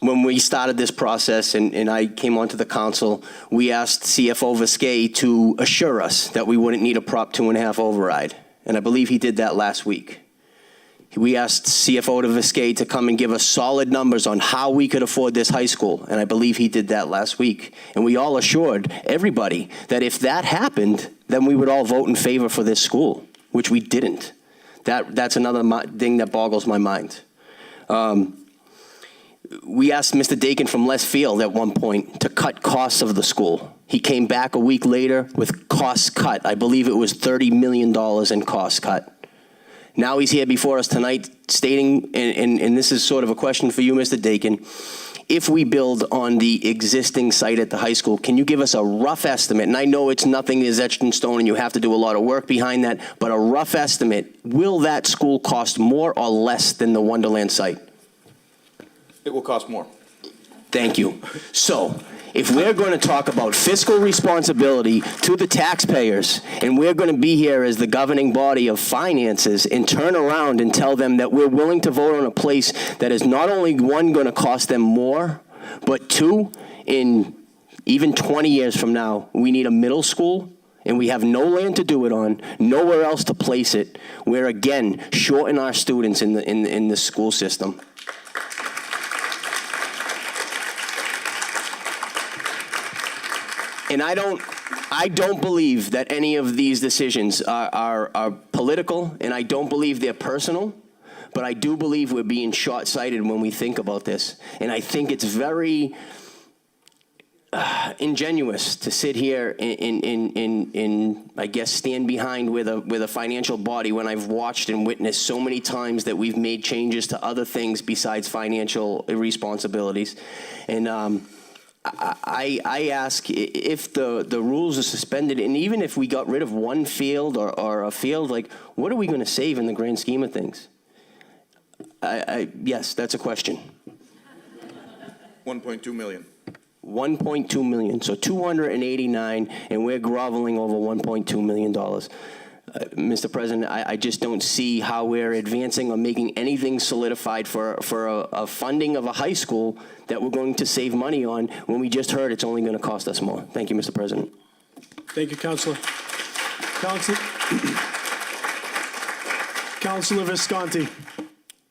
when we started this process and I came onto the council, we asked CFO Viscay to assure us that we wouldn't need a Prop 2.5 override. And I believe he did that last week. We asked CFO Viscay to come and give us solid numbers on how we could afford this high school. And I believe he did that last week. And we all assured everybody that if that happened, then we would all vote in favor for this school, which we didn't. That's another thing that boggles my mind. We asked Mr. Dakin from Left Field at one point to cut costs of the school. He came back a week later with costs cut. I believe it was $30 million in costs cut. Now he's here before us tonight stating, and this is sort of a question for you, Mr. Dakin, if we build on the existing site at the high school, can you give us a rough estimate? And I know it's nothing is etched in stone and you have to do a lot of work behind that, but a rough estimate, will that school cost more or less than the Wonderland site? It will cost more. Thank you. So, if we're going to talk about fiscal responsibility to the taxpayers, and we're going to be here as the governing body of finances and turn around and tell them that we're willing to vote on a place that is not only, one, going to cost them more, but two, in even 20 years from now, we need a middle school, and we have no land to do it on, nowhere else to place it. We're, again, shorting our students in the school system. And I don't believe that any of these decisions are political, and I don't believe they're personal, but I do believe we're being short-sighted when we think about this. And I think it's very ingenuous to sit here and I guess, stand behind with a financial body when I've watched and witnessed so many times that we've made changes to other things besides financial responsibilities. And I ask if the rules are suspended, and even if we got rid of one field or a field, like, what are we going to save in the grand scheme of things? Yes, that's a question. 1.2 million. 1.2 million, so 289, and we're groveling over $1.2 million. Mr. President, I just don't see how we're advancing or making anything solidified for a funding of a high school that we're going to save money on when we just heard it's only going to cost us more. Thank you, Mr. President. Thank you, Councilor. Councilor Visconti.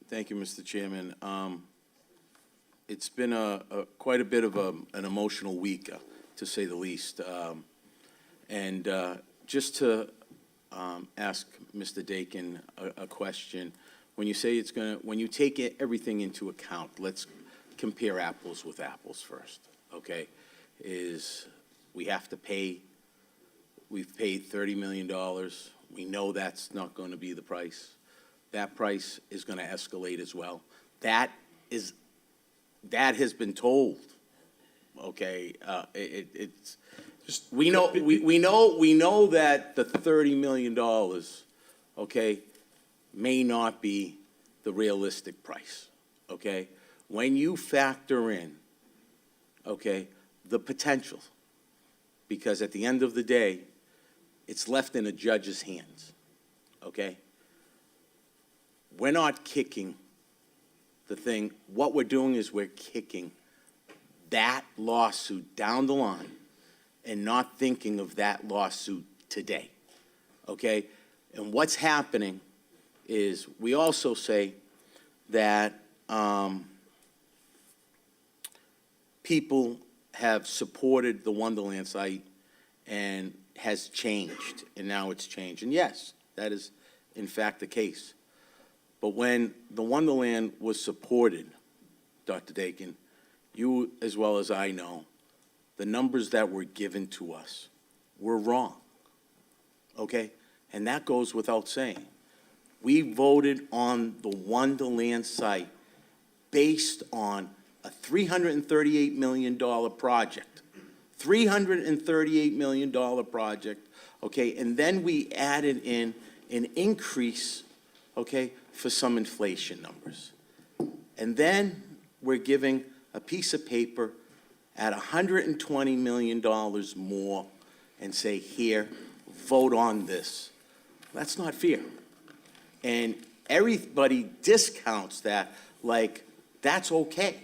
Thank you, Mr. Chairman. It's been quite a bit of an emotional week, to say the least. And just to ask Mr. Dakin a question, when you say when you take everything into account, let's compare apples with apples first, okay? We have to pay, we've paid $30 million. We know that's not going to be the price. That price is going to escalate as well. That has been told, okay? It's just, we know that the $30 million, okay, may not be the realistic price, okay? When you factor in, okay, the potential, because at the end of the day, it's left in a judge's hands, okay? We're not kicking the thing. What we're doing is we're kicking that lawsuit down the line and not thinking of that lawsuit today, okay? And what's happening is we also say that people have supported the Wonderland site and has changed, and now it's changed. And yes, that is in fact the case. But when the Wonderland was supported, Dr. Dakin, you as well as I know, the numbers that were given to us were wrong, okay? And that goes without saying. We voted on the Wonderland site based on a $338 million project. $338 million project, okay? And then we added in an increase, okay, for some inflation numbers. And then we're giving a piece of paper at $120 million more and say, here, vote on this. That's not fair. And everybody discounts that like that's okay.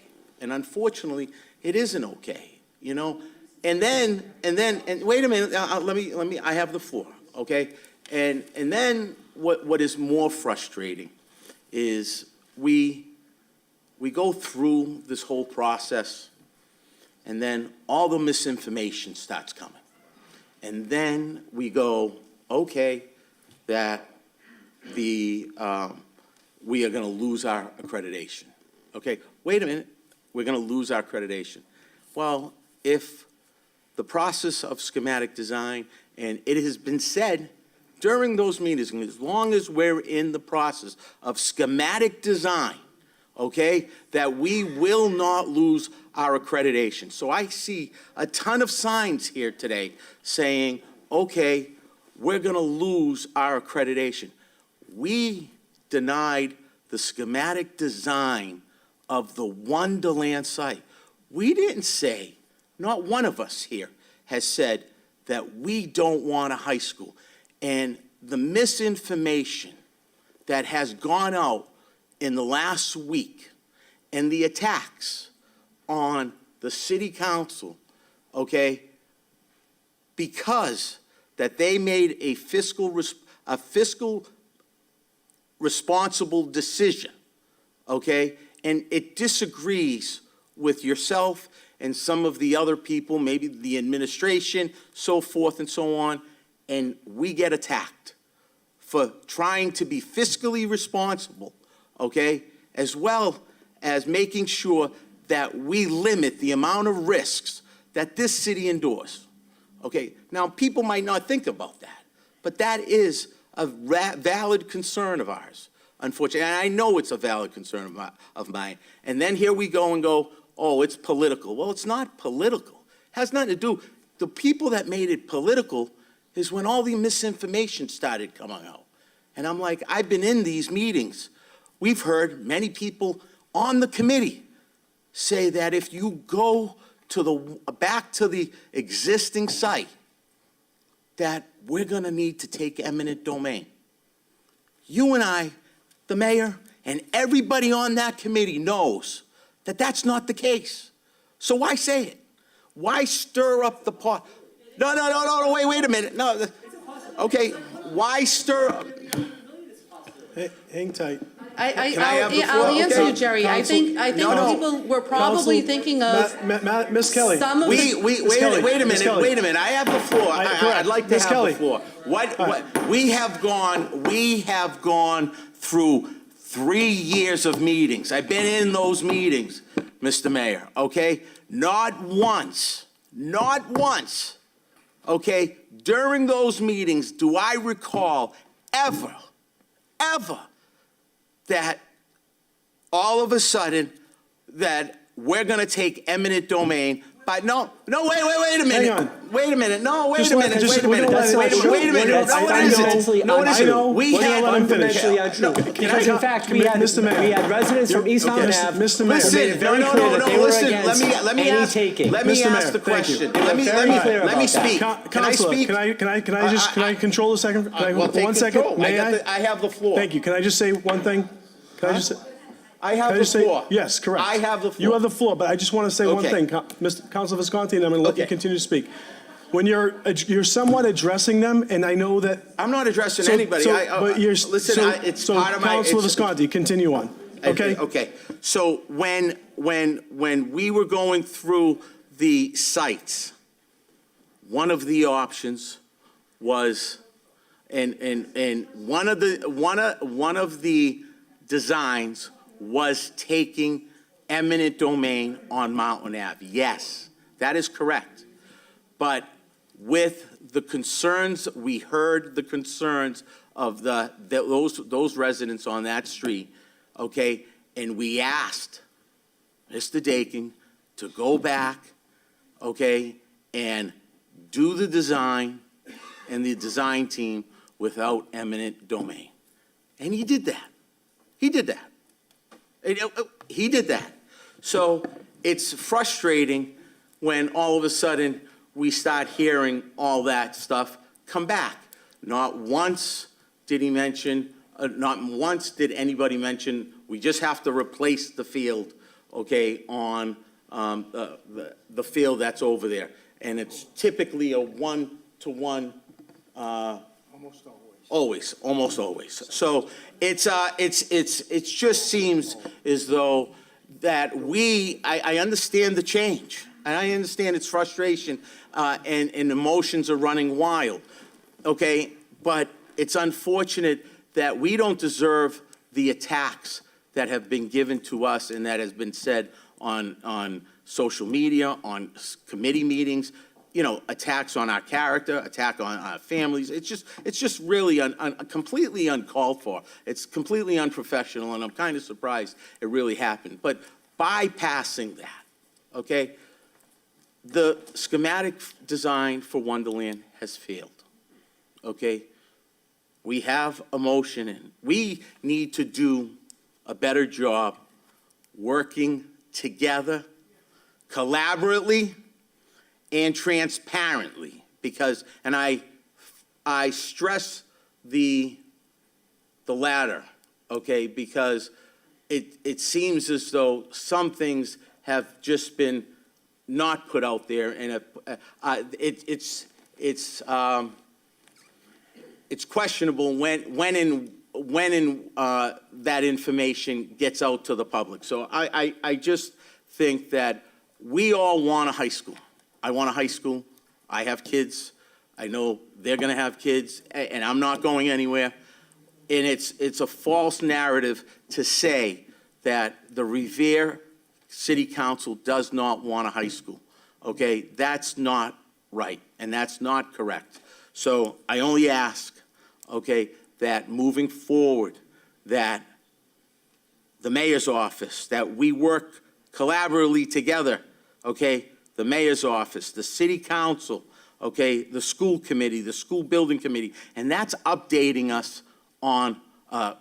And unfortunately, it isn't okay, you know? And wait a minute, I have the floor, okay? And then what is more frustrating is we go through this whole process, and then all the misinformation starts coming. And then we go, okay, that we are gonna lose our accreditation. Okay, wait a minute, we're gonna lose our accreditation. Well, if the process of schematic design, and it has been said during those meetings, and as long as we're in the process of schematic design, okay, that we will not lose our accreditation. So I see a ton of signs here today saying, okay, we're gonna lose our accreditation. We denied the schematic design of the Wonderland site. We didn't say, not one of us here has said that we don't want a high school. And the misinformation that has gone out in the last week and the attacks on the city council, okay, because that they made a fiscal responsible decision, okay, and it disagrees with yourself and some of the other people, maybe the administration, so forth and so on, and we get attacked for trying to be fiscally responsible, okay, as well as making sure that we limit the amount of risks that this city endures, okay? Now, people might not think about that, but that is a valid concern of ours, unfortunately, and I know it's a valid concern of mine. And then here we go and go, oh, it's political. Well, it's not political. It has nothing to do. The people that made it political is when all the misinformation started coming out. And I'm like, I've been in these meetings. We've heard many people on the committee say that if you go to back to the existing site, that we're gonna need to take eminent domain. You and I, the mayor, and everybody on that committee knows that that's not the case. So why say it? Why stir up the pot? No, wait a minute. No, okay, why stir up? Hey, hang tight. I'll answer you, Jerry. I think people were probably thinking of Miss Kelly. some of Wait a minute. I have the floor. I'd like to Miss have Kelly. the floor. What we have gone through 3 years of meetings. I've been in those meetings, Mr. Mayor, okay? Not once, okay, during those meetings do I recall ever that all of a sudden that we're gonna take eminent domain. But no, wait a minute. Hang on. Wait a minute. No, wait Just a let- minute. just- Wait a we're minute. gonna let him Wait a finish. minute. That's No, it fundamentally isn't. No, it untrue. isn't. We We're gonna had let him finish. Fundamentally untrue. Because in fact, we had Mr. Mayor. we had residents from East Mountain Mr. Ave Mr. who Mayor. made it Listen, very clear that they were listen, against let me any ask, taking. let me Mr. ask Mayor, the thank you. question. They were Let me very clear let me about that. speak. Can I Counselor, speak? can I control a second? Can I, Well, take 1 second? control. May I have the floor. Thank you. Can I just say one thing? Can I just say? I have Can I the just say, floor. yes, correct. I have the floor. You have the floor, but I just want to say one Okay. thing, Mr. Councilor Visconti, and I'm going to let you Okay. continue to speak. When you're somewhat addressing them, and I know that. I'm not addressing anybody. But you're, listen, it's part of my. Councilor it's- Visconti, continue on, okay? Okay, so when we were going through the sites, one of the options was, and one of the designs was taking eminent domain on Mountain Ave. Yes, that is correct. But with the concerns, we heard the concerns of those residents on that street, okay? And we asked Mr. Dakin to go back, okay, and do the design and the design team without eminent domain. And he did that. He did that. He did that. So it's frustrating when all of a sudden we start hearing all that stuff come back. Not once did he mention, not once did anybody mention, we just have to replace the field, okay, on the field that's over there. And it's typically a 1-to-1. Almost always. So it just seems as though that I understand the change, and I understand its frustration, and emotions are running wild, okay? But it's unfortunate that we don't deserve the attacks that have been given to us and that has been said on social media, on committee meetings, you know, attacks on our character, attack on our families. It's just really completely uncalled for. It's completely unprofessional, and I'm kind of surprised it really happened. But bypassing that, okay, the schematic design for Wonderland has failed, okay? We have a motion in. We need to do a better job working together, collaboratively, and transparently, because, and I stress the latter, okay, because it seems as though some things have just been not put out there, and it's questionable when that information gets out to the public. So I just think that we all want a high school. I want a high school. I have kids. I know they're going to have kids, and I'm not going anywhere. And it's a false narrative to say that the Revere City Council does not want a high school. Okay, that's not right, and that's not correct. So I only ask, okay, that moving forward, that the mayor's office, that we work collaboratively together, okay, the mayor's office, the city council, okay, the school committee, the school building committee, and that's updating us on a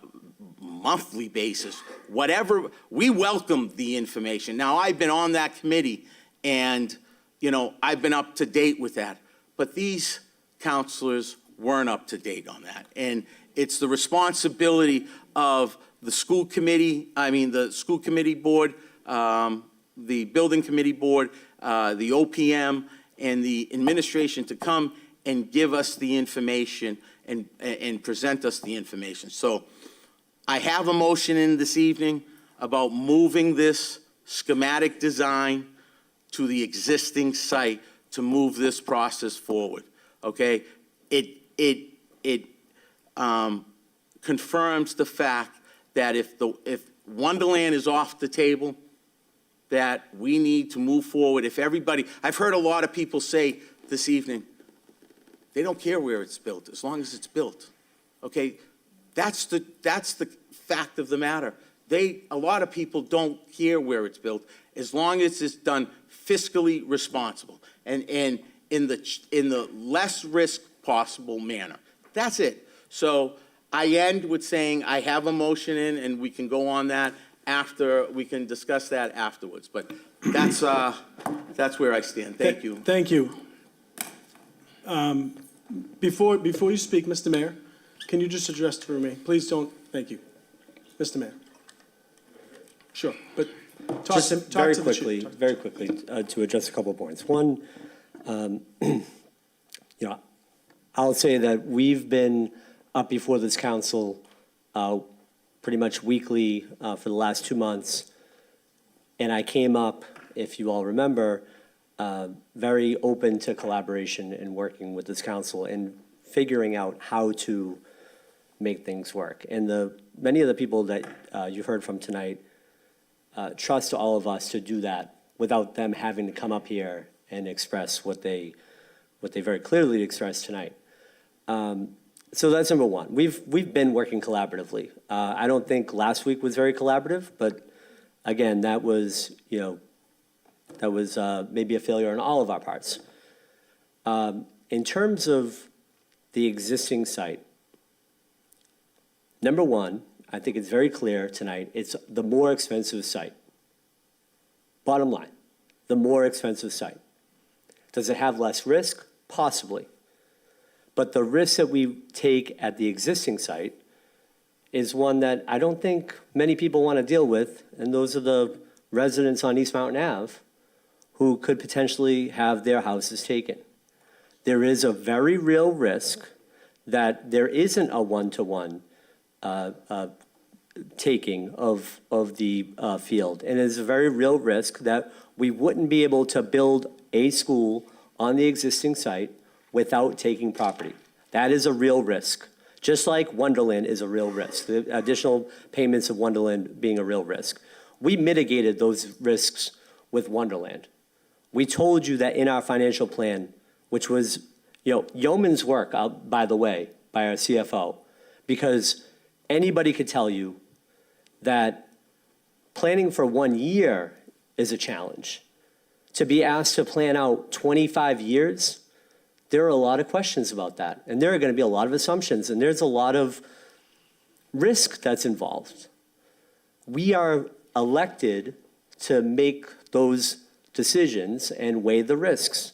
monthly basis. Whatever, we welcome the information. Now, I've been on that committee, and, you know, I've been up to date with that. But these counselors weren't up to date on that. And it's the responsibility of the school committee, the school committee board, the building committee board, the OPM, and the administration to come and give us the information and present us the information. So I have a motion in this evening about moving this schematic design to the existing site to move this process forward, okay? It confirms the fact that if Wonderland is off the table, that we need to move forward. If everybody, I've heard a lot of people say this evening, they don't care where it's built, as long as it's built, okay? That's the fact of the matter. A lot of people don't care where it's built, as long as it's done fiscally responsible and in the less risk possible manner. That's it. So I end with saying I have a motion in, and we can go on that after, we can discuss that afterwards. But that's where I stand. Thank you. Thank you. Before you speak, Mr. Mayor, can you just address through me? Please don't, thank you. Mr. Mayor. Sure, but talk to the very quickly, to address a couple of points. One, I'll say that we've been up before this council pretty much weekly for the last 2 months, and I came up, if you all remember, very open to collaboration and working with this council and figuring out how to make things work. And many of the people that you've heard from tonight trust all of us to do that without them having to come up here and express what they very clearly expressed tonight. So that's number one. We've been working collaboratively. I don't think last week was very collaborative, but again, that was, maybe a failure on all of our parts. In terms of the existing site, number one, I think it's very clear tonight, it's the more expensive site. Bottom line, the more expensive site. Does it have less risk? Possibly. But the risk that we take at the existing site is one that I don't think many people want to deal with, and those are the residents on East Mountain Ave who could potentially have their houses taken. There is a very real risk that there isn't a one-to-one taking of the field. And there's a very real risk that we wouldn't be able to build a school on the existing site without taking property. That is a real risk, just like Wonderland is a real risk, the additional payments of Wonderland being a real risk. We mitigated those risks with Wonderland. We told you that in our financial plan, which was, yeoman's work, by the way, by our CFO, because anybody could tell you that planning for 1 year is a challenge. To be asked to plan out 25 years, there are a lot of questions about that. And there are going to be a lot of assumptions, and there's a lot of risk that's involved. We are elected to make those decisions and weigh the risks.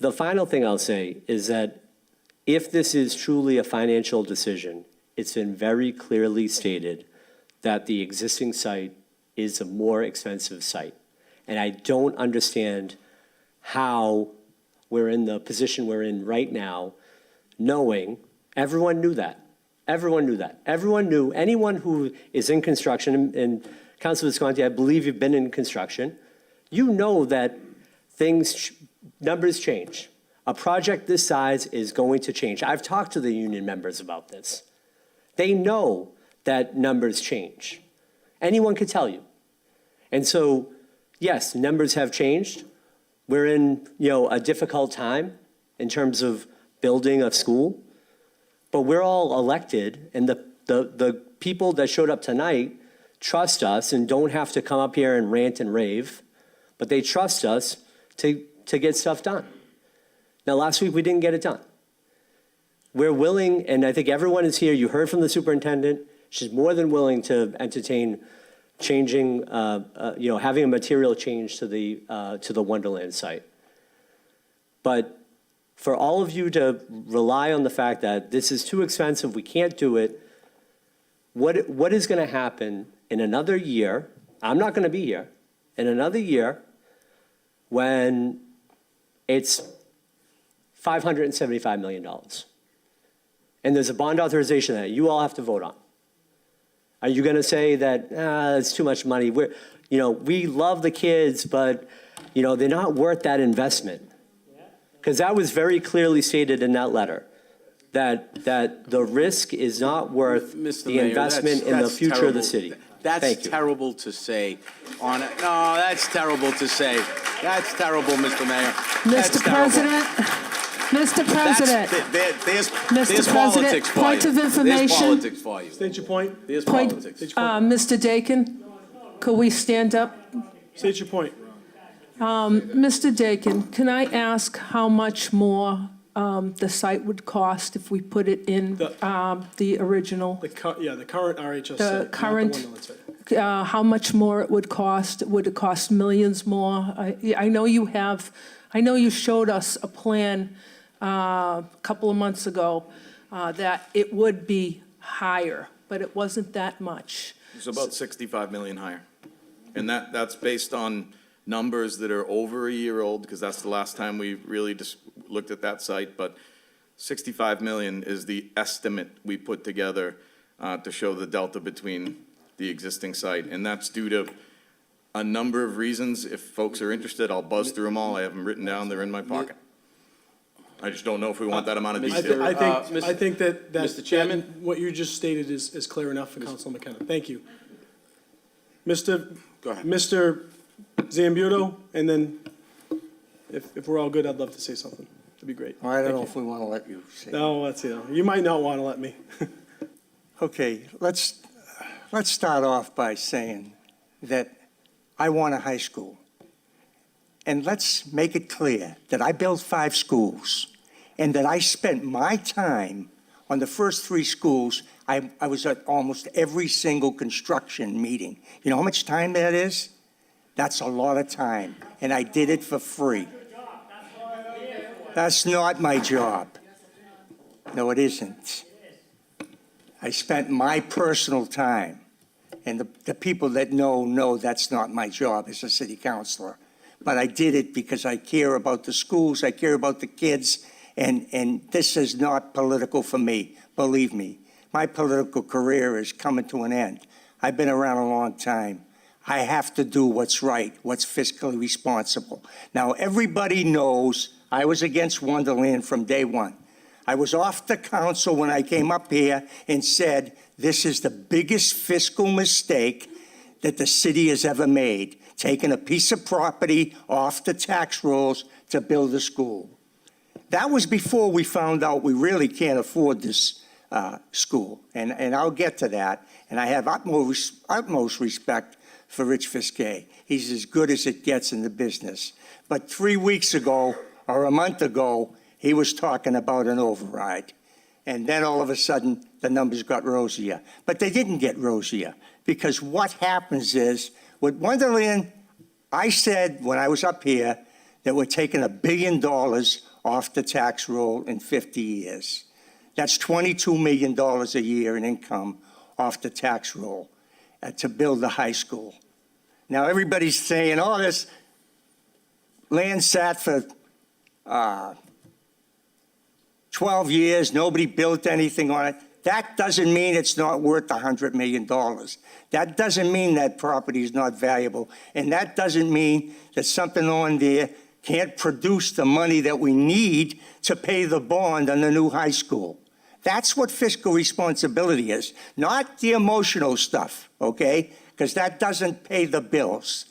The final thing I'll say is that if this is truly a financial decision, it's been very clearly stated that the existing site is a more expensive site. And I don't understand how we're in the position we're in right now, knowing everyone knew that. Everyone knew that. Everyone knew, anyone who is in construction, and Councilor Visconti, I believe you've been in construction, you know that numbers change. A project this size is going to change. I've talked to the union members about this. They know that numbers change. Anyone could tell you. And so, yes, numbers have changed. We're in, a difficult time in terms of building a school, but we're all elected, and the people that showed up tonight trust us and don't have to come up here and rant and rave, but they trust us to get stuff done. Now, last week we didn't get it done. We're willing, and I think everyone is here, you heard from the superintendent, she's more than willing to entertain changing, having a material change to the Wonderland site. But for all of you to rely on the fact that this is too expensive, we can't do it, what is going to happen in another year? I'm not going to be here. In another year, when it's $575 million. And there's a bond authorization that you all have to vote on. Are you going to say that, it's too much money? We love the kids, but, they're not worth that investment? Because that was very clearly stated in that letter, that the risk is not worth Mr. the Mayor, investment in the that's future of the terrible. city. That's Thank you. terrible to say. No, that's terrible to say. That's terrible, Mr. Mayor. That's Mr. terrible. President, Mr. President, There's Mr. politics President, for point you. of There's information. politics for you. State your point. There's Point, politics. Mr. Dakin, could we stand up? State your point. Mr. Dakin, can I ask how much more the site would cost if we put it in the original? The current RHS The site, not the current- Wonderland site. How much more it would cost? Would it cost millions more? I know you showed us a plan a couple of months ago that it would be higher, but it wasn't that much. It's about 65 million higher. And that's based on numbers that are over a year old, because that's the last time we really just looked at that site. But 65 million is the estimate we put together to show the delta between the existing site. And that's due to a number of reasons. If folks are interested, I'll buzz through them all. I have them written down. They're in my pocket. I just don't know if we want that amount of detail. I think that Mr. Chairman? what you just stated is clear enough for Councilor McKenna. Thank you. Mr. Go ahead. Mr. Zambuto, and then if we're all good, I'd love to say something. That'd be great. I don't Thank know you. if we want to let you say. No, you might not want to let me. Okay, let's, let's start off by saying that I want a high school. And let's make it clear that I built 5 schools and that I spent my time on the first 3 schools. I was at almost every single construction meeting. You know how much time that is? That's a lot of time. And I did it for free. That's not my job. No, it isn't. I spent my personal time. And the people that know that's not my job as a city councilor. But I did it because I care about the schools, I care about the kids, and this is not political for me, believe me. My political career is coming to an end. I've been around a long time. I have to do what's right, what's fiscally responsible. Now, everybody knows I was against Wonderland from day one. I was off the council when I came up here and said, this is the biggest fiscal mistake that the city has ever made, taking a piece of property off the tax rolls to build a school. That was before we found out we really can't afford this school, and I'll get to that. And I have utmost respect for Rich Fiskay. He's as good as it gets in the business. But 3 weeks ago, or a month ago, he was talking about an override. And then all of a sudden, the numbers got rosier. But they didn't get rosier, because what happens is, with Wonderland, I said when I was up here that we're taking $1 billion off the tax roll in 50 years. That's $22 million a year in income off the tax roll to build the high school. Now, everybody's saying, oh, this land sat for 12 years, nobody built anything on it. That doesn't mean it's not worth $100 million. That doesn't mean that property is not valuable. And that doesn't mean that something on there can't produce the money that we need to pay the bond on the new high school. That's what fiscal responsibility is, not the emotional stuff, okay? Because that doesn't pay the bills.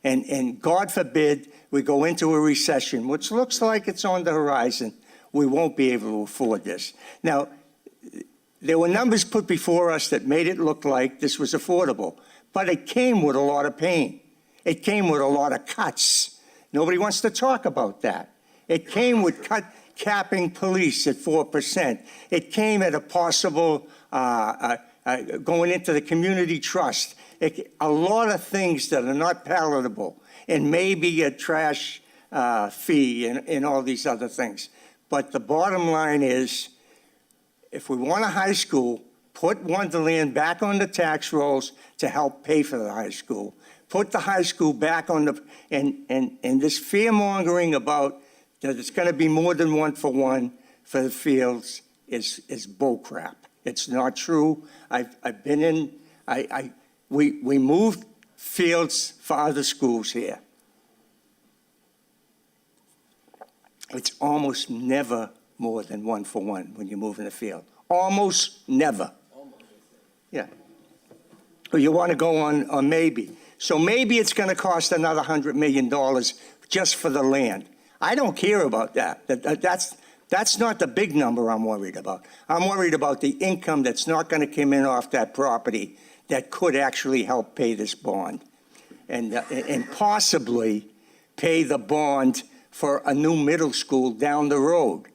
And God forbid we go into a recession, which looks like it's on the horizon. We won't be able to afford this. Now, there were numbers put before us that made it look like this was affordable, but it came with a lot of pain. It came with a lot of cuts. Nobody wants to talk about that. It came with capping police at 4%. It came at a possible going into the community trust. A lot of things that are not palatable, and maybe a trash fee and all these other things. But the bottom line is, if we want a high school, put Wonderland back on the tax rolls to help pay for the high school. Put the high school back on the, and this fear-mongering about that it's going to be more than 1-for-1 for the fields is bullcrap. It's not true. I've been in, we moved fields for other schools here. It's almost never more than 1-for-1 when you move in the field. Almost never. Yeah. Or you want to go on maybe. So maybe it's going to cost another $100 million just for the land. I don't care about that. That's not the big number I'm worried about. I'm worried about the income that's not going to come in off that property that could actually help pay this bond and possibly pay the bond for a new middle school down the road.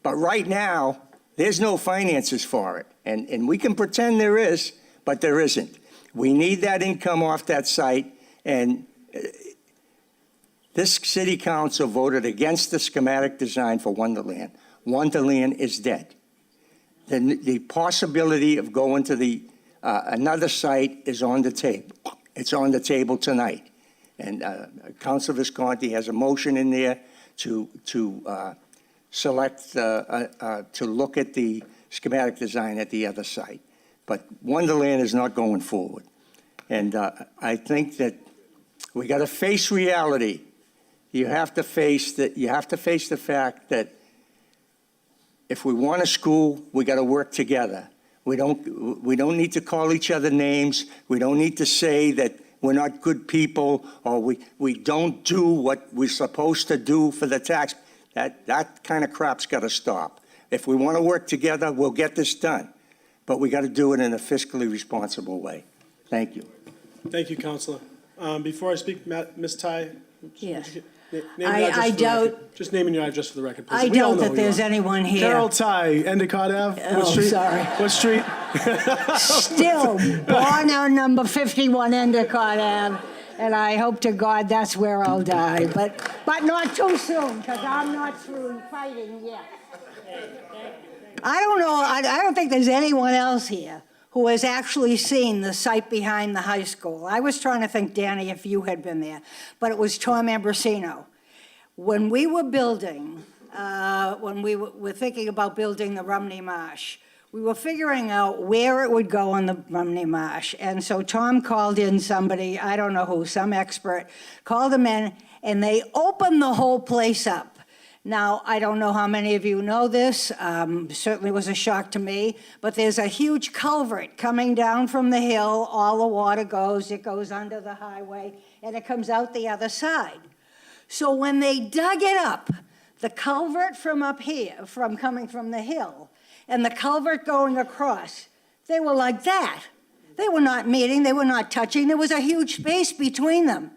But right now, there's no finances for it. And we can pretend there is, but there isn't. We need that income off that site. And this city council voted against the schematic design for Wonderland. Wonderland is dead. The possibility of going to the another site is on the table. It's on the table tonight. And Councilor Visconti has a motion in there to select, to look at the schematic design at the other site. But Wonderland is not going forward. And I think that we got to face reality. You have to face the fact that if we want a school, we got to work together. We don't need to call each other names. We don't need to say that we're not good people, or we don't do what we're supposed to do for the tax. That kind of crap's got to stop. If we want to work together, we'll get this done. But we got to do it in a fiscally responsible way. Thank you. Thank you, Counselor. Before I speak, Ms. Ty? Yes. Name and address I for the doubt, record. Just name and your address for the record, please. I We all doubt know that who you there's are. anyone here. Carol Ty, Endicott Ave? What Oh, street? sorry. What street? Still born on number 51 Endicott Ave, and I hope to God that's where I'll die, but not too soon, because I'm not through fighting yet. I don't know, I don't think there's anyone else here who has actually seen the site behind the high school. I was trying to think, Danny, if you had been there, but it was Tom Ambrosino. When we were building, when we were thinking about building the Rumney Marsh, we were figuring out where it would go on the Rumney Marsh. And so Tom called in somebody, I don't know who, some expert, called him in, and they opened the whole place up. Now, I don't know how many of you know this, certainly was a shock to me, but there's a huge culvert coming down from the hill, all the water goes, it goes under the highway, and it comes out the other side. So when they dug it up, the culvert from up here, from coming from the hill, and the culvert going across, they were like that. They were not meeting, they were not touching, there was a huge space between them.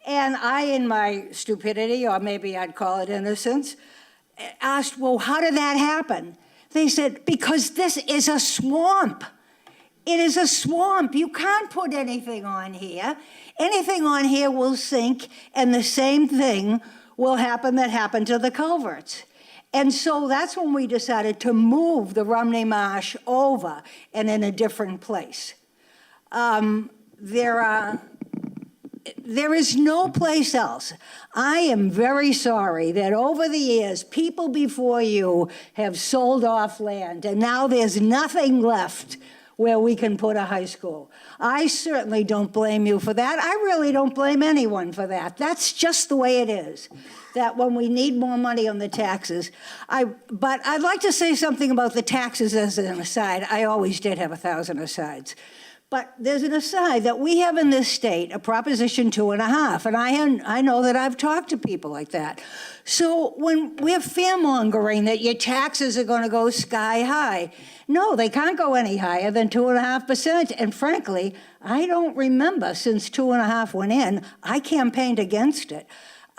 And I, in my stupidity, or maybe I'd call it innocence, asked, well, how did that happen? They said, because this is a swamp. It is a swamp. You can't put anything on here. Anything on here will sink, and the same thing will happen that happened to the culverts. And so that's when we decided to move the Rumney Marsh over and in a different place. There is no place else. I am very sorry that over the years, people before you have sold off land, and now there's nothing left where we can put a high school. I certainly don't blame you for that. I really don't blame anyone for that. That's just the way it is, that when we need more money on the taxes. But I'd like to say something about the taxes as an aside. I always did have 1,000 asides. But there's an aside that we have in this state, a Proposition 2.5, and I know that I've talked to people like that. So when we have fear-mongering that your taxes are going to go sky high, no, they can't go any higher than 2.5%. And frankly, I don't remember since 2.5 went in, I campaigned against it.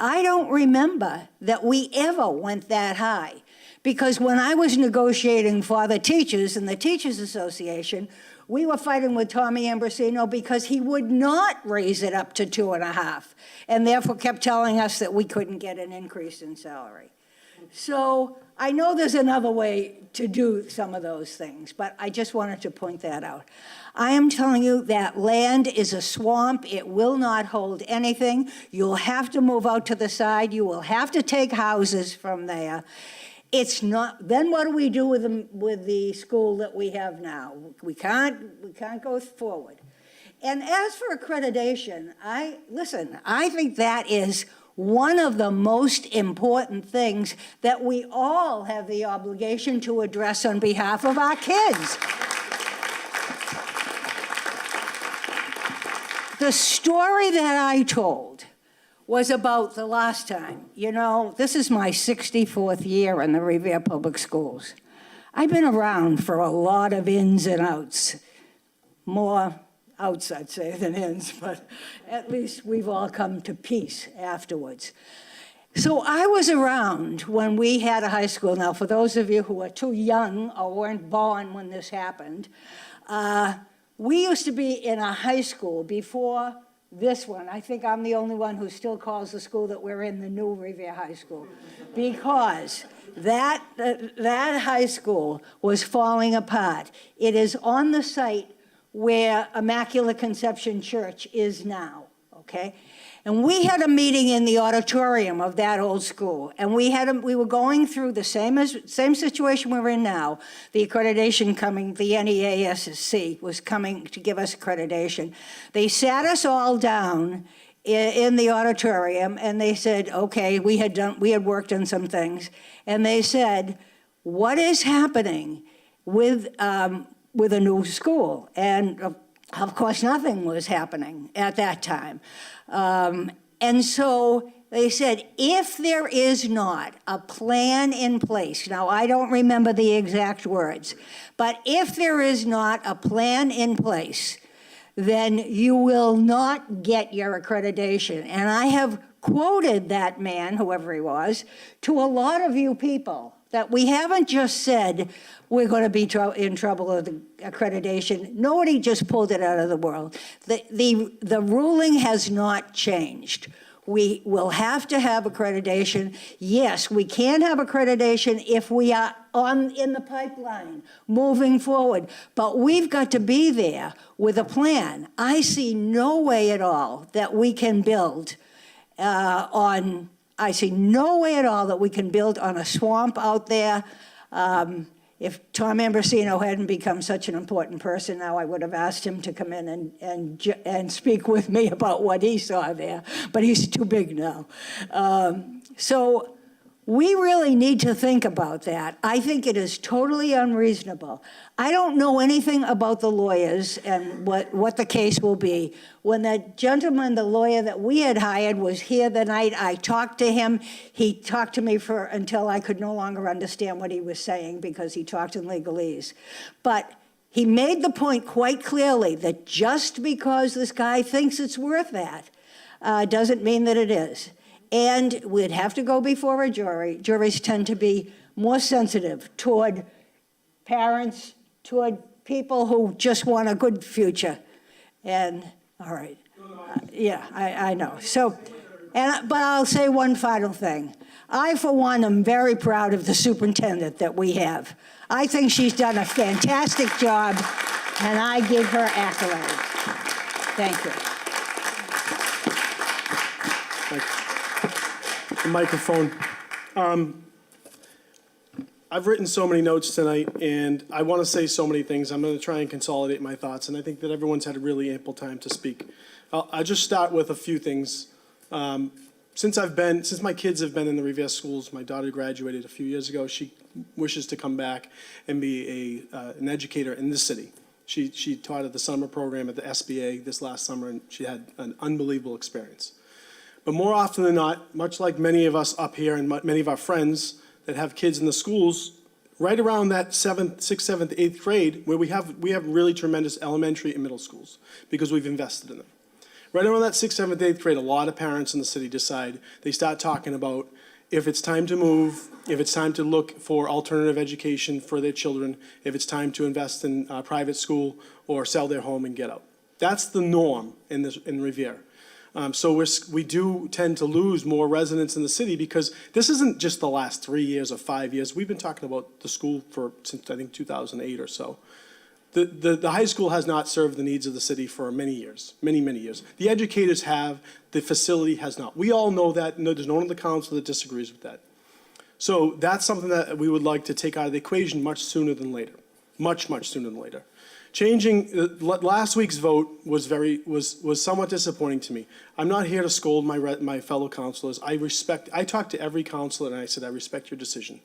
I don't remember that we ever went that high. Because when I was negotiating for the teachers in the Teachers Association, we were fighting with Tommy Ambrosino because he would not raise it up to 2.5, and therefore kept telling us that we couldn't get an increase in salary. So I know there's another way to do some of those things, but I just wanted to point that out. I am telling you that land is a swamp. It will not hold anything. You'll have to move out to the side. You will have to take houses from there. It's not, then what do we do with the school that we have now? We can't go forward. And as for accreditation, I think that is one of the most important things that we all have the obligation to address on behalf of our kids. The story that I told was about the last time. You know, this is my 64th year in the Revere Public Schools. I've been around for a lot of ins and outs. More outs, I'd say, than ins, but at least we've all come to peace afterwards. So I was around when we had a high school. Now, for those of you who are too young or weren't born when this happened, we used to be in a high school before this one. I think I'm the only one who still calls the school that we're in the new Revere High School, because that high school was falling apart. It is on the site where Immaculate Conception Church is now, okay? And we had a meeting in the auditorium of that old school, and we were going through the same situation we're in now. The accreditation coming, the NEASC was coming to give us accreditation. They sat us all down in the auditorium, and they said, okay, we had worked on some things, and they said, what is happening with a new school? And of course, nothing was happening at that time. And so they said, if there is not a plan in place, now I don't remember the exact words, but if there is not a plan in place, then you will not get your accreditation. And I have quoted that man, whoever he was, to a lot of you people, that we haven't just said we're going to be in trouble with accreditation. Nobody just pulled it out of the world. The ruling has not changed. We will have to have accreditation. Yes, we can have accreditation if we are in the pipeline, moving forward. But we've got to be there with a plan. I see no way at all that we can build I see no way at all that we can build on a swamp out there. If Tom Ambrosino hadn't become such an important person now, I would have asked him to come in and speak with me about what he saw there, but he's too big now. So we really need to think about that. I think it is totally unreasonable. I don't know anything about the lawyers and what the case will be. When that gentleman, the lawyer that we had hired, was here the night I talked to him, he talked to me until I could no longer understand what he was saying because he talked in legalese. But he made the point quite clearly that just because this guy thinks it's worth that doesn't mean that it is. And we'd have to go before a jury. Juries tend to be more sensitive toward parents, toward people who just want a good future. And, all right, yeah, I know. So, but I'll say one final thing. I, for one, am very proud of the superintendent that we have. I think she's done a fantastic job, and I give her accolades. Thank you. The microphone. I've written so many notes tonight, and I want to say so many things. I'm going to try and consolidate my thoughts, and I think that everyone's had a really ample time to speak. I'll just start with a few things. Since my kids have been in the Revere schools, my daughter graduated a few years ago. She wishes to come back and be an educator in this city. She taught at the summer program at the SBA this last summer, and she had an unbelievable experience. But more often than not, much like many of us up here and many of our friends that have kids in the schools, right around that 6th, 7th, 8th grade, where we have really tremendous elementary and middle schools because we've invested in them. Right around that 6th, 7th, 8th grade, a lot of parents in the city they start talking about if it's time to move, if it's time to look for alternative education for their children, if it's time to invest in private school or sell their home and get out. That's the norm in Revere. So we do tend to lose more residents in the city because this isn't just the last 3 years or 5 years. We've been talking about the school since I think 2008 or so. The high school has not served the needs of the city for many years, many years. The educators have, the facility has not. We all know that. No, there's no one on the council that disagrees with that. So that's something that we would like to take out of the equation much sooner than later, much sooner than later. Changing last week's vote was somewhat disappointing to me. I'm not here to scold my fellow councilors. I talked to every councilor and I said, I respect your decision.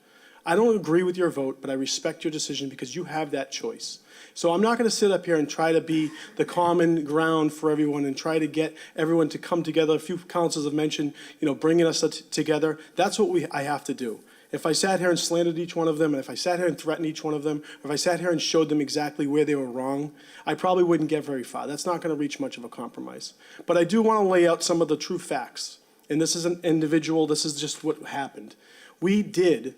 I don't agree with your vote, but I respect your decision because you have that choice. So I'm not going to sit up here and try to be the common ground for everyone and try to get everyone to come together. A few councilors have mentioned, bringing us together. That's what I have to do. If I sat here and slandered each one of them, and if I sat here and threatened each one of them, or if I sat here and showed them exactly where they were wrong, I probably wouldn't get very far. That's not going to reach much of a compromise. But I do want to lay out some of the true facts. And this is an individual, this is just what happened. We did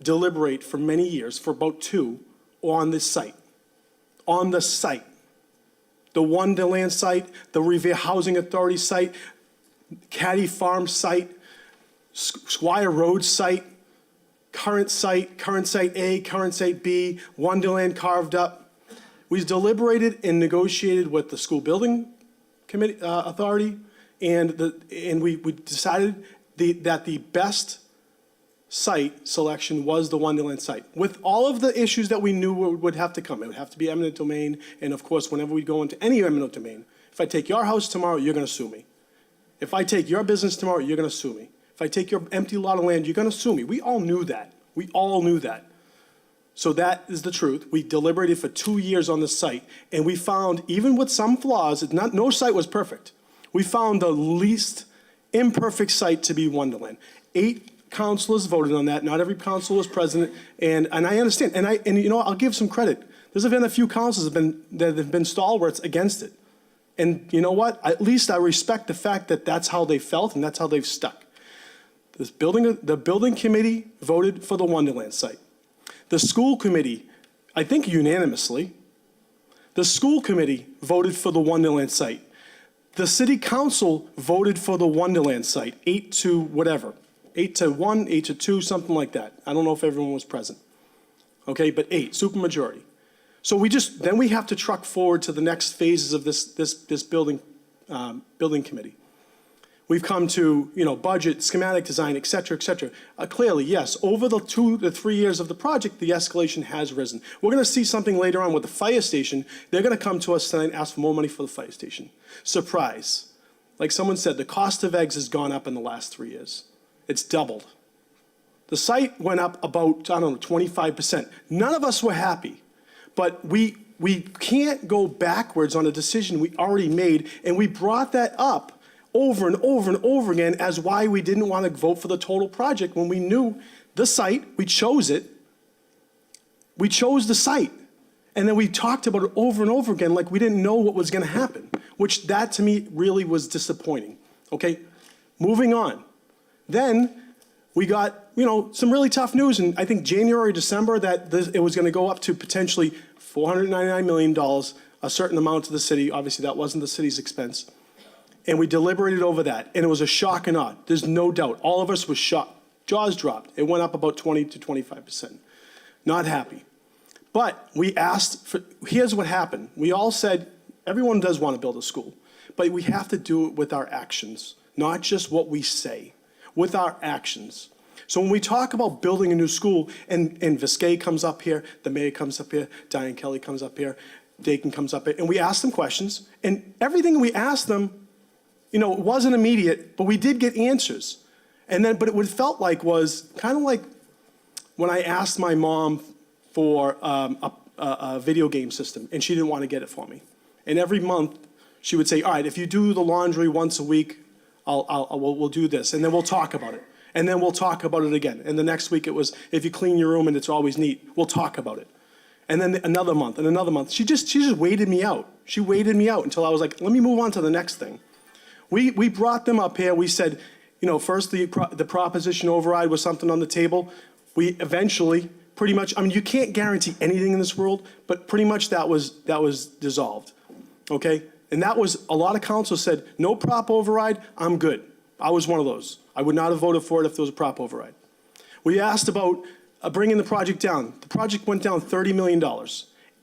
deliberate for many years, for about 2, on this site. On the site. The Wonderland site, the Revere Housing Authority site, Caddy Farm site, Squire Road site, current site A, current site B, Wonderland carved up. We deliberated and negotiated with the school building committee authority, and we decided that the best site selection was the Wonderland site, with all of the issues that we knew would have to come. It would have to be eminent domain, and of course, whenever we go into any eminent domain, if I take your house tomorrow, you're going to sue me. If I take your business tomorrow, you're going to sue me. If I take your empty lot of land, you're going to sue me. We all knew that. We all knew that. So that is the truth. We deliberated for 2 years on the site, and we found, even with some flaws, no site was perfect. We found the least imperfect site to be Wonderland. 8 councilors voted on that. Not every councilor was present, and I understand. And I'll give some credit. There's been a few councilors that have been stalwarts against it. And you know what? At least I respect the fact that that's how they felt and that's how they've stuck. The building committee voted for the Wonderland site. The school committee, I think unanimously, the school committee voted for the Wonderland site. The city council voted for the Wonderland site, 8-1, 8-2, something like that. I don't know if everyone was present. Okay, but 8, supermajority. So then we have to truck forward to the next phases of this building committee. We've come to, budget, schematic design, et cetera, et cetera. Clearly, yes, over the 2 to 3 years of the project, the escalation has risen. We're going to see something later on with the fire station. They're going to come to us tonight and ask for more money for the fire station. Surprise. Like someone said, the cost of eggs has gone up in the last 3 years. It's doubled. The site went up about, 25%. None of us were happy, but we can't go backwards on a decision we already made, and we brought that up over and over and over again as why we didn't want to vote for the total project when we knew the site, we chose it, we chose the site. And then we talked about it over and over again like we didn't know what was going to happen, which that to me really was disappointing. Okay, moving on. Then we got, some really tough news in, I think, January, December, that it was going to go up to potentially $499 million, a certain amount to the city. Obviously, that wasn't the city's expense. And we deliberated over that, and it was a shock and awe. There's no doubt. All of us were shocked. Jaws dropped. It went up about 20 to 25%. Not happy. But we asked for, here's what happened. We all said, everyone does want to build a school, but we have to do it with our actions, not just what we say, with our actions. So when we talk about building a new school, and Viscay comes up here, the mayor comes up here, Diane Kelly comes up here, Dakin comes up here, and we ask them questions, and everything we asked them, it wasn't immediate, but we did get answers. But what it felt like was kind of like when I asked my mom for a video game system, and she didn't want to get it for me. And every month, she would say, all right, if you do the laundry once a week, we'll do this, and then we'll talk about it. And then we'll talk about it again. And the next week it was, if you clean your room and it's always neat, we'll talk about it. And then another month and another month. She just waited me out. She waited me out until I was like, let me move on to the next thing. We brought them up here. We said, first the proposition override was something on the table. We eventually, pretty much, you can't guarantee anything in this world, but pretty much that was dissolved, okay? And that was, a lot of councils said, no prop override, I'm good. I was one of those. I would not have voted for it if there was a prop override. We asked about bringing the project down. The project went down $30 million.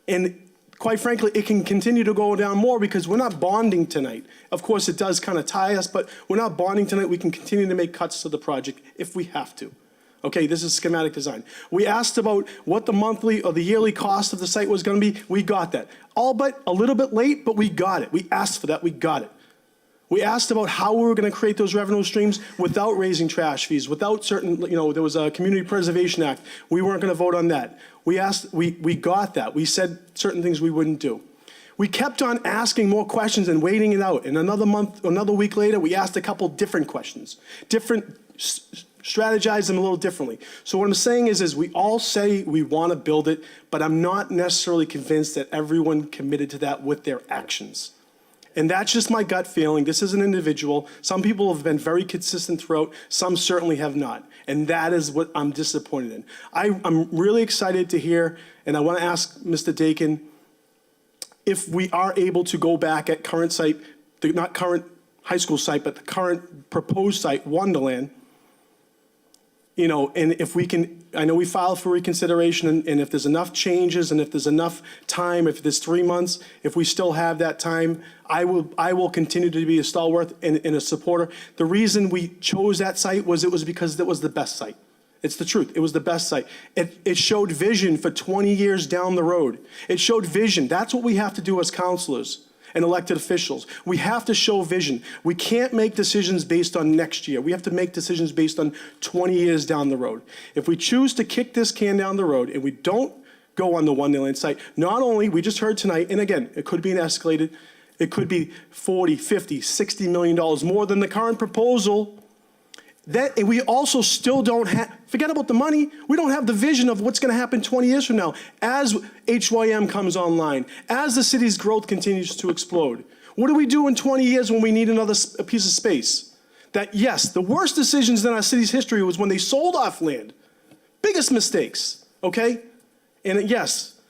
And quite frankly, it can continue to go down more because we're not bonding tonight. Of course, it does kind of tie us, but we're not bonding tonight. We can continue to make cuts to the project if we have to. Okay, this is schematic design. We asked about what the monthly or the yearly cost of the site was going to be. We got that. All but a little bit late, but we got it. We asked for that. We got it. We asked about how we were going to create those revenue streams without raising trash fees, without certain, there was a Community Preservation Act. We weren't going to vote on that. We got that. We said certain things we wouldn't do. We kept on asking more questions and waiting it out. And another month, another week later, we asked a couple different questions, strategize them a little differently. So what I'm saying is we all say we want to build it, but I'm not necessarily convinced that everyone committed to that with their actions. And that's just my gut feeling. This is an individual. Some people have been very consistent throughout. Some certainly have not. And that is what I'm disappointed in. I'm really excited to hear, and I want to ask Mr. Dakin, if we are able to go back at current site, not current high school site, but the current proposed site, Wonderland, and if we can, I know we filed for reconsideration, and if there's enough changes and if there's enough time, if there's 3 months, if we still have that time, I will continue to be a stalwart and a supporter. The reason we chose that site was because it was the best site. It's the truth. It was the best site. It showed vision for 20 years down the road. It showed vision. That's what we have to do as councilors and elected officials. We have to show vision. We can't make decisions based on next year. We have to make decisions based on 20 years down the road. If we choose to kick this can down the road and we don't go on the Wonderland site, not only, we just heard tonight, and again, it could be an escalated, it could be 40, 50, $60 million more than the current proposal. That, and we also still don't have, forget about the money, we don't have the vision of what's going to happen 20 years from now. As HYM comes online, as the city's growth continues to explode, What do we do in 20 years when we need another piece of space? That, yes, the worst decisions in our city's history was when they sold off land. Biggest mistakes, okay? And yes,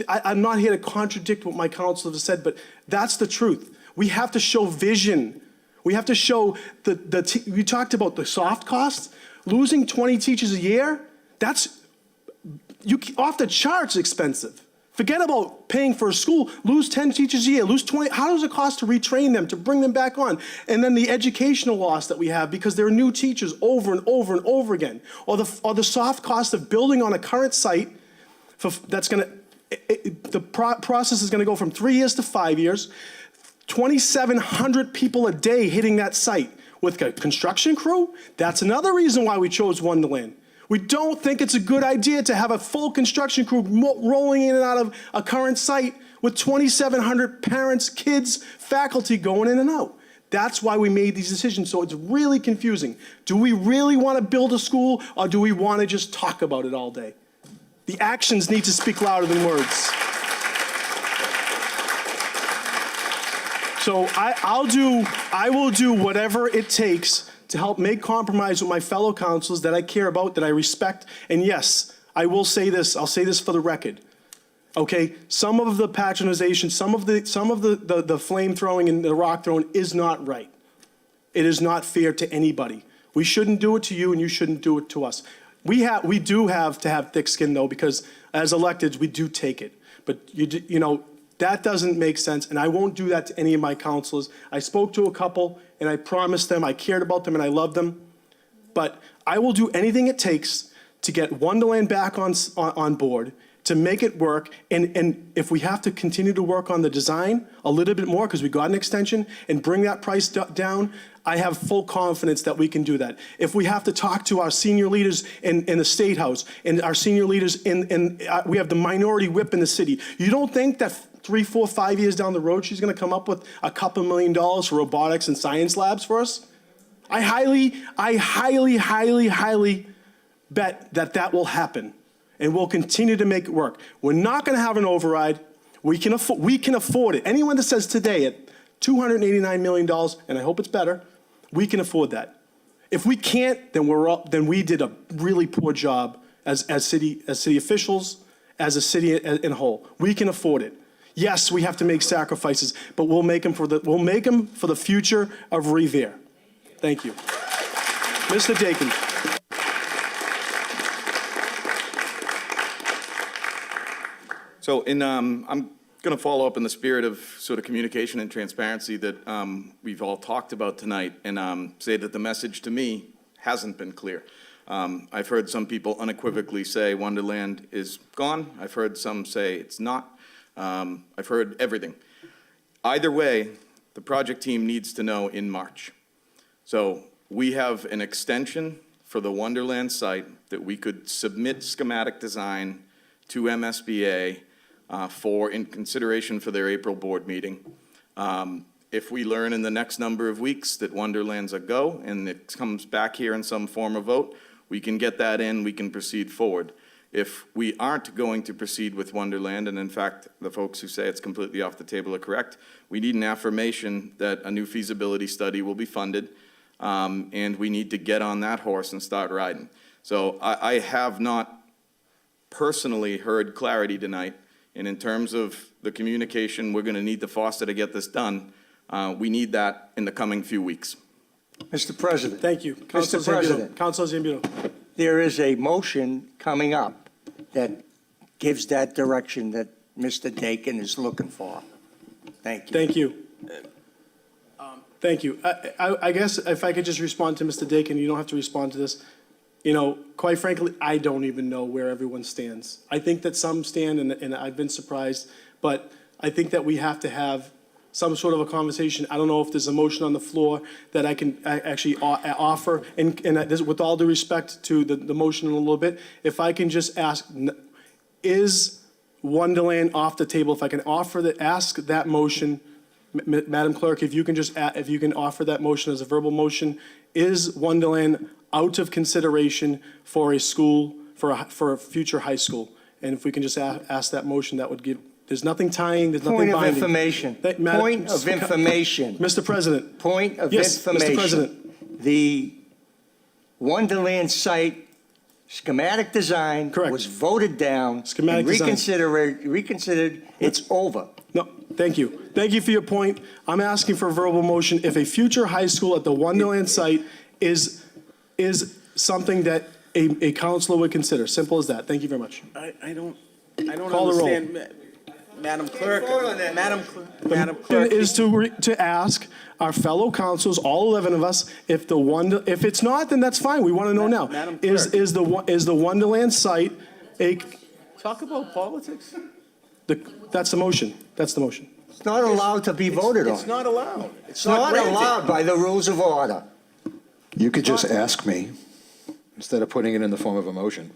I'm not here to contradict what my councilors have said, but that's the truth. We have to show vision. We have to show we talked about the soft costs. Losing 20 teachers a year, that's off the charts expensive. Forget about paying for a school. Lose 10 teachers a year, lose 20. How does it cost to retrain them, to bring them back on? And then the educational loss that we have because there are new teachers over and over and over again. Or the soft cost of building on a current site that's going to, the process is going to go from 3 years to 5 years. 2,700 people a day hitting that site with a construction crew. That's another reason why we chose Wonderland. We don't think it's a good idea to have a full construction crew rolling in and out of a current site with 2,700 parents, kids, faculty going in and out. That's why we made these decisions. So it's really confusing. Do we really want to build a school, or do we want to just talk about it all day? The actions need to speak louder than words. So I will do whatever it takes to help make compromise with my fellow councilors that I care about, that I respect. And yes, I will say this, I'll say this for the record. Okay, some of the patronization, some of the flame throwing and the rock throwing is not right. It is not fair to anybody. We shouldn't do it to you and you shouldn't do it to us. We do have to have thick skin though, because as electeds, we do take it. But you know, that doesn't make sense, and I won't do that to any of my councilors. I spoke to a couple, and I promised them I cared about them and I loved them. But I will do anything it takes to get Wonderland back on board, to make it work, and if we have to continue to work on the design a little bit more, because we got an extension, and bring that price down, I have full confidence that we can do that. If we have to talk to our senior leaders in the State House, and our senior leaders we have the minority whip in the city, you don't think that 3, 4, 5 years down the road, she's gonna come up with a couple $1 million for robotics and science labs for us? I highly bet that will happen, and we'll continue to make it work. We're not gonna have an override. We can afford it. Anyone that says today at $289 million, and I hope it's better, we can afford that. If we can't, then we did a really poor job as city officials, as a city in a whole. We can afford it. Yes, we have to make sacrifices, but we'll make them for the future of Revere. Thank you. Mr. Dakin. So I'm going to follow up in the spirit of sort of communication and transparency that we've all talked about tonight, and say that the message to me hasn't been clear. I've heard some people unequivocally say Wonderland is gone. I've heard some say it's not. I've heard everything. Either way, the project team needs to know in March. So we have an extension for the Wonderland site that we could submit schematic design to MSBA in consideration for their April board meeting. If we learn in the next number of weeks that Wonderland's a go and it comes back here in some form of vote, we can get that in, we can proceed forward. If we aren't going to proceed with Wonderland, and in fact, the folks who say it's completely off the table are correct, we need an affirmation that a new feasibility study will be funded, and we need to get on that horse and start riding. So I have not personally heard clarity tonight, and in terms of the communication we're going to need to foster to get this done, we need that in the coming few weeks. Mr. President. Thank you. Mr. President. Councilor Zambudo. There is a motion coming up that gives that direction that Mr. Dakin is looking for. Thank you. Thank you. Thank you. I guess if I could just respond to Mr. Dakin, you don't have to respond to this. You know, quite frankly, I don't even know where everyone stands. I think that some stand, and I've been surprised, but I think that we have to have some sort of a conversation. I don't know if there's a motion on the floor that I can actually offer, and this, with all due respect to the motion in a little bit, if I can just ask, is Wonderland off the table? If I can ask that motion, Madam Clerk, if you can offer that motion as a verbal motion, is Wonderland out of consideration for a school, for a future high school? And if we can just ask that motion, that would give There's nothing tying, there's nothing Point of binding. information. Madam- Point of information. Mr. President. Point of Yes, information. Mr. President. The Wonderland site schematic design was voted down. Schematic and design. reconsidered, it's over. No, thank you. Thank you for your point. I'm asking for a verbal motion. If a future high school at the Wonderland site is something that a counselor would consider. Simple as that. Thank you very much. I don't Call the roll. understand, Madam Clerk. Madam Motion Clerk. is to ask our fellow councils, all 11 of us, if if it's not, then that's fine. We want to know now. Madam Is Clerk. the Wonderland site Talk about politics? that's the motion. That's the motion. It's not allowed to be voted on. It's not allowed. It's not granted. allowed by the rules of order. You could just ask me instead of putting it in the form of a motion.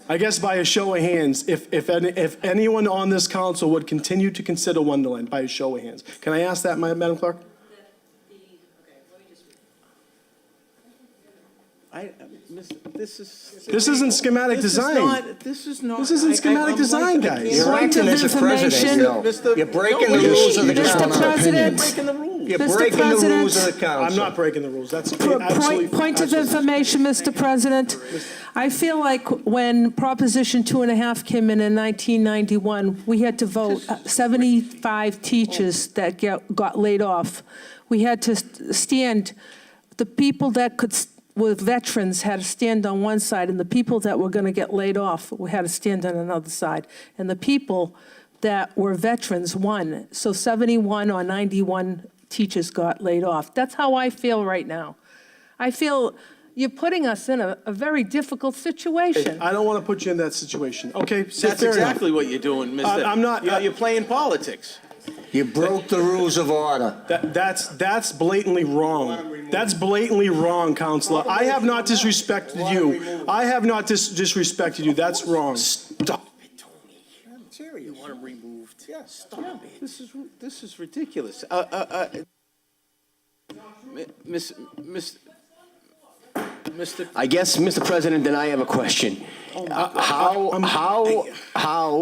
I guess by a show of hands, if anyone on this council would continue to consider Wonderland, by a show of hands. Can I ask that, Madam Clerk? This isn't schematic design. This is not. This isn't schematic design, guys. You're acting as a president, You're breaking the rules of the Mr. council. President, You're Mr. breaking the rules of President. the council. I'm not breaking the rules. That's absolutely. Point of information, Mr. President. I feel like when Proposition 2.5 came in 1991, we had to vote 75 teachers that got laid off. We had to stand, the people that were veterans had to stand on one side, and the people that were going to get laid off had to stand on another side. And the people that were veterans won. So 71 or 91 teachers got laid off. That's how I feel right now. I feel you're putting us in a very difficult situation. I don't want to put you in that situation. Okay, That's fair enough. exactly what you're doing, Mr. I'm not- You're playing politics. You broke the rules of order. That's blatantly wrong. That's blatantly wrong, Counselor. I have not disrespected you. I have not disrespected you. That's wrong. Stop it, Tony. You want him removed? Yeah, stop it. This is ridiculous. Mr. I guess, Mr. President, then I have a question. How,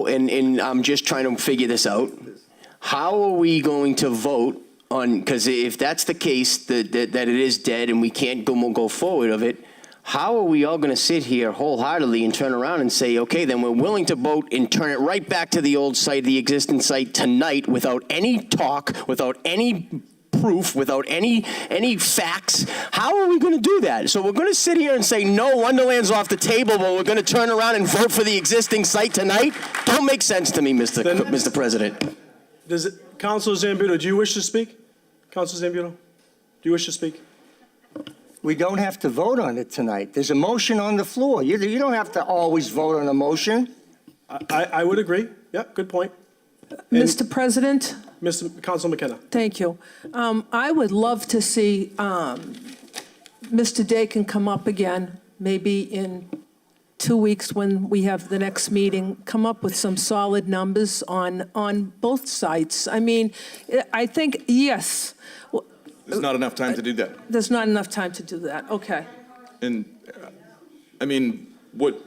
and I'm just trying to figure this out, how are we going to vote on, because if that's the case, that it is dead and we can't go forward of it, how are we all going to sit here wholeheartedly and turn around and say, okay, then we're willing to vote and turn it right back to the old site, the existing site tonight without any talk, without any proof, without any facts? How are we going to do that? So we're going to sit here and say, no, Wonderland's off the table, but we're going to turn around and vote for the existing site tonight? Don't make sense to me, Mr. President. Councilor Zambudo, do you wish to speak? Councilor Zambudo, do you wish to speak? We don't have to vote on it tonight. There's a motion on the floor. You don't have to always vote on a motion. I would agree. Yeah, good point. Mr. President? Councilor McKenna. Thank you. I would love to see Mr. Dakin come up again, maybe in 2 weeks when we have the next meeting, come up with some solid numbers on both sites. I mean, I think, yes. There's not enough time to do that. There's not enough time to do that. Okay. And, I mean, what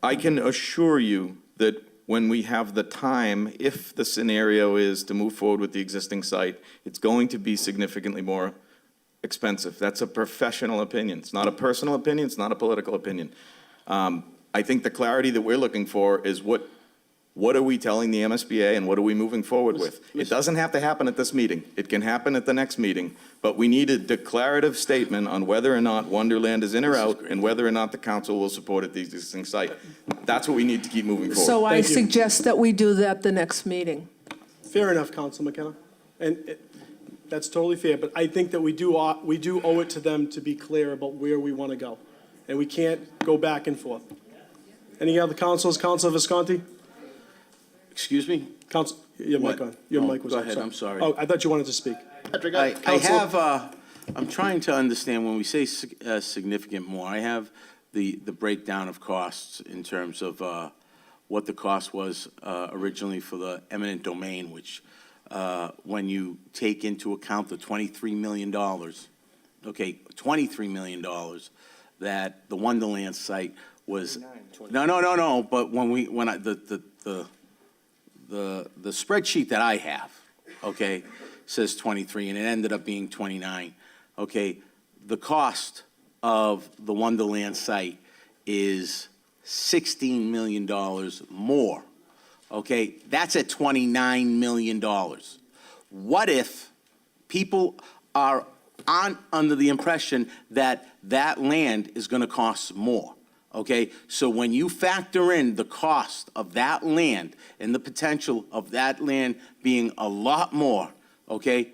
I can assure you that when we have the time, if the scenario is to move forward with the existing site, it's going to be significantly more expensive. That's a professional opinion. It's not a personal opinion. It's not a political opinion. I think the clarity that we're looking for is what are we telling the MSBA and what are we moving forward with? It doesn't have to happen at this meeting. It can happen at the next meeting, but we need a declarative statement on whether or not Wonderland is in or out and whether or not the council will support it, the existing site. That's what we need to keep moving forward. So I Thank you. suggest that we do that the next meeting. Fair enough, Councilor McKenna. And that's totally fair, but I think that we do owe it to them to be clear about where we want to go. And we can't go back and forth. Any other councilors? Councilor Visconti? Excuse me? Council, your mic on. Your mic was go on. ahead, I'm sorry. Oh, I thought you wanted to speak. I'm trying to understand, when we say significant more, I have the breakdown of costs in terms of what the cost was originally for the eminent domain, which when you take into account the $23 million, okay, $23 million that the Wonderland site was, no, but the spreadsheet that I have, okay, says 23, and it ended up being 29, okay? The cost of the Wonderland site is $16 million more, okay? That's at $29 million. What if people are under the impression that that land is going to cost more? Okay, so when you factor in the cost of that land and the potential of that land being a lot more, okay,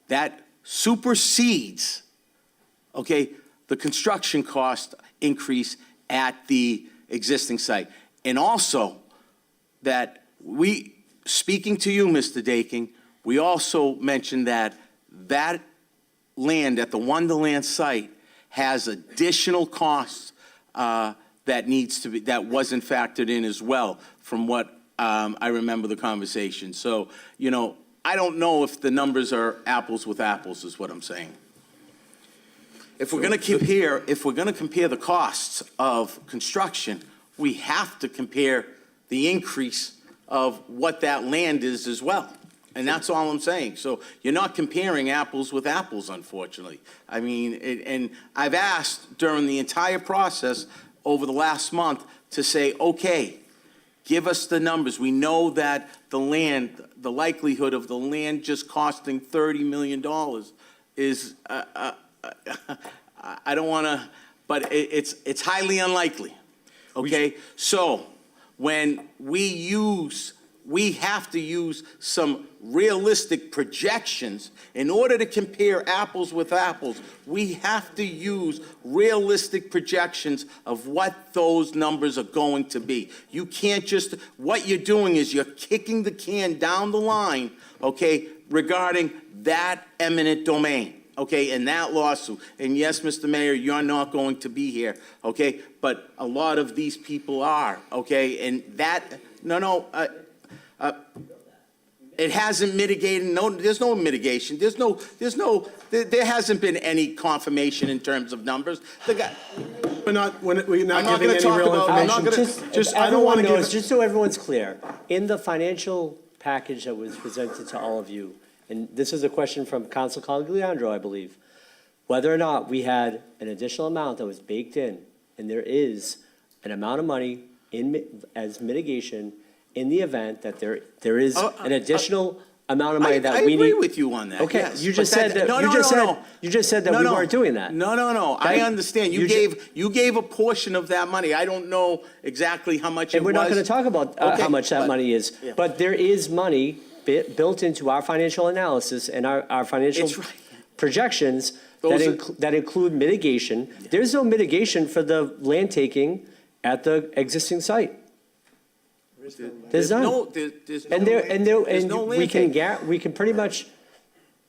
that supersedes, okay, the construction cost increase at the existing site. And also that speaking to you, Mr. Daking, we also mentioned that that land at the Wonderland site has additional costs that wasn't factored in as well, from what I remember the conversation. So, you know, I don't know if the numbers are apples with apples, is what I'm saying. If we're going to compare the costs of construction, we have to compare the increase of what that land is as well. And that's all I'm saying. So you're not comparing apples with apples, unfortunately. I mean, and I've asked during the entire process over the last month to say, okay, give us the numbers. We know that the likelihood of the land just costing $30 million is, I don't want to, but it's highly unlikely, okay? So when we have to use some realistic projections in order to compare apples with apples. We have to use realistic projections of what those numbers are going to be. You can't just, what you're doing is you're kicking the can down the line, okay, regarding that eminent domain, okay, and that lawsuit. And yes, Mr. Mayor, you're not going to be here, okay, but a lot of these people are, okay, and that, it hasn't mitigated. No, there's no mitigation. There hasn't been any confirmation in terms of numbers. We're not giving any real information. I don't want to give. Just so everyone's clear, in the financial package that was presented to all of you, and this is a question from Council Caligliandro, I believe, whether or not we had an additional amount that was baked in, and there is an amount of money as mitigation in the event that there is an additional amount of money that we need. I agree with you on that. Okay, yes, you just said that. You just said that we weren't doing that. No. I understand. You gave a portion of that money. I don't know exactly how much it was. And we're not going to talk about how much that money is, but there is money built into our financial analysis and our financial projections that include mitigation. There's no mitigation for the land taking at the existing site. There's none. We can pretty much,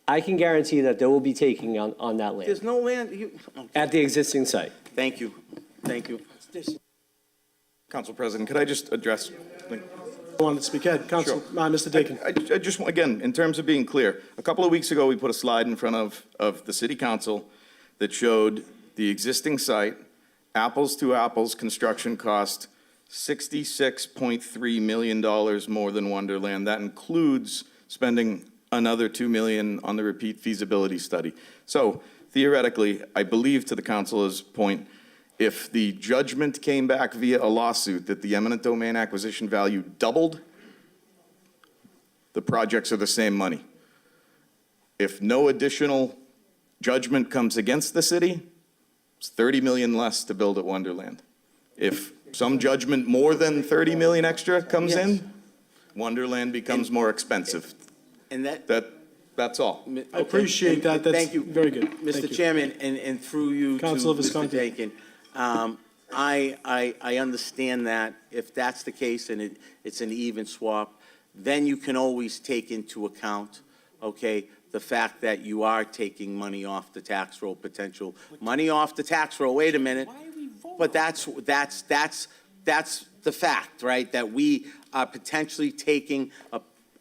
I can guarantee that there will be taking on that land. There's no land. At the existing site. Thank you. Council President, could I just address? I wanted to speak. Council, Mr. Dakin. I just, again, in terms of being clear, a couple of weeks ago, we put a slide in front of the city council that showed the existing site, apples to apples construction cost, $66.3 million more than Wonderland. That includes spending another $2 million on the repeat feasibility study. So theoretically, I believe to the council's point, if the judgment came back via a lawsuit that the eminent domain acquisition value doubled, the projects are the same money. If no additional judgment comes against the city, it's $30 million less to build at Wonderland. If some judgment more than 30 million extra comes in, Wonderland becomes more expensive. And that's all. I appreciate that. That's Thank you. Very good. Mr. Chairman, and through you to Councilor Mr. Visconti. Dakin, I understand that if that's the case and it's an even swap, then you can always take into account, okay, the fact that you are taking money off the tax roll, potential money off the tax roll. Wait a minute. But that's the fact, right? That we are potentially taking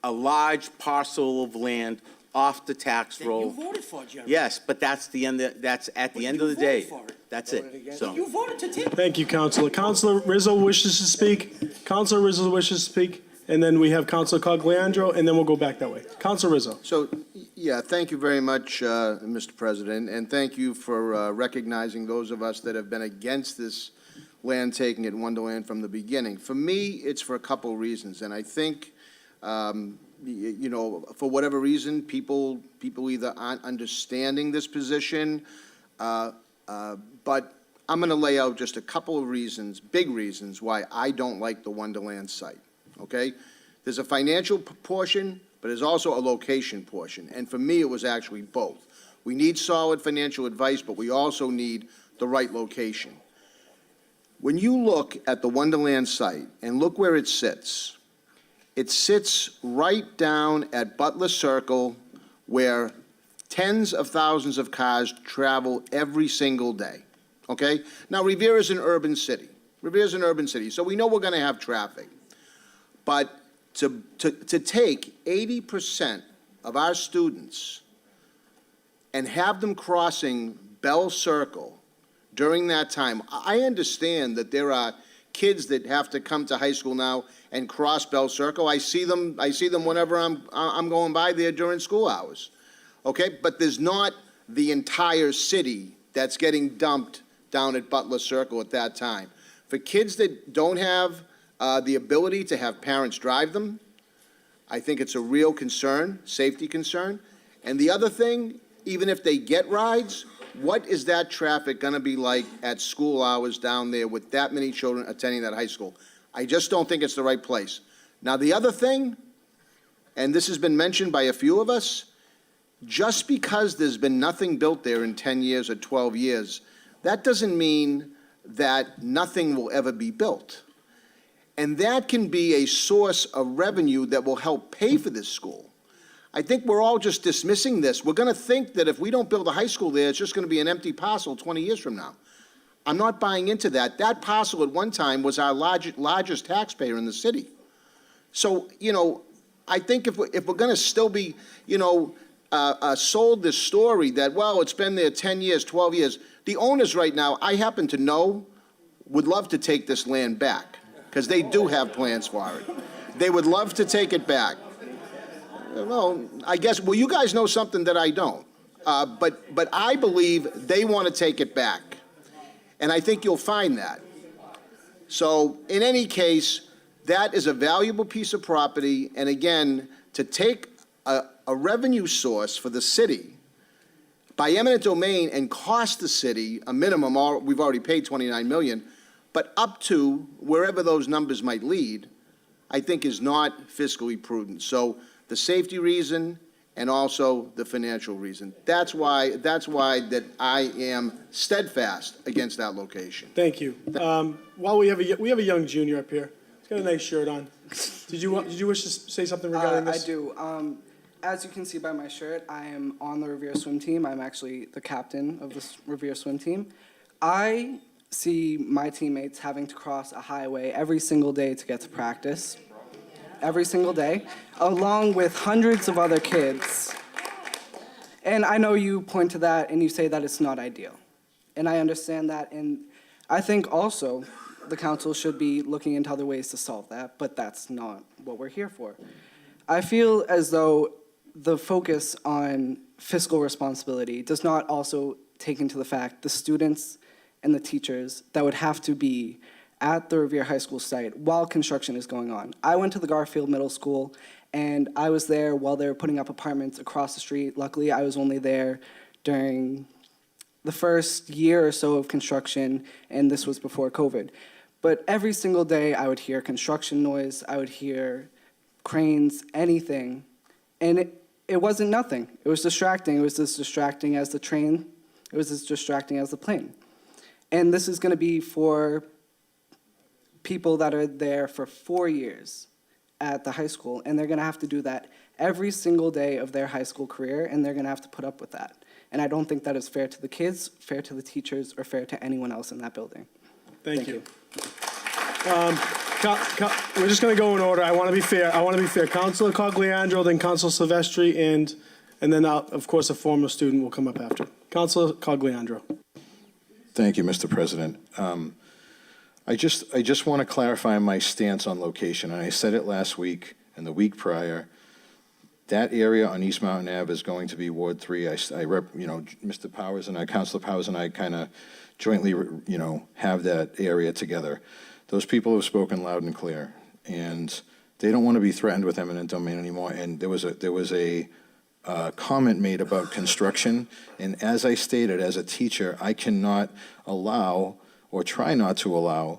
a large parcel of land off the tax roll. You voted for it, Jeremy. Yes, but that's at the end of the day. for it. That's it. So. You voted to take. Thank you, Councilor. Councilor Rizzo wishes to speak. Councilor Rizzo wishes to speak. and then we have Councilor Cogliandro, and then we'll go back that way. Councilor Rizzo. So, yeah, thank you very much, Mr. President, and thank you for recognizing those of us that have been against this land taking at Wonderland from the beginning. For me, it's for a couple reasons, and I think, you know, for whatever reason, people either aren't understanding this position, but I'm going to lay out just a couple of reasons, big reasons, why I don't like the Wonderland site, okay? There's a financial portion, but there's also a location portion, and for me, it was actually both. We need solid financial advice, but we also need the right location. When you look at the Wonderland site and look where it sits right down at Butler Circle, where tens of thousands of cars travel every single day, okay? Now, Revere is an urban city. Revere's an urban city, so we know we're going to have traffic. But to take 80% of our students and have them crossing Bell Circle during that time, I understand that there are kids that have to come to high school now and cross Bell Circle. I see them whenever I'm going by there during school hours, okay? But there's not the entire city that's getting dumped down at Butler Circle at that time. For kids that don't have the ability to have parents drive them, I think it's a real concern, safety concern. And the other thing, even if they get rides, what is that traffic going to be like at school hours down there with that many children attending that high school? I just don't think it's the right place. Now, the other thing, and this has been mentioned by a few of us, just because there's been nothing built there in 10 years or 12 years, that doesn't mean that nothing will ever be built. And that can be a source of revenue that will help pay for this school. I think we're all just dismissing this. We're going to think that if we don't build a high school there, it's just going to be an empty parcel 20 years from now. I'm not buying into that. That parcel at one time was our largest taxpayer in the city. So, you know, I think if we're going to still be, you know, sold this story that, well, it's been there 10 years, 12 years, the owners right now, I happen to know, would love to take this land back because they do have plans for it. They would love to take it back. Well, I guess, well, you guys know something that I don't. But I believe they want to take it back. And I think you'll find that. So in any case, that is a valuable piece of property. And again, to take a revenue source for the city by eminent domain and cost the city a minimum, we've already paid $29 million, but up to wherever those numbers might lead, I think is not fiscally prudent. So the safety reason and also the financial reason. That's why that I am steadfast against that location. Thank you. While we have a young junior up here. He's got a nice shirt on. Did you wish to say something regarding this? I do. As you can see by my shirt, I am on the Revere swim team. I'm actually the captain of the Revere swim team. I see my teammates having to cross a highway every single day to get to practice. Every single day, along with hundreds of other kids. And I know you point to that and you say that it's not ideal. And I understand that, and I think also the council should be looking into other ways to solve that, but that's not what we're here for. I feel as though the focus on fiscal responsibility does not also take into the fact the students and the teachers that would have to be at the Revere High School site while construction is going on. I went to the Garfield Middle School, and I was there while they were putting up apartments across the street. Luckily, I was only there during the first year or so of construction, and this was before COVID. But every single day, I would hear construction noise, I would hear cranes, anything, and it wasn't nothing. It was distracting. It was as distracting as the train. It was as distracting as the plane. And this is going to be for people that are there for 4 years at the high school, and they're going to have to do that every single day of their high school career, and they're going to have to put up with that. And I don't think that is fair to the kids, fair to the teachers, or fair to anyone else in that building. Thank you. We're just going to go in order. I want to be fair. Councilor Cogliandro, then Councilor Silvestri, and then, of course, a former student will come up after. Councilor Cogliandro. Thank you, Mr. President. I just want to clarify my stance on location, and I said it last week and the week prior. That area on East Mountain Ave is going to be Ward 3. Mr. Powers and I, Councilor Powers and I kind of jointly, have that area together. Those people have spoken loud and clear, and they don't want to be threatened with eminent domain anymore. And there was a comment made about construction, and as I stated, as a teacher, I cannot allow or try not to allow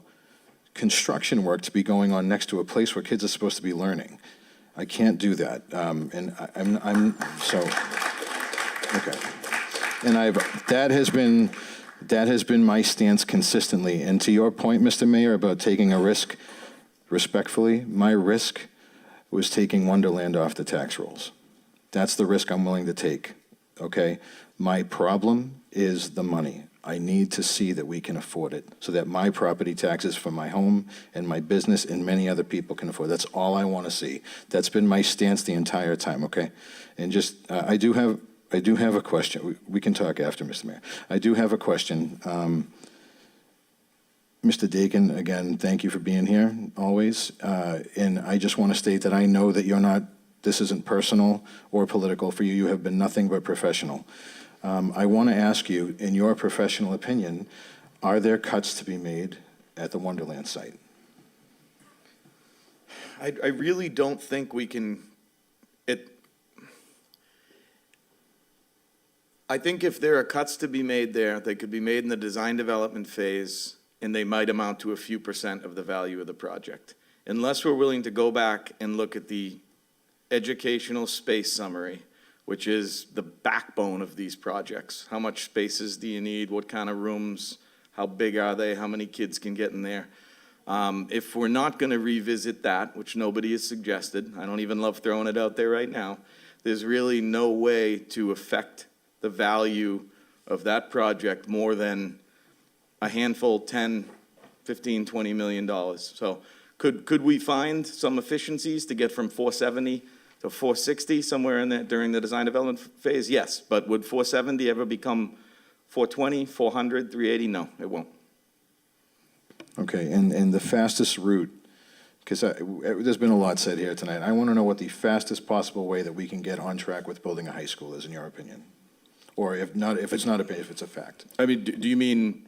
construction work to be going on next to a place where kids are supposed to be learning. I can't do that, and I'm so okay. And that has been my stance consistently. And to your point, Mr. Mayor, about taking a risk, respectfully, my risk was taking Wonderland off the tax rolls. That's the risk I'm willing to take. Okay, my problem is the money. I need to see that we can afford it so that my property taxes for my home and my business and many other people can afford it. That's all I want to see. That's been my stance the entire time, okay? And just, I do have a question. We can talk after, Mr. Mayor. I do have a question. Mr. Dakin, again, thank you for being here always. And I just want to state that I know that this isn't personal or political for you. You have been nothing but professional. I want to ask you, in your professional opinion, are there cuts to be made at the Wonderland site? I really don't think we can, I think if there are cuts to be made there, they could be made in the design development phase, and they might amount to a few % of the value of the project. Unless we're willing to go back and look at the educational space summary, which is the backbone of these projects. How much spaces do you need? What kind of rooms? How big are they? How many kids can get in there? If we're not going to revisit that, which nobody has suggested, I don't even love throwing it out there right now, there's really no way to affect the value of that project more than a handful, 10, 15, $20 million. So could we find some efficiencies to get from 470 to 460 somewhere in there during the design development phase? Yes, but would 470 ever become 420, 400, 380? No, it won't. Okay, and the fastest route, because there's been a lot said here tonight. I want to know what the fastest possible way that we can get on track with building a high school is, in your opinion. Or if it's a fact. I mean, do you mean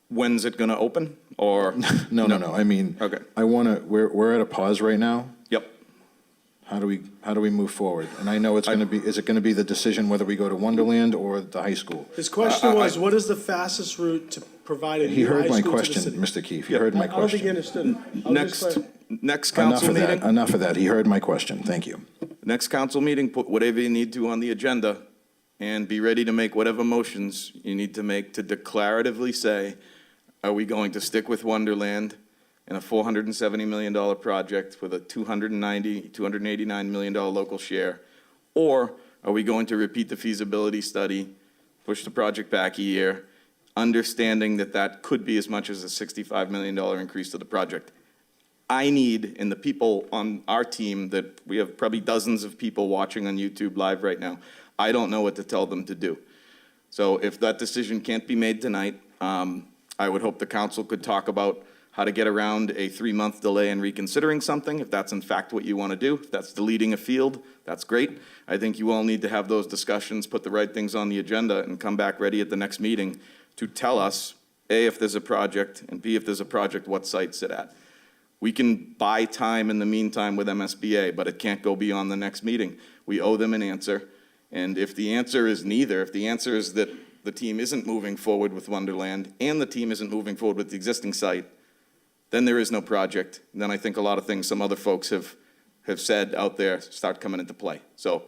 when's it going to open, or? No. I mean, okay. We're at a pause right now. Yep. How do we move forward? And I know is it going to be the decision whether we go to Wonderland or the high school? His question was, what is the fastest route to provide a He new high heard my school to the question, city? Mr. Keefe. He heard my I don't think he question. understood it. Next council meeting. Enough of that. He heard my question. Thank you. Next council meeting, put whatever you need to on the agenda, and be ready to make whatever motions you need to make to declaratively say, are we going to stick with Wonderland in a $470 million project with a $289 million local share? Or are we going to repeat the feasibility study, push the project back a year, understanding that that could be as much as a $65 million increase to the project? I need, and the people on our team, that we have probably dozens of people watching on YouTube Live right now, I don't know what to tell them to do. So if that decision can't be made tonight, I would hope the council could talk about how to get around a 3-month delay in reconsidering something, if that's in fact what you want to do. If that's deleting a field, that's great. I think you all need to have those discussions, put the right things on the agenda, and come back ready at the next meeting to tell us, A, if there's a project, and B, if there's a project, what site's it at. We can buy time in the meantime with MSBA, but it can't go beyond the next meeting. We owe them an answer, and if the answer is neither, if the answer is that the team isn't moving forward with Wonderland and the team isn't moving forward with the existing site, then there is no project. And then I think a lot of things some other folks have said out there start coming into play. So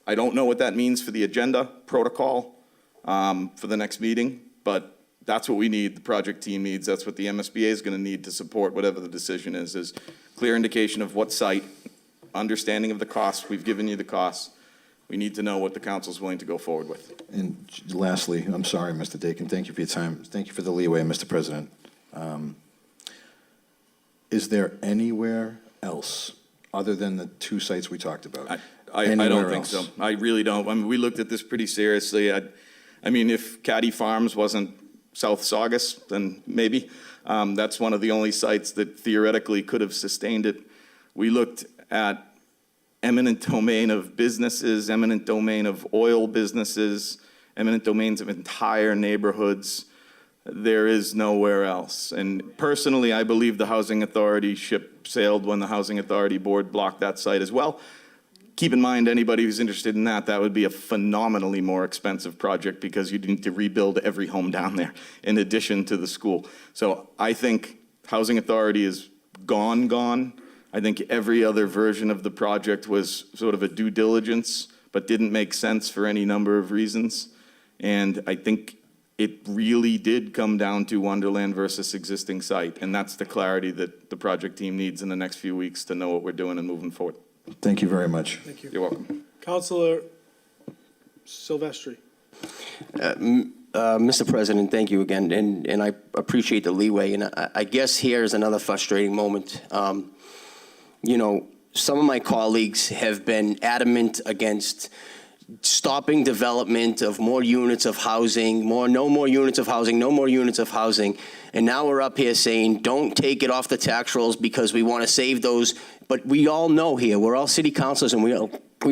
I don't know what that means for the agenda protocol for the next meeting, but that's what we need, the project team needs. That's what the MSBA is going to need to support whatever the decision is clear indication of what site, understanding of the costs. We've given you the costs. We need to know what the council's willing to go forward with. And lastly, I'm sorry, Mr. Dakin, thank you for your time. Thank you for the leeway, Mr. President. Is there anywhere else, other than the 2 sites we talked about? I don't think so. I really don't. I mean, we looked at this pretty seriously. I mean, if Caddy Farms wasn't South Saugus, then maybe. That's one of the only sites that theoretically could have sustained it. We looked at eminent domain of businesses, eminent domain of oil businesses, eminent domains of entire neighborhoods. There is nowhere else. And personally, I believe the Housing Authority ship sailed when the Housing Authority Board blocked that site as well. Keep in mind, anybody who's interested in that would be a phenomenally more expensive project because you need to rebuild every home down there in addition to the school. So I think Housing Authority is gone. I think every other version of the project was sort of a due diligence, but didn't make sense for any number of reasons. And I think it really did come down to Wonderland versus existing site. And that's the clarity that the project team needs in the next few weeks to know what we're doing and moving forward. Thank you very much. Thank you. You're welcome. Councilor Silvestri. Mr. President, thank you again, and I appreciate the leeway. And I guess here's another frustrating moment. You know, some of my colleagues have been adamant against stopping development of more units of housing, no more units of housing, no more units of housing. And now we're up here saying, don't take it off the tax rolls because we want to save those. But we all know here, we're all city councilors, and we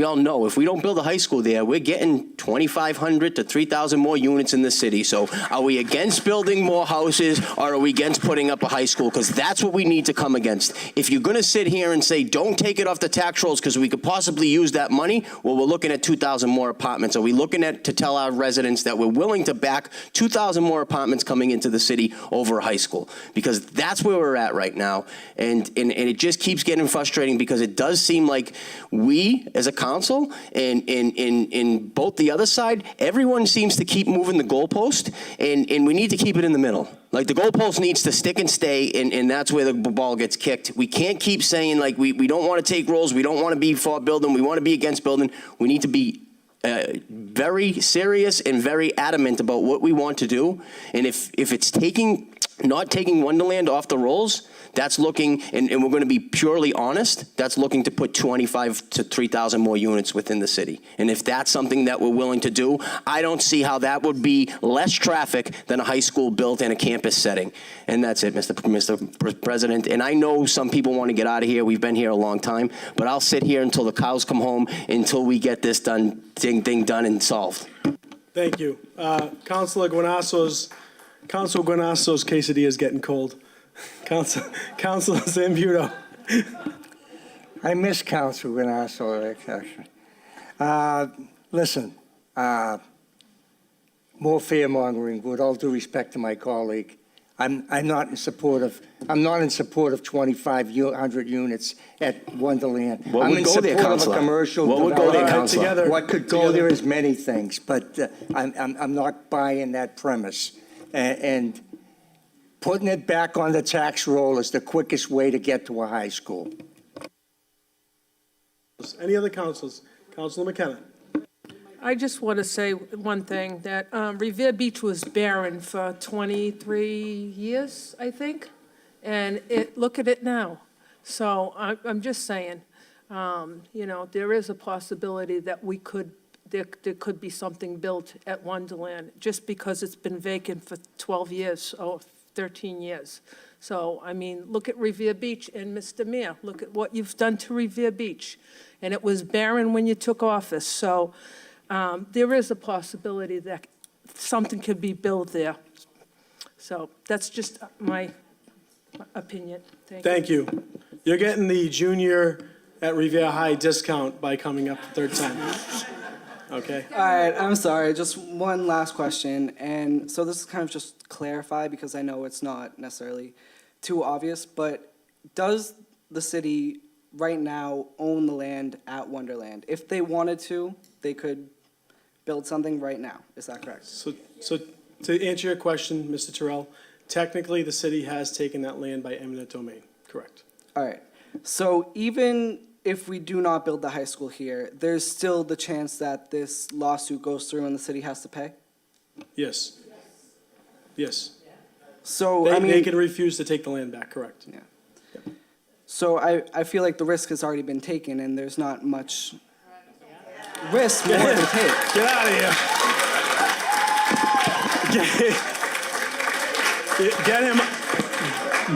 all know if we don't build a high school there, we're getting 2,500 to 3,000 more units in the city. So are we against building more houses, or are we against putting up a high school? Because that's what we need to come against. If you're going to sit here and say, don't take it off the tax rolls because we could possibly use that money, well, we're looking at 2,000 more apartments. Are we looking at to tell our residents that we're willing to back 2,000 more apartments coming into the city over a high school? Because that's where we're at right now. And it just keeps getting frustrating because it does seem like we, as a council, and in both the other side, everyone seems to keep moving the goalpost, and we need to keep it in the middle. Like, the goalpost needs to stick and stay, and that's where the ball gets kicked. We can't keep saying, like, we don't want to take rolls, we don't want to be for building, we want to be against building. We need to be very serious and very adamant about what we want to do. And if it's not taking Wonderland off the rolls, that's looking, and we're going to be purely honest, that's looking to put 25 to 3,000 more units within the city. And if that's something that we're willing to do, I don't see how that would be less traffic than a high school built in a campus setting. And that's it, Mr. President. And I know some people want to get out of here. We've been here a long time. But I'll sit here until the cows come home, until we get this thing done and solved. Thank you. Councilor Guanasso's quesadilla is getting cold. Councilor Zambudo. I miss Council Guanasso, actually. Listen, more fear-mongering, with all due respect to my colleague. I'm not in support of 2,500 units at Wonderland. What would go there, Councilor? I'm in support of a commercial What would go there, development. Councilor? What could go there is many things, but I'm not buying that premise. And putting it back on the tax roll is the quickest way to get to a high school. Any other councilors? Councilor McKenna. I just want to say one thing, that Revere Beach was barren for 23 years, I think, and look at it now. So I'm just saying, you know, there is a possibility that there could be something built at Wonderland, just because it's been vacant for 12 years or 13 years. So, I mean, look at Revere Beach, and Mr. Mayor, look at what you've done to Revere Beach. And it was barren when you took office. So there is a possibility that something could be built there. So that's just my opinion. Thank you. Thank you. You're getting the junior at Revere High discount by coming up the third time. Okay. All right, I'm sorry, just one last question. And so this is kind of just clarify, because I know it's not necessarily too obvious, but does the city right now own the land at Wonderland? If they wanted to, they could build something right now. Is that correct? So to answer your question, Mr. Terrell, technically the city has taken that land by eminent domain. Correct. All right. So even if we do not build the high school here, there's still the chance that this lawsuit goes through and the city has to pay? Yes. Yes. So, They can refuse to take the land back, correct. Yeah. So I feel like the risk has already been taken and there's not much risk more to take. Get out of here.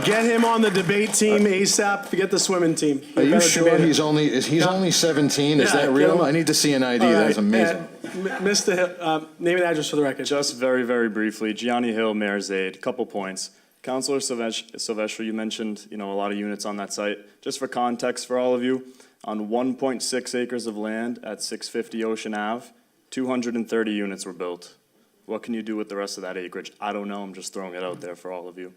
Get him on the debate team ASAP. Forget the swimming team. Are you Better sure debate him. he's only 17? Is Yeah, that get real? him. I need to see an ID. All That's right, amazing. Mr. Hill, name and address for the record. Just very, very briefly, Gianni Hill, Mayor's Aide, couple points. Councilor Silvestri, you mentioned, a lot of units on that site. Just for context for all of you, on 1.6 acres of land at 650 Ocean Ave, 230 units were built. What can you do with the rest of that acreage? I don't know, I'm just throwing it out there for all of you.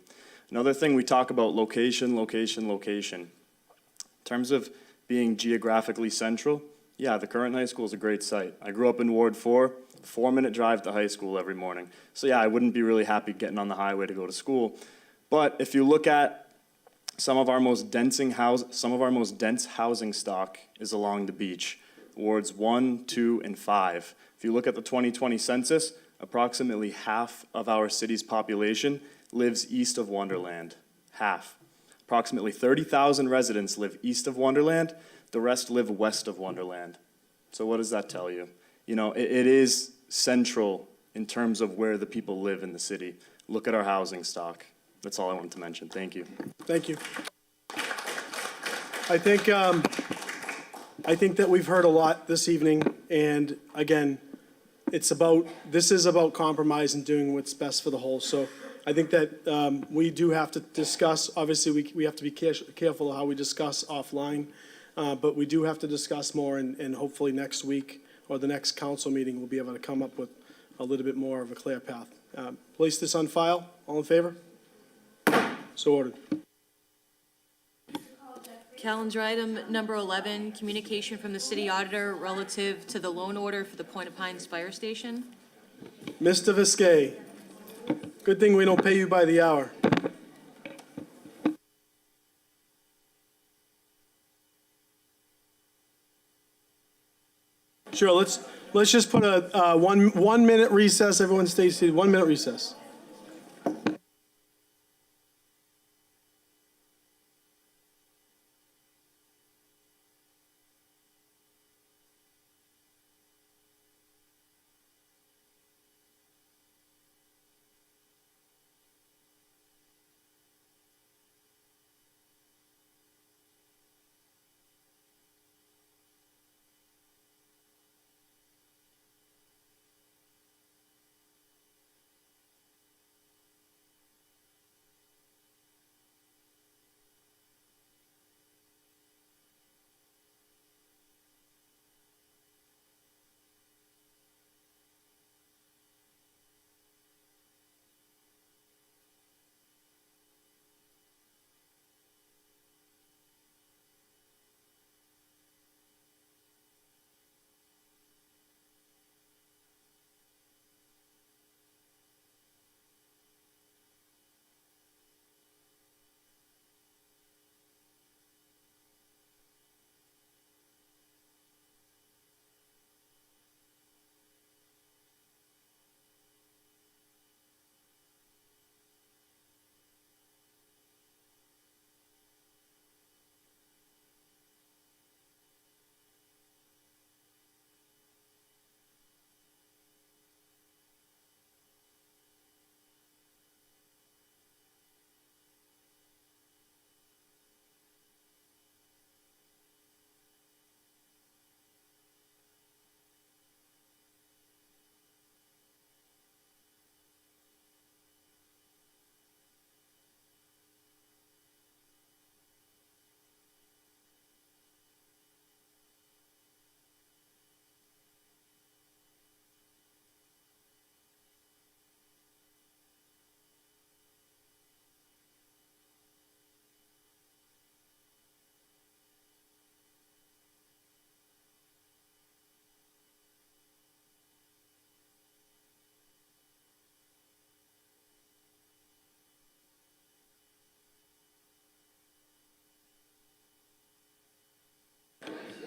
Another thing, we talk about location, location, location. In terms of being geographically central, yeah, the current high school is a great site. I grew up in Ward 4, 4-minute drive to high school every morning. So yeah, I wouldn't be really happy getting on the highway to go to school. But if you look at some of our most dense housing stock is along the beach, wards 1, 2, and 5. If you look at the 2020 census, approximately half of our city's population lives east of Wonderland. Half. Approximately 30,000 residents live east of Wonderland. The rest live west of Wonderland. So what does that tell you? It is central in terms of where the people live in the city. Look at our housing stock. That's all I wanted to mention. Thank you. Thank you. I think that we've heard a lot this evening, and again, this is about compromise and doing what's best for the whole. So I think that we do have to discuss, obviously we have to be careful of how we discuss offline, but we do have to discuss more, and hopefully next week or the next council meeting, we'll be able to come up with a little bit more of a clear path. Place this on file. All in favor? So ordered. Calendar item number 11, communication from the city auditor relative to the loan order for the Point of Pines Fire Station. Mr. Viskey, good thing we don't pay you by the hour. Sure, let's just put a 1 minute recess. Everyone stay seated. 1 minute recess.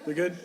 We good?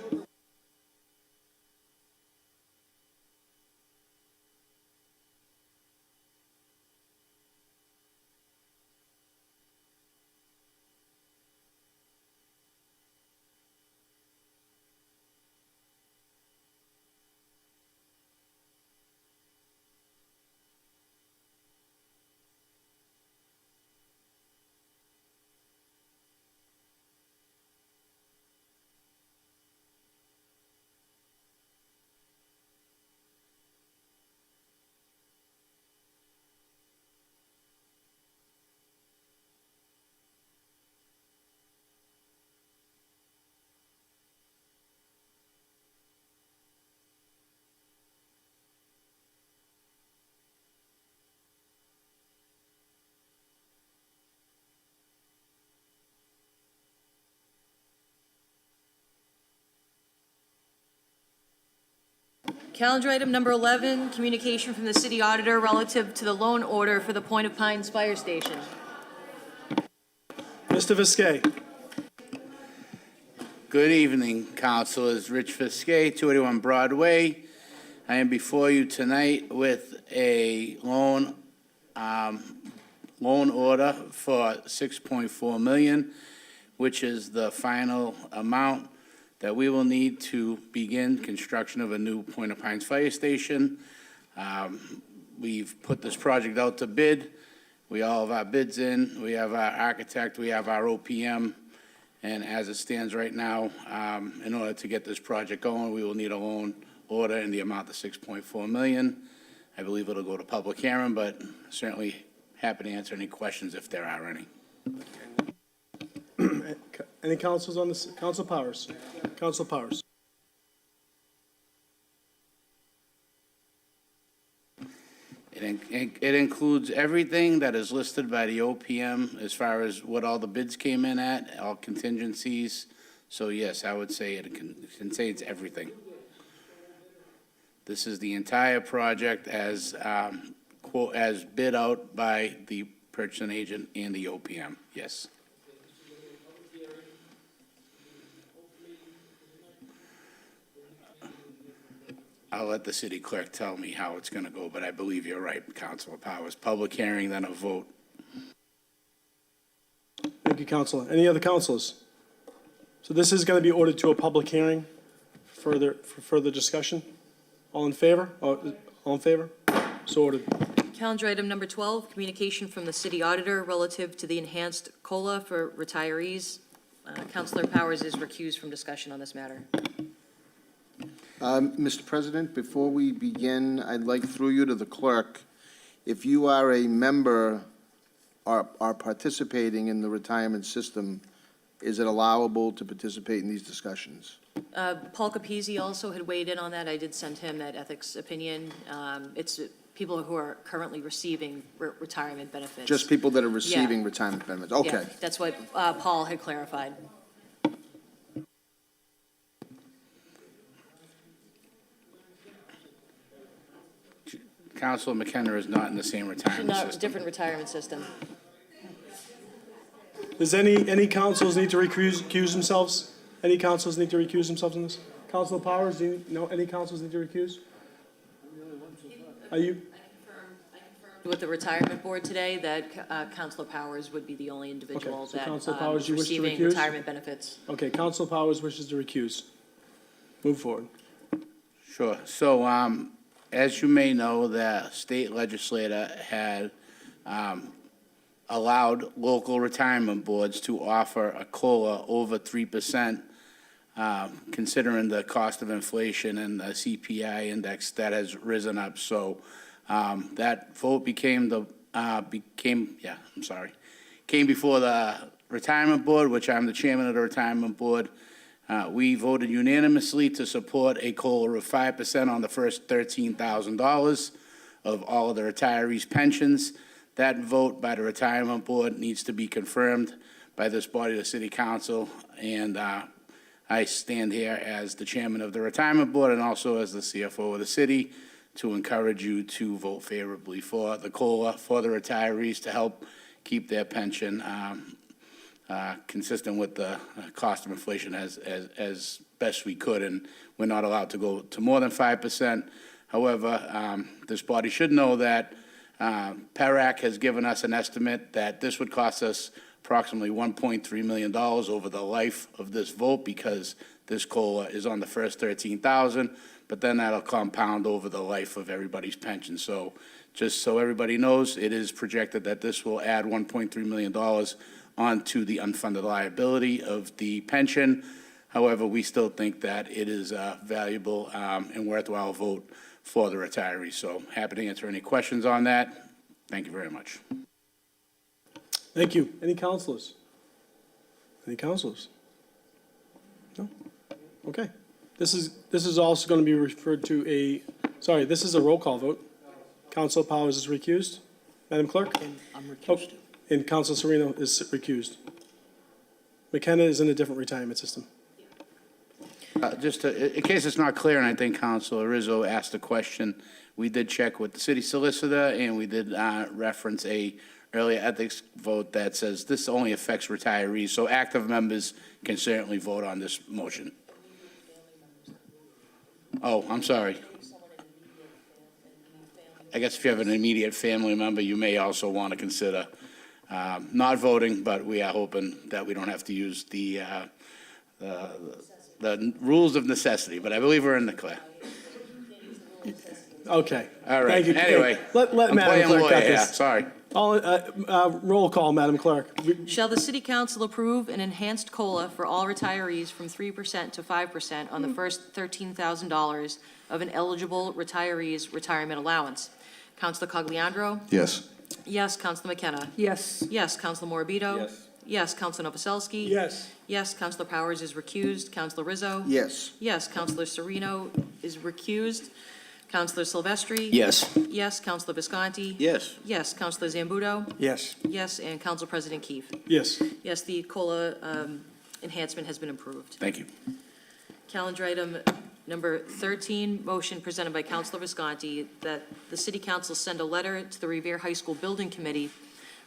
Calendar item number 11, communication from the city auditor relative to the loan order for the Point of Pines Fire Station. Mr. Viskey. Good evening, councilors. Rich Fiskey, 281 Broadway. I am before you tonight with a loan order for $6.4 million, which is the final amount that we will need to begin construction of a new Point of Pines Fire Station. We've put this project out to bid. We all have our bids in. We have our architect. We have our OPM. And as it stands right now, in order to get this project going, we will need a loan order in the amount of $6.4 million. I believe it'll go to public hearing, but certainly happy to answer any questions if there are any. Any councils on this? Council Powers. Council Powers. It includes everything that is listed by the OPM as far as what all the bids came in at, all contingencies. So yes, I would say it contains everything. This is the entire project as bid out by the purchasing agent and the OPM, yes. I'll let the city clerk tell me how it's going to go, but I believe you're right, Councilor Powers. Public hearing, then a vote. Thank you, Councilor. Any other councilors? So this is going to be ordered to a public hearing for further discussion. All in favor? All in favor? So ordered. Calendar item number 12, communication from the city auditor relative to the enhanced COLA for retirees. Councilor Powers is recused from discussion on this matter. Mr. President, before we begin, I'd like through you to the clerk, if you are a member or are participating in the retirement system, is it allowable to participate in these discussions? Paul Capizzi also had weighed in on that. I did send him that ethics opinion. It's people who are currently receiving retirement benefits. Just people that are receiving retirement benefits? Okay. Yeah, that's what Paul had clarified. Councilor McKenna is not in the same retirement system. Different retirement system. Does any councils need to recuse themselves? Any councils need to recuse themselves in this? Councilor Powers, do you know any councils need to recuse? Are you? With the retirement board today, that Councilor Powers would be the only individual Okay, so that Councilor Powers, you wish to receiving recuse? retirement benefits. Okay, Councilor Powers wishes to recuse. Move forward. Sure. So, as you may know, the state legislator had allowed local retirement boards to offer a COLA over 3%, considering the cost of inflation and the CPI index that has risen up. So that vote came before the retirement board, which I'm the chairman of the retirement board. We voted unanimously to support a COLA of 5% on the first $13,000 of all of the retirees' pensions. That vote by the retirement board needs to be confirmed by this body, the city council, and I stand here as the chairman of the retirement board and also as the CFO of the city to encourage you to vote favorably for the COLA for the retirees to help keep their pension consistent with the cost of inflation as best we could, and we're not allowed to go to more than 5%. However, this body should know that PERAC has given us an estimate that this would cost us approximately $1.3 million over the life of this vote because this COLA is on the first $13,000, but then that'll compound over the life of everybody's pension. So just so everybody knows, it is projected that this will add $1.3 million onto the unfunded liability of the pension. However, we still think that it is a valuable and worthwhile vote for the retirees. So happy to answer any questions on that. Thank you very much. Thank you. Any councilors? Any councilors? No? Okay. This is also going to be referred to this is a roll call vote. Councilor Powers is recused. Madam Clerk? And I'm recused. And Councilor Sereno is recused. McKenna is in a different retirement system. Just in case it's not clear, and I think Councilor Rizzo asked a question, we did check with the city solicitor, and we did reference a earlier ethics vote that says this only affects retirees, so active members can certainly vote on this motion. Oh, I'm sorry. I guess if you have an immediate family member, you may also want to consider not voting, but we are hoping that we don't have to use the rules of necessity, but I believe we're in the clear. Okay. All right. Thank you. Anyway, Let I'm Madam playing Clerk lawyer cut here. this. Sorry. Roll call, Madam Clerk. Shall the city council approve an enhanced COLA for all retirees from 3% to 5% on the first $13,000 of an eligible retiree's retirement allowance? Councilor Cogliandro? Yes. Yes. Councilor McKenna? Yes. Yes. Councilor Morbido? Yes. Yes. Councilor Novoselsky? Yes. Yes. Councilor Powers is recused. Councilor Rizzo? Yes. Yes. Councilor Sereno is recused. Councilor Silvestri? Yes. Yes. Councilor Visconti? Yes. Yes. Councilor Zambudo? Yes. Yes. And Council President Keefe? Yes. Yes, the COLA enhancement has been approved. Thank you. Calendar item number 13, motion presented by Councilor Visconti that the City Council send a letter to the Revere High School Building Committee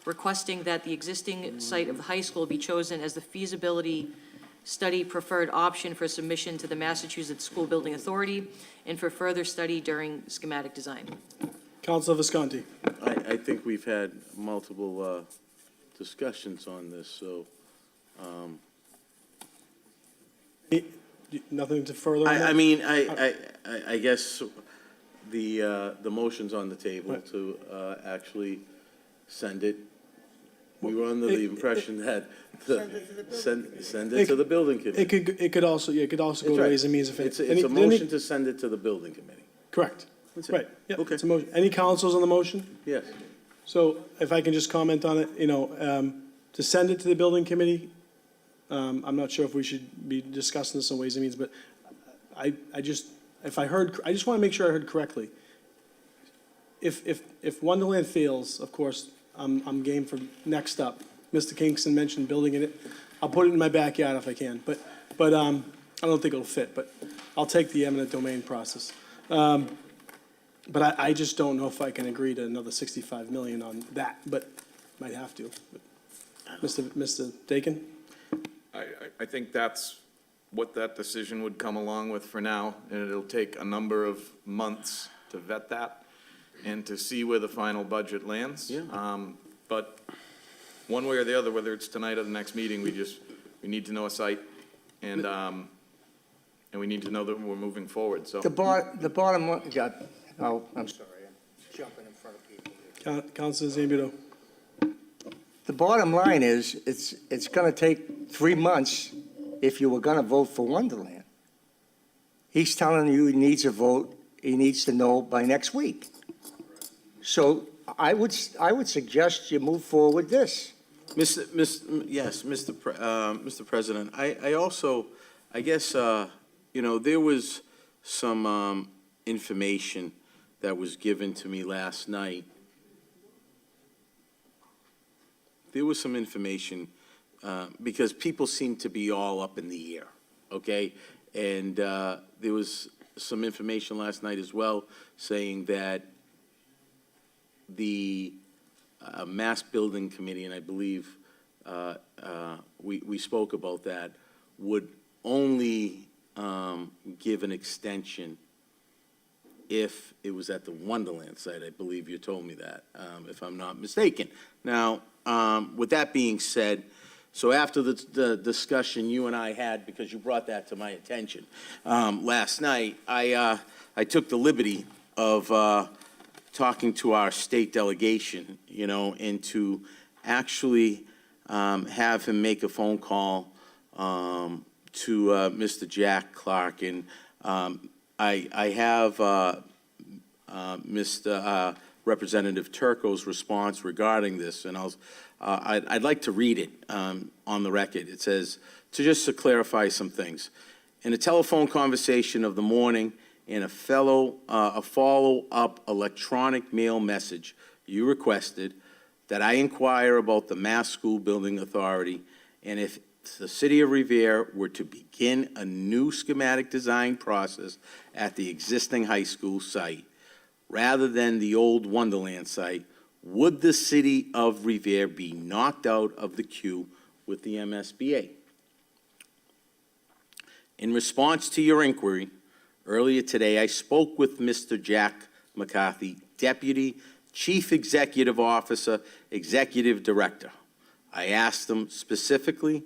requesting that the existing site of the high school be chosen as the feasibility study preferred option for submission to the Massachusetts School Building Authority and for further study during schematic design. Councilor Visconti. I think we've had multiple discussions on this, so Nothing to further? on that? I mean, I guess the motion's on the table Right. to actually send it. We were under the impression that send it to the building committee. It could also go That's to right. Ways and Means. It's a motion to send it to the building committee. Correct. That's it. Right. Yeah, Okay. it's a motion. Any councils on the motion? Yes. So if I can just comment on it, to send it to the building committee, I'm not sure if we should be discussing this in Ways and Means, but I just want to make sure I heard correctly. If Wonderland fails, of course, I'm game for next up. Mr. Kingston mentioned building in it. I'll put it in my backyard if I can, but I don't think it'll fit, but I'll take the eminent domain process. But I just don't know if I can agree to another 65 million on that, but might have to. Mr. Dakin? I think that's what that decision would come along with for now, and it'll take a number of months to vet that and to see where the final budget lands. Yeah. But one way or the other, whether it's tonight or the next meeting, we need to know a site, and we need to know that we're moving forward, so. The bottom line, I'm sorry, I'm jumping in front of people. Councilor Zambudo? The bottom line is, it's going to take 3 months if you were going to vote for Wonderland. He's telling you he needs a vote, he needs to know by next week. So I would suggest you move forward this. Mr. President, I also, I guess, there was some information that was given to me last night. There was some information, because people seem to be all up in the air, okay? And there was some information last night as well saying that the Mass Building Committee, and I believe we spoke about that, would only give an extension if it was at the Wonderland site. I believe you told me that, if I'm not mistaken. Now, with that being said, so after the discussion you and I had, because you brought that to my attention last night, I took the liberty of talking to our state delegation, and to actually have him make a phone call to Mr. Jack Clark. And I have Mr. Representative Turco's response regarding this, and I'd like to read it on the record. It says, to clarify some things. In a telephone conversation of the morning and a follow-up electronic mail message, you requested that I inquire about the Mass School Building Authority and if the city of Revere were to begin a new schematic design process at the existing high school site, rather than the old Wonderland site, would the city of Revere be knocked out of the queue with the MSBA? In response to your inquiry, earlier today, I spoke with Mr. Jack McCarthy, Deputy Chief Executive Officer, Executive Director. I asked him specifically,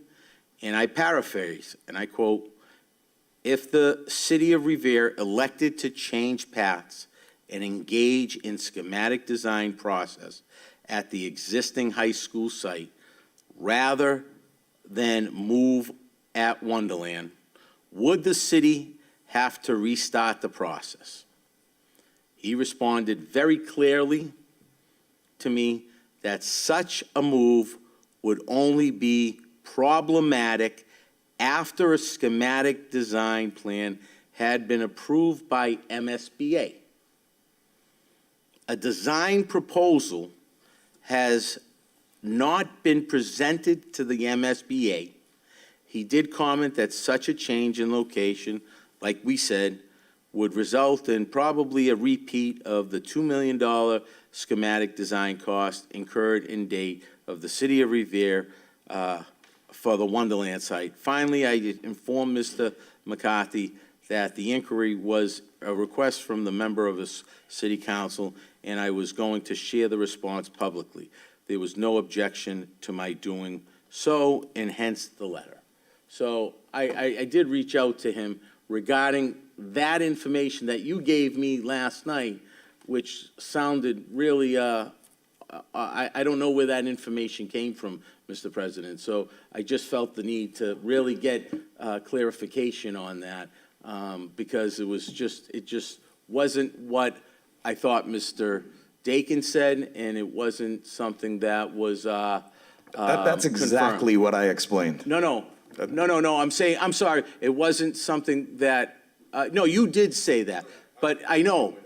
and I paraphrase, and I quote, if the city of Revere elected to change paths and engage in schematic design process at the existing high school site, rather than move at Wonderland, would the city have to restart the process? He responded very clearly to me that such a move would only be problematic after a schematic design plan had been approved by MSBA. A design proposal has not been presented to the MSBA. He did comment that such a change in location, like we said, would result in probably a repeat of the $2 million schematic design cost incurred in date of the city of Revere for the Wonderland site. Finally, I informed Mr. McCarthy that the inquiry was a request from the member of the city council, and I was going to share the response publicly. There was no objection to my doing so, and hence the letter. So I did reach out to him regarding that information that you gave me last night, which sounded really, I don't know where that information came from, Mr. President. So I just felt the need to really get clarification on that, because it just wasn't what I thought Mr. Dakin said, and it wasn't something that was That's exactly confirmed. what I explained. No, I'm saying, I'm sorry, it wasn't something that, no, you did say that, but I know,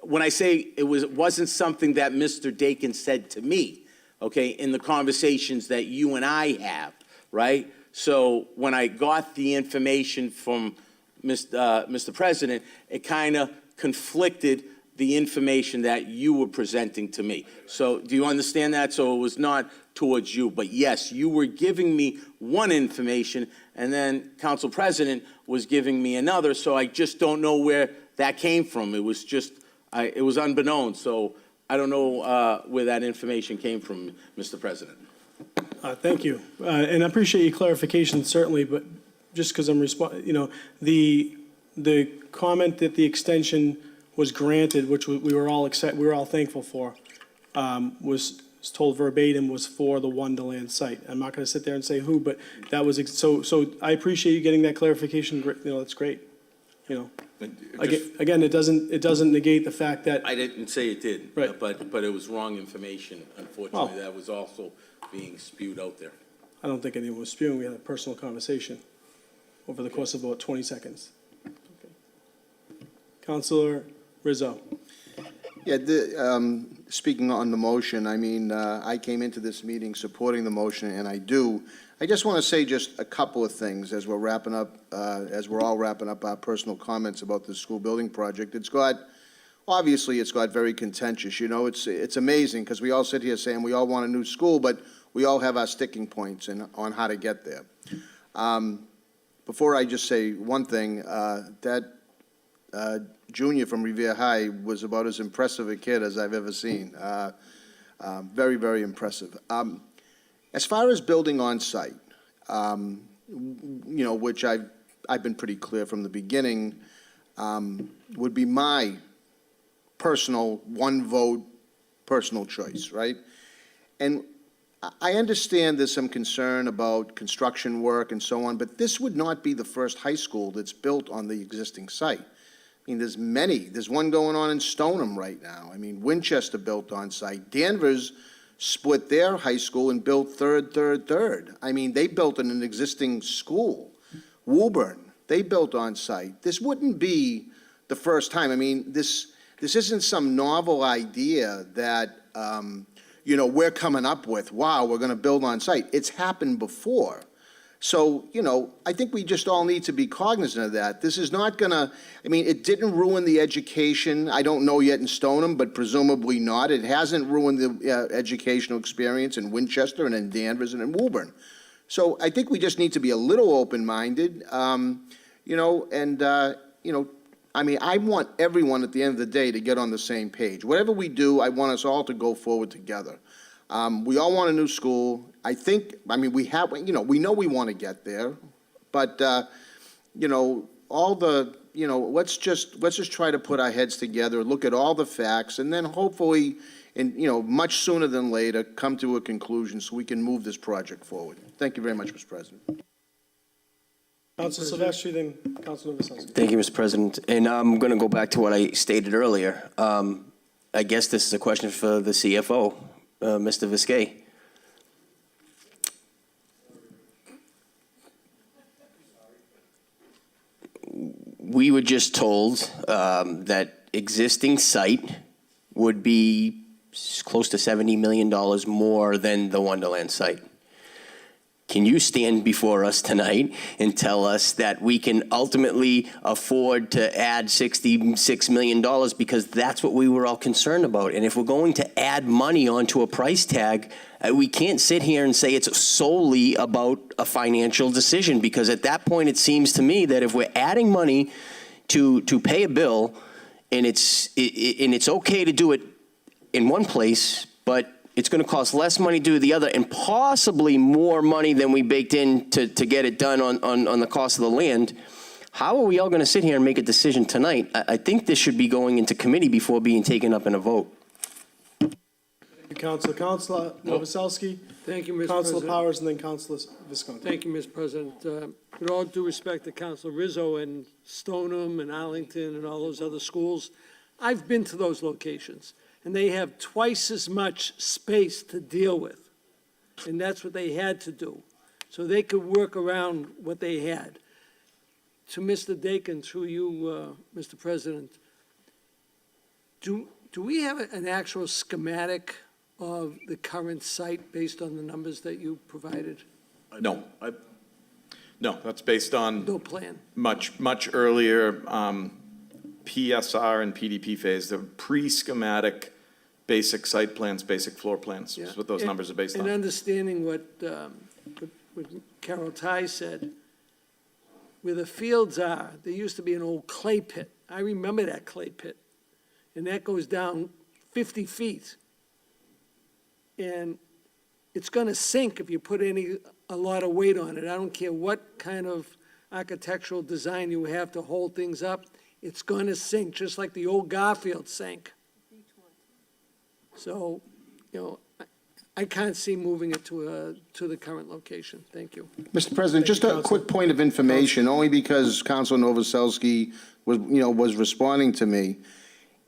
when I say it wasn't something that Mr. Dakin said to me, okay, in the conversations that you and I have, right? So when I got the information from Mr. President, it kind of conflicted the information that you were presenting to me. So do you understand that? So it was not towards you, but yes, you were giving me one information, and then Council President was giving me another, so I just don't know where that came from. It was just, it was unbeknown, so I don't know where that information came from, Mr. President. Thank you. And I appreciate your clarification, certainly, but just because I'm the comment that the extension was granted, which we were all thankful for, was told verbatim was for the Wonderland site. I'm not going to sit there and say who, but that was, so I appreciate you getting that clarification. That's great. Again, it doesn't negate the fact that. I didn't say it did, Right. but it was wrong information, unfortunately, that was also being spewed out there. I don't think anyone was spewing. We had a personal conversation over the course of about 20 seconds. Okay. Councilor Rizzo. Yeah, speaking on the motion, I mean, I came into this meeting supporting the motion, and I do. I just want to say just a couple of things as we're wrapping up, as we're all wrapping up our personal comments about the school building project. Obviously, it's got very contentious. It's amazing because we all sit here saying we all want a new school, but we all have our sticking points on how to get there. Before I just say one thing, that junior from Revere High was about as impressive a kid as I've ever seen. Very, very impressive. As far as building on site, which I've been pretty clear from the beginning, would be my personal one vote, personal choice, right? And I understand there's some concern about construction work and so on, but this would not be the first high school that's built on the existing site. I mean, there's many. There's one going on in Stoneham right now. I mean, Winchester built on site. Danvers split their high school and built third. I mean, they built in an existing school. Woburn, they built on site. This wouldn't be the first time. I mean, this isn't some novel idea that, we're coming up with, wow, we're going to build on site. It's happened before. So, I think we just all need to be cognizant of that. This is not gonna, it didn't ruin the education. I don't know yet in Stoneham, but presumably not. It hasn't ruined the educational experience in Winchester and in Danvers and in Woburn. So I think we just need to be a little open-minded, I want everyone at the end of the day to get on the same page. Whatever we do, I want us all to go forward together. We all want a new school. I think, we have, we know we want to get there, but, all the, let's just try to put our heads together, look at all the facts, and then hopefully, much sooner than later, come to a conclusion so we can move this project forward. Thank you very much, Mr. President. Council Silvestri, then Council Novoselsky. Thank you, Mr. President. And I'm going to go back to what I stated earlier. I guess this is a question for the CFO, Mr. Viscay. We were just told that existing site would be close to $70 million more than the Wonderland site. Can you stand before us tonight and tell us that we can ultimately afford to add $66 million, because that's what we were all concerned about? And if we're going to add money onto a price tag, we can't sit here and say it's solely about a financial decision, because at that point it seems to me that if we're adding money to pay a bill, and it's okay to do it in one place, but it's going to cost less money to do the other, and possibly more money than we baked in to get it done on the cost of the land. How are we all going to sit here and make a decision tonight? I think this should be going into committee before being taken up in a vote. Thank you, Council. Councilor Novoselsky. Thank you, Mr. Councilor President. Powers, and then Councilor Visconti. Thank you, Mr. President. With all due respect to Councilor Rizzo and Stoneham and Arlington and all those other schools, I've been to those locations, and they have twice as much space to deal with. And that's what they had to do. So they could work around what they had. To Mr. Dakin, through you, Mr. President, do we have an actual schematic of the current site based on the numbers that you provided? No, that's based on No plan? much earlier PSR and PDP phase, the pre-schematic basic site plans, basic floor plans, is what those numbers are based And on. understanding what Carol Ty said, where the fields are, there used to be an old clay pit. I remember that clay pit. And that goes down 50 feet. And it's going to sink if you put a lot of weight on it. I don't care what kind of architectural design you have to hold things up. It's going to sink, just like the old Garfield sank. So, I can't see moving it to the current location. Thank you. Mr. President, just a quick point of information, only because Councilor Novoselsky was responding to me.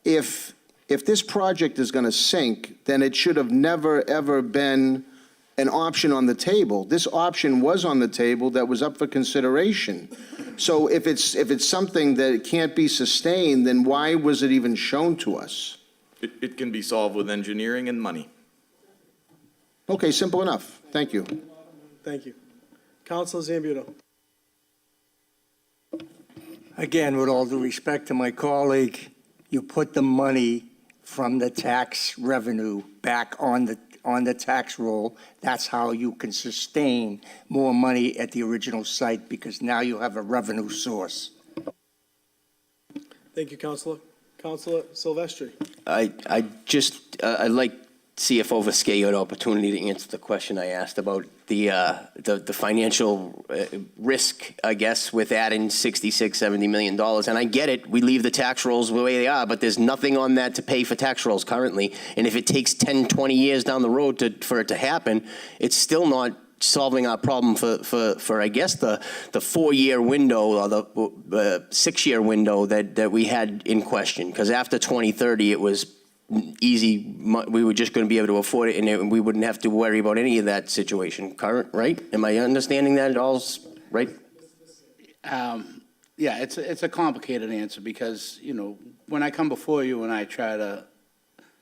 If this project is going to sink, then it should have never, ever been an option on the table. This option was on the table that was up for consideration. So if it's something that can't be sustained, then why was it even shown to us? It can be solved with engineering and money. Okay, simple enough. Thank you. Thank you. Councilor Zambudo. Again, with all due respect to my colleague, you put the money from the tax revenue back on the tax roll. That's how you can sustain more money at the original site, because now you have a revenue source. Thank you, Councilor. Councilor Silvestri. I'd like CFO Viscay an opportunity to answer the question I asked about the financial risk, I guess, with adding $70 million. And I get it, we leave the tax rolls the way they are, but there's nothing on that to pay for tax rolls currently. And if it takes 10, 20 years down the road for it to happen, it's still not solving our problem for I guess, the 4-year window or the 6-year window that we had in question. Because after 2030, it was easy. We were just going to be able to afford it, and we wouldn't have to worry about any of that situation. Right? Am I understanding that at all? Right? Yeah, it's a complicated answer because, when I come before you and I try to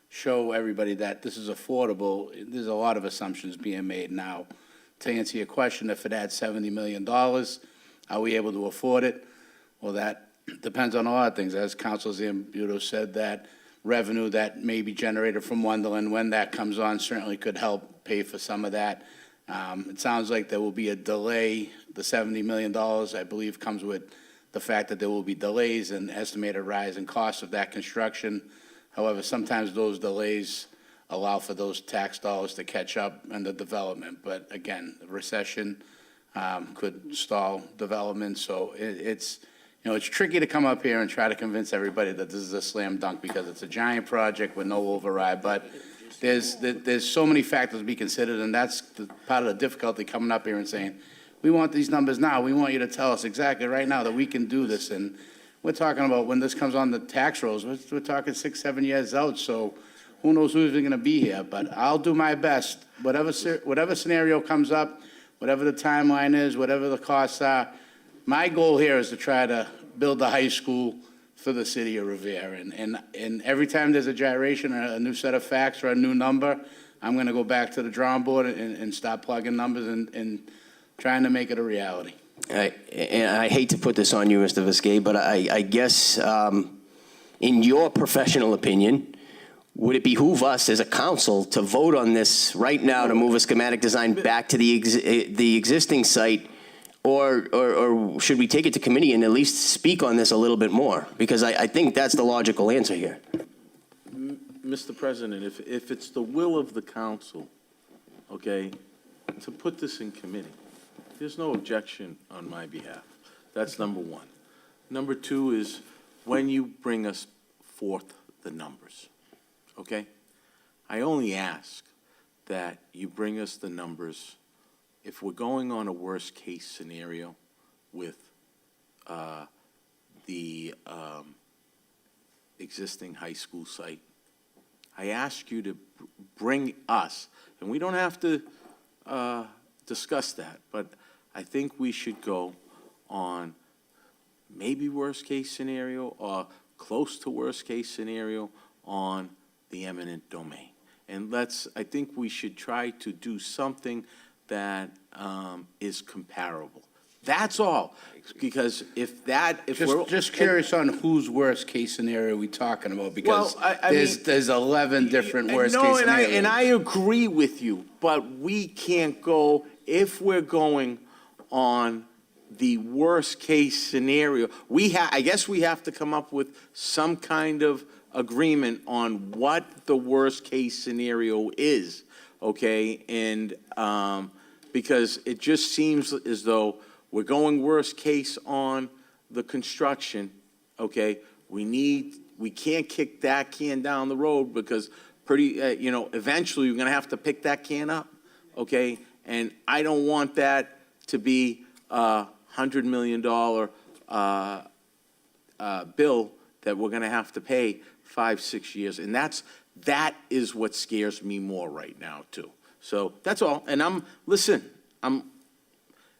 show everybody that this is affordable, there's a lot of assumptions being made now to answer your question, if it adds $70 million, are we able to afford it? Well, that depends on a lot of things. As Councilor Zambudo said, that revenue that may be generated from Wonderland, when that comes on, certainly could help pay for some of that. It sounds like there will be a delay. The $70 million, I believe, comes with the fact that there will be delays and estimated rise in costs of that construction. However, sometimes those delays allow for those tax dollars to catch up in the development. But again, the recession could stall development. So it's, you know, it's tricky to come up here and try to convince everybody that this is a slam dunk because it's a giant project with no override. But there's so many factors to be considered, and that's part of the difficulty coming up here and saying, we want these numbers now. We want you to tell us exactly right now that we can do this. And we're talking about when this comes on the tax rolls, we're talking 6, 7 years out. So who knows who's even going to be here? But I'll do my best. Whatever scenario comes up, whatever the timeline is, whatever the costs are, my goal here is to try to build a high school for the city of Revere. And every time there's a gyration or a new set of facts or a new number, I'm going to go back to the drawing board and start plugging numbers and trying to make it a reality. And I hate to put this on you, Mr. Viskey, but I guess in your professional opinion, would it behoove us as a council to vote on this right now to move a schematic design back to the existing site, or should we take it to committee and at least speak on this a little bit more? Because I think that's the logical answer here. Mr. President, if it's the will of the council, okay, to put this in committee, there's no objection on my behalf. That's number one. Number two is when you bring us forth the numbers, okay? I only ask that you bring us the numbers if we're going on a worst-case scenario with the existing high school site. I ask you to bring us, and we don't have to discuss that, but I think we should go on maybe worst-case scenario or close to worst-case scenario on the eminent domain. And I think we should try to do something that is comparable. That's all, because we're Just curious on whose worst-case scenario we talking about, because there's 11 different worst-case scenarios. And I agree with you, but we can't go, if we're going on the worst-case scenario, I guess we have to come up with some kind of agreement on what the worst-case scenario is, okay? And because it just seems as though we're going worst case on the construction, okay? We can't kick that can down the road because eventually we're gonna have to pick that can up, okay? And I don't want that to be a $100 million bill that we're gonna have to pay 5, 6 years. And that is what scares me more right now too. So that's all. And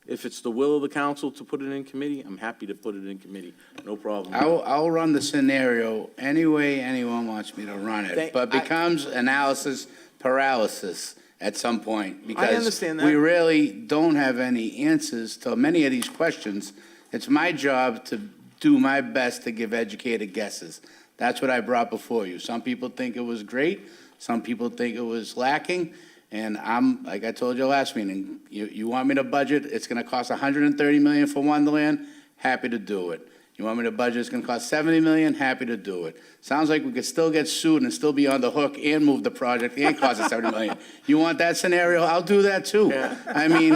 if it's the will of the council to put it in committee, I'm happy to put it in committee. No problem. I'll run the scenario any way anyone wants me to run it, but becomes analysis paralysis at some point. I understand that. We really don't have any answers to many of these questions. It's my job to do my best to give educated guesses. That's what I brought before you. Some people think it was great. Some people think it was lacking. And like I told you last meeting, you want me to budget, it's gonna cost $130 million for Wonderland, happy to do it. You want me to budget, it's gonna cost $70 million, happy to do it. Sounds like we could still get sued and still be on the hook and move the project and cost us $70 million. You want that scenario? I'll do that too. Yeah. I mean,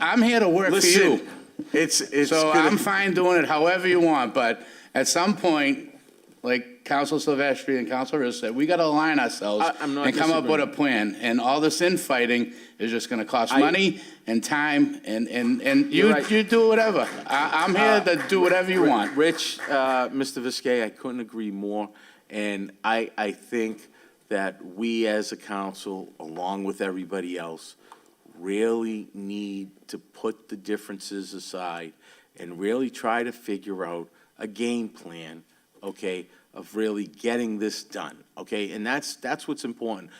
I'm here to work for you. So I'm fine doing it however you want, but at some point, like Council Silvestri and Council Riss said, we got to align ourselves and come up with a plan. And all this infighting is just going to cost money and time, and you do whatever. I'm here to do whatever you want. Rich, Mr. Viskey, I couldn't agree more. And I think that we as a council, along with everybody else, really need to put the differences aside and really try to figure out a game plan, okay, of really getting this done, okay? And that's what's important.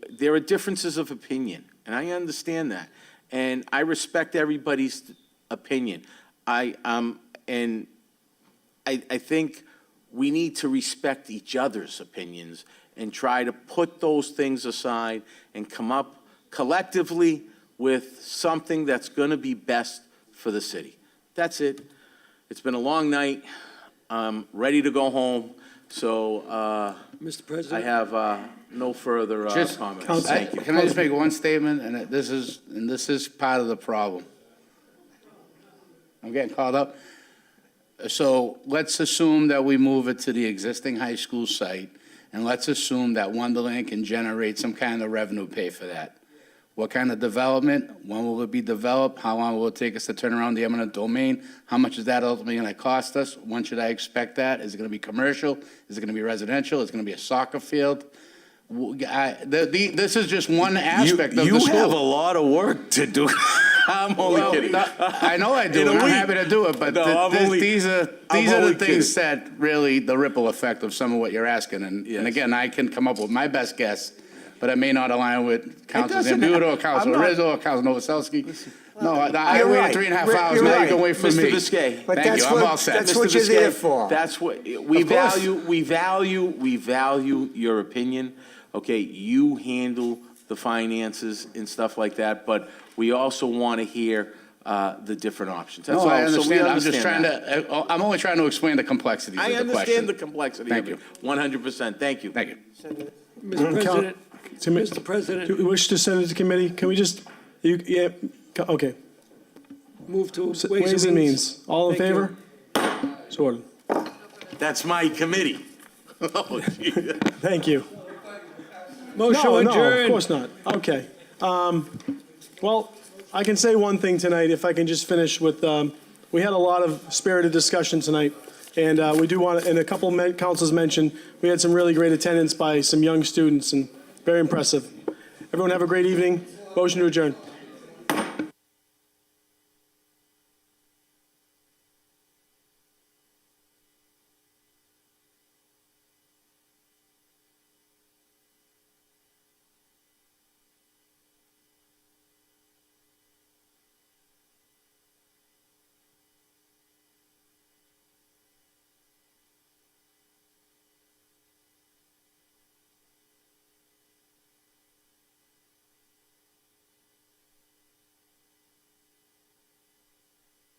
There are differences of opinion, and I understand that. and I respect everybody's opinion. And I think we need to respect each other's opinions and try to put those things aside and come up collectively with something that's going to be best for the city. That's it. It's been a long night. I'm ready to go home, so Mr. President? I have no further comments. Thank you. Can I just make one statement, and this is part of the problem? I'm getting called up. So let's assume that we move it to the existing high school site, and let's assume that Wonderland can generate some kind of revenue pay for that. What kind of development? When will it be developed? How long will it take us to turn around the eminent domain? How much is that ultimately going to cost us? When should I expect that? Is it going to be commercial? Is it going to be residential? Is it going to be a soccer field? This is just one aspect of the school. You have a lot of work to do. I'm only kidding. I know I do, and I'm happy to do it, but these are the things that really, the ripple effect of some of what you're asking. And again, I can come up with my best guess, but it may not align with Council Zambudo or Council Rizzo or Council Novoselsky. No, I waited 3.5 hours, now you can wait for me. Mr. Biscay. But Thank you, I'm all set. that's what you're there for. That's what, we value your opinion. Okay, you handle the finances and stuff like that, but we also want to hear the different options. That's No, all. I So we understand. I'm just trying that. to, I'm only trying to explain the complexities of I the question. understand the complexity Thank of you. it, 100%. Thank you. Thank you. Mr. President, Mr. President, Do you wish to send it to committee? Can we just, okay. move to Ways and Means. All in Thank you. favor? So ordered. That's my committee. Oh, gee. Thank you. Motion No, adjourned. of course not. Okay. Well, I can say one thing tonight, if I can just finish with, we had a lot of spirited discussion tonight, and we do want to, and a couple of councils mentioned, we had some really great attendance by some young students, and very impressive. Everyone have a great evening. Motion to adjourn.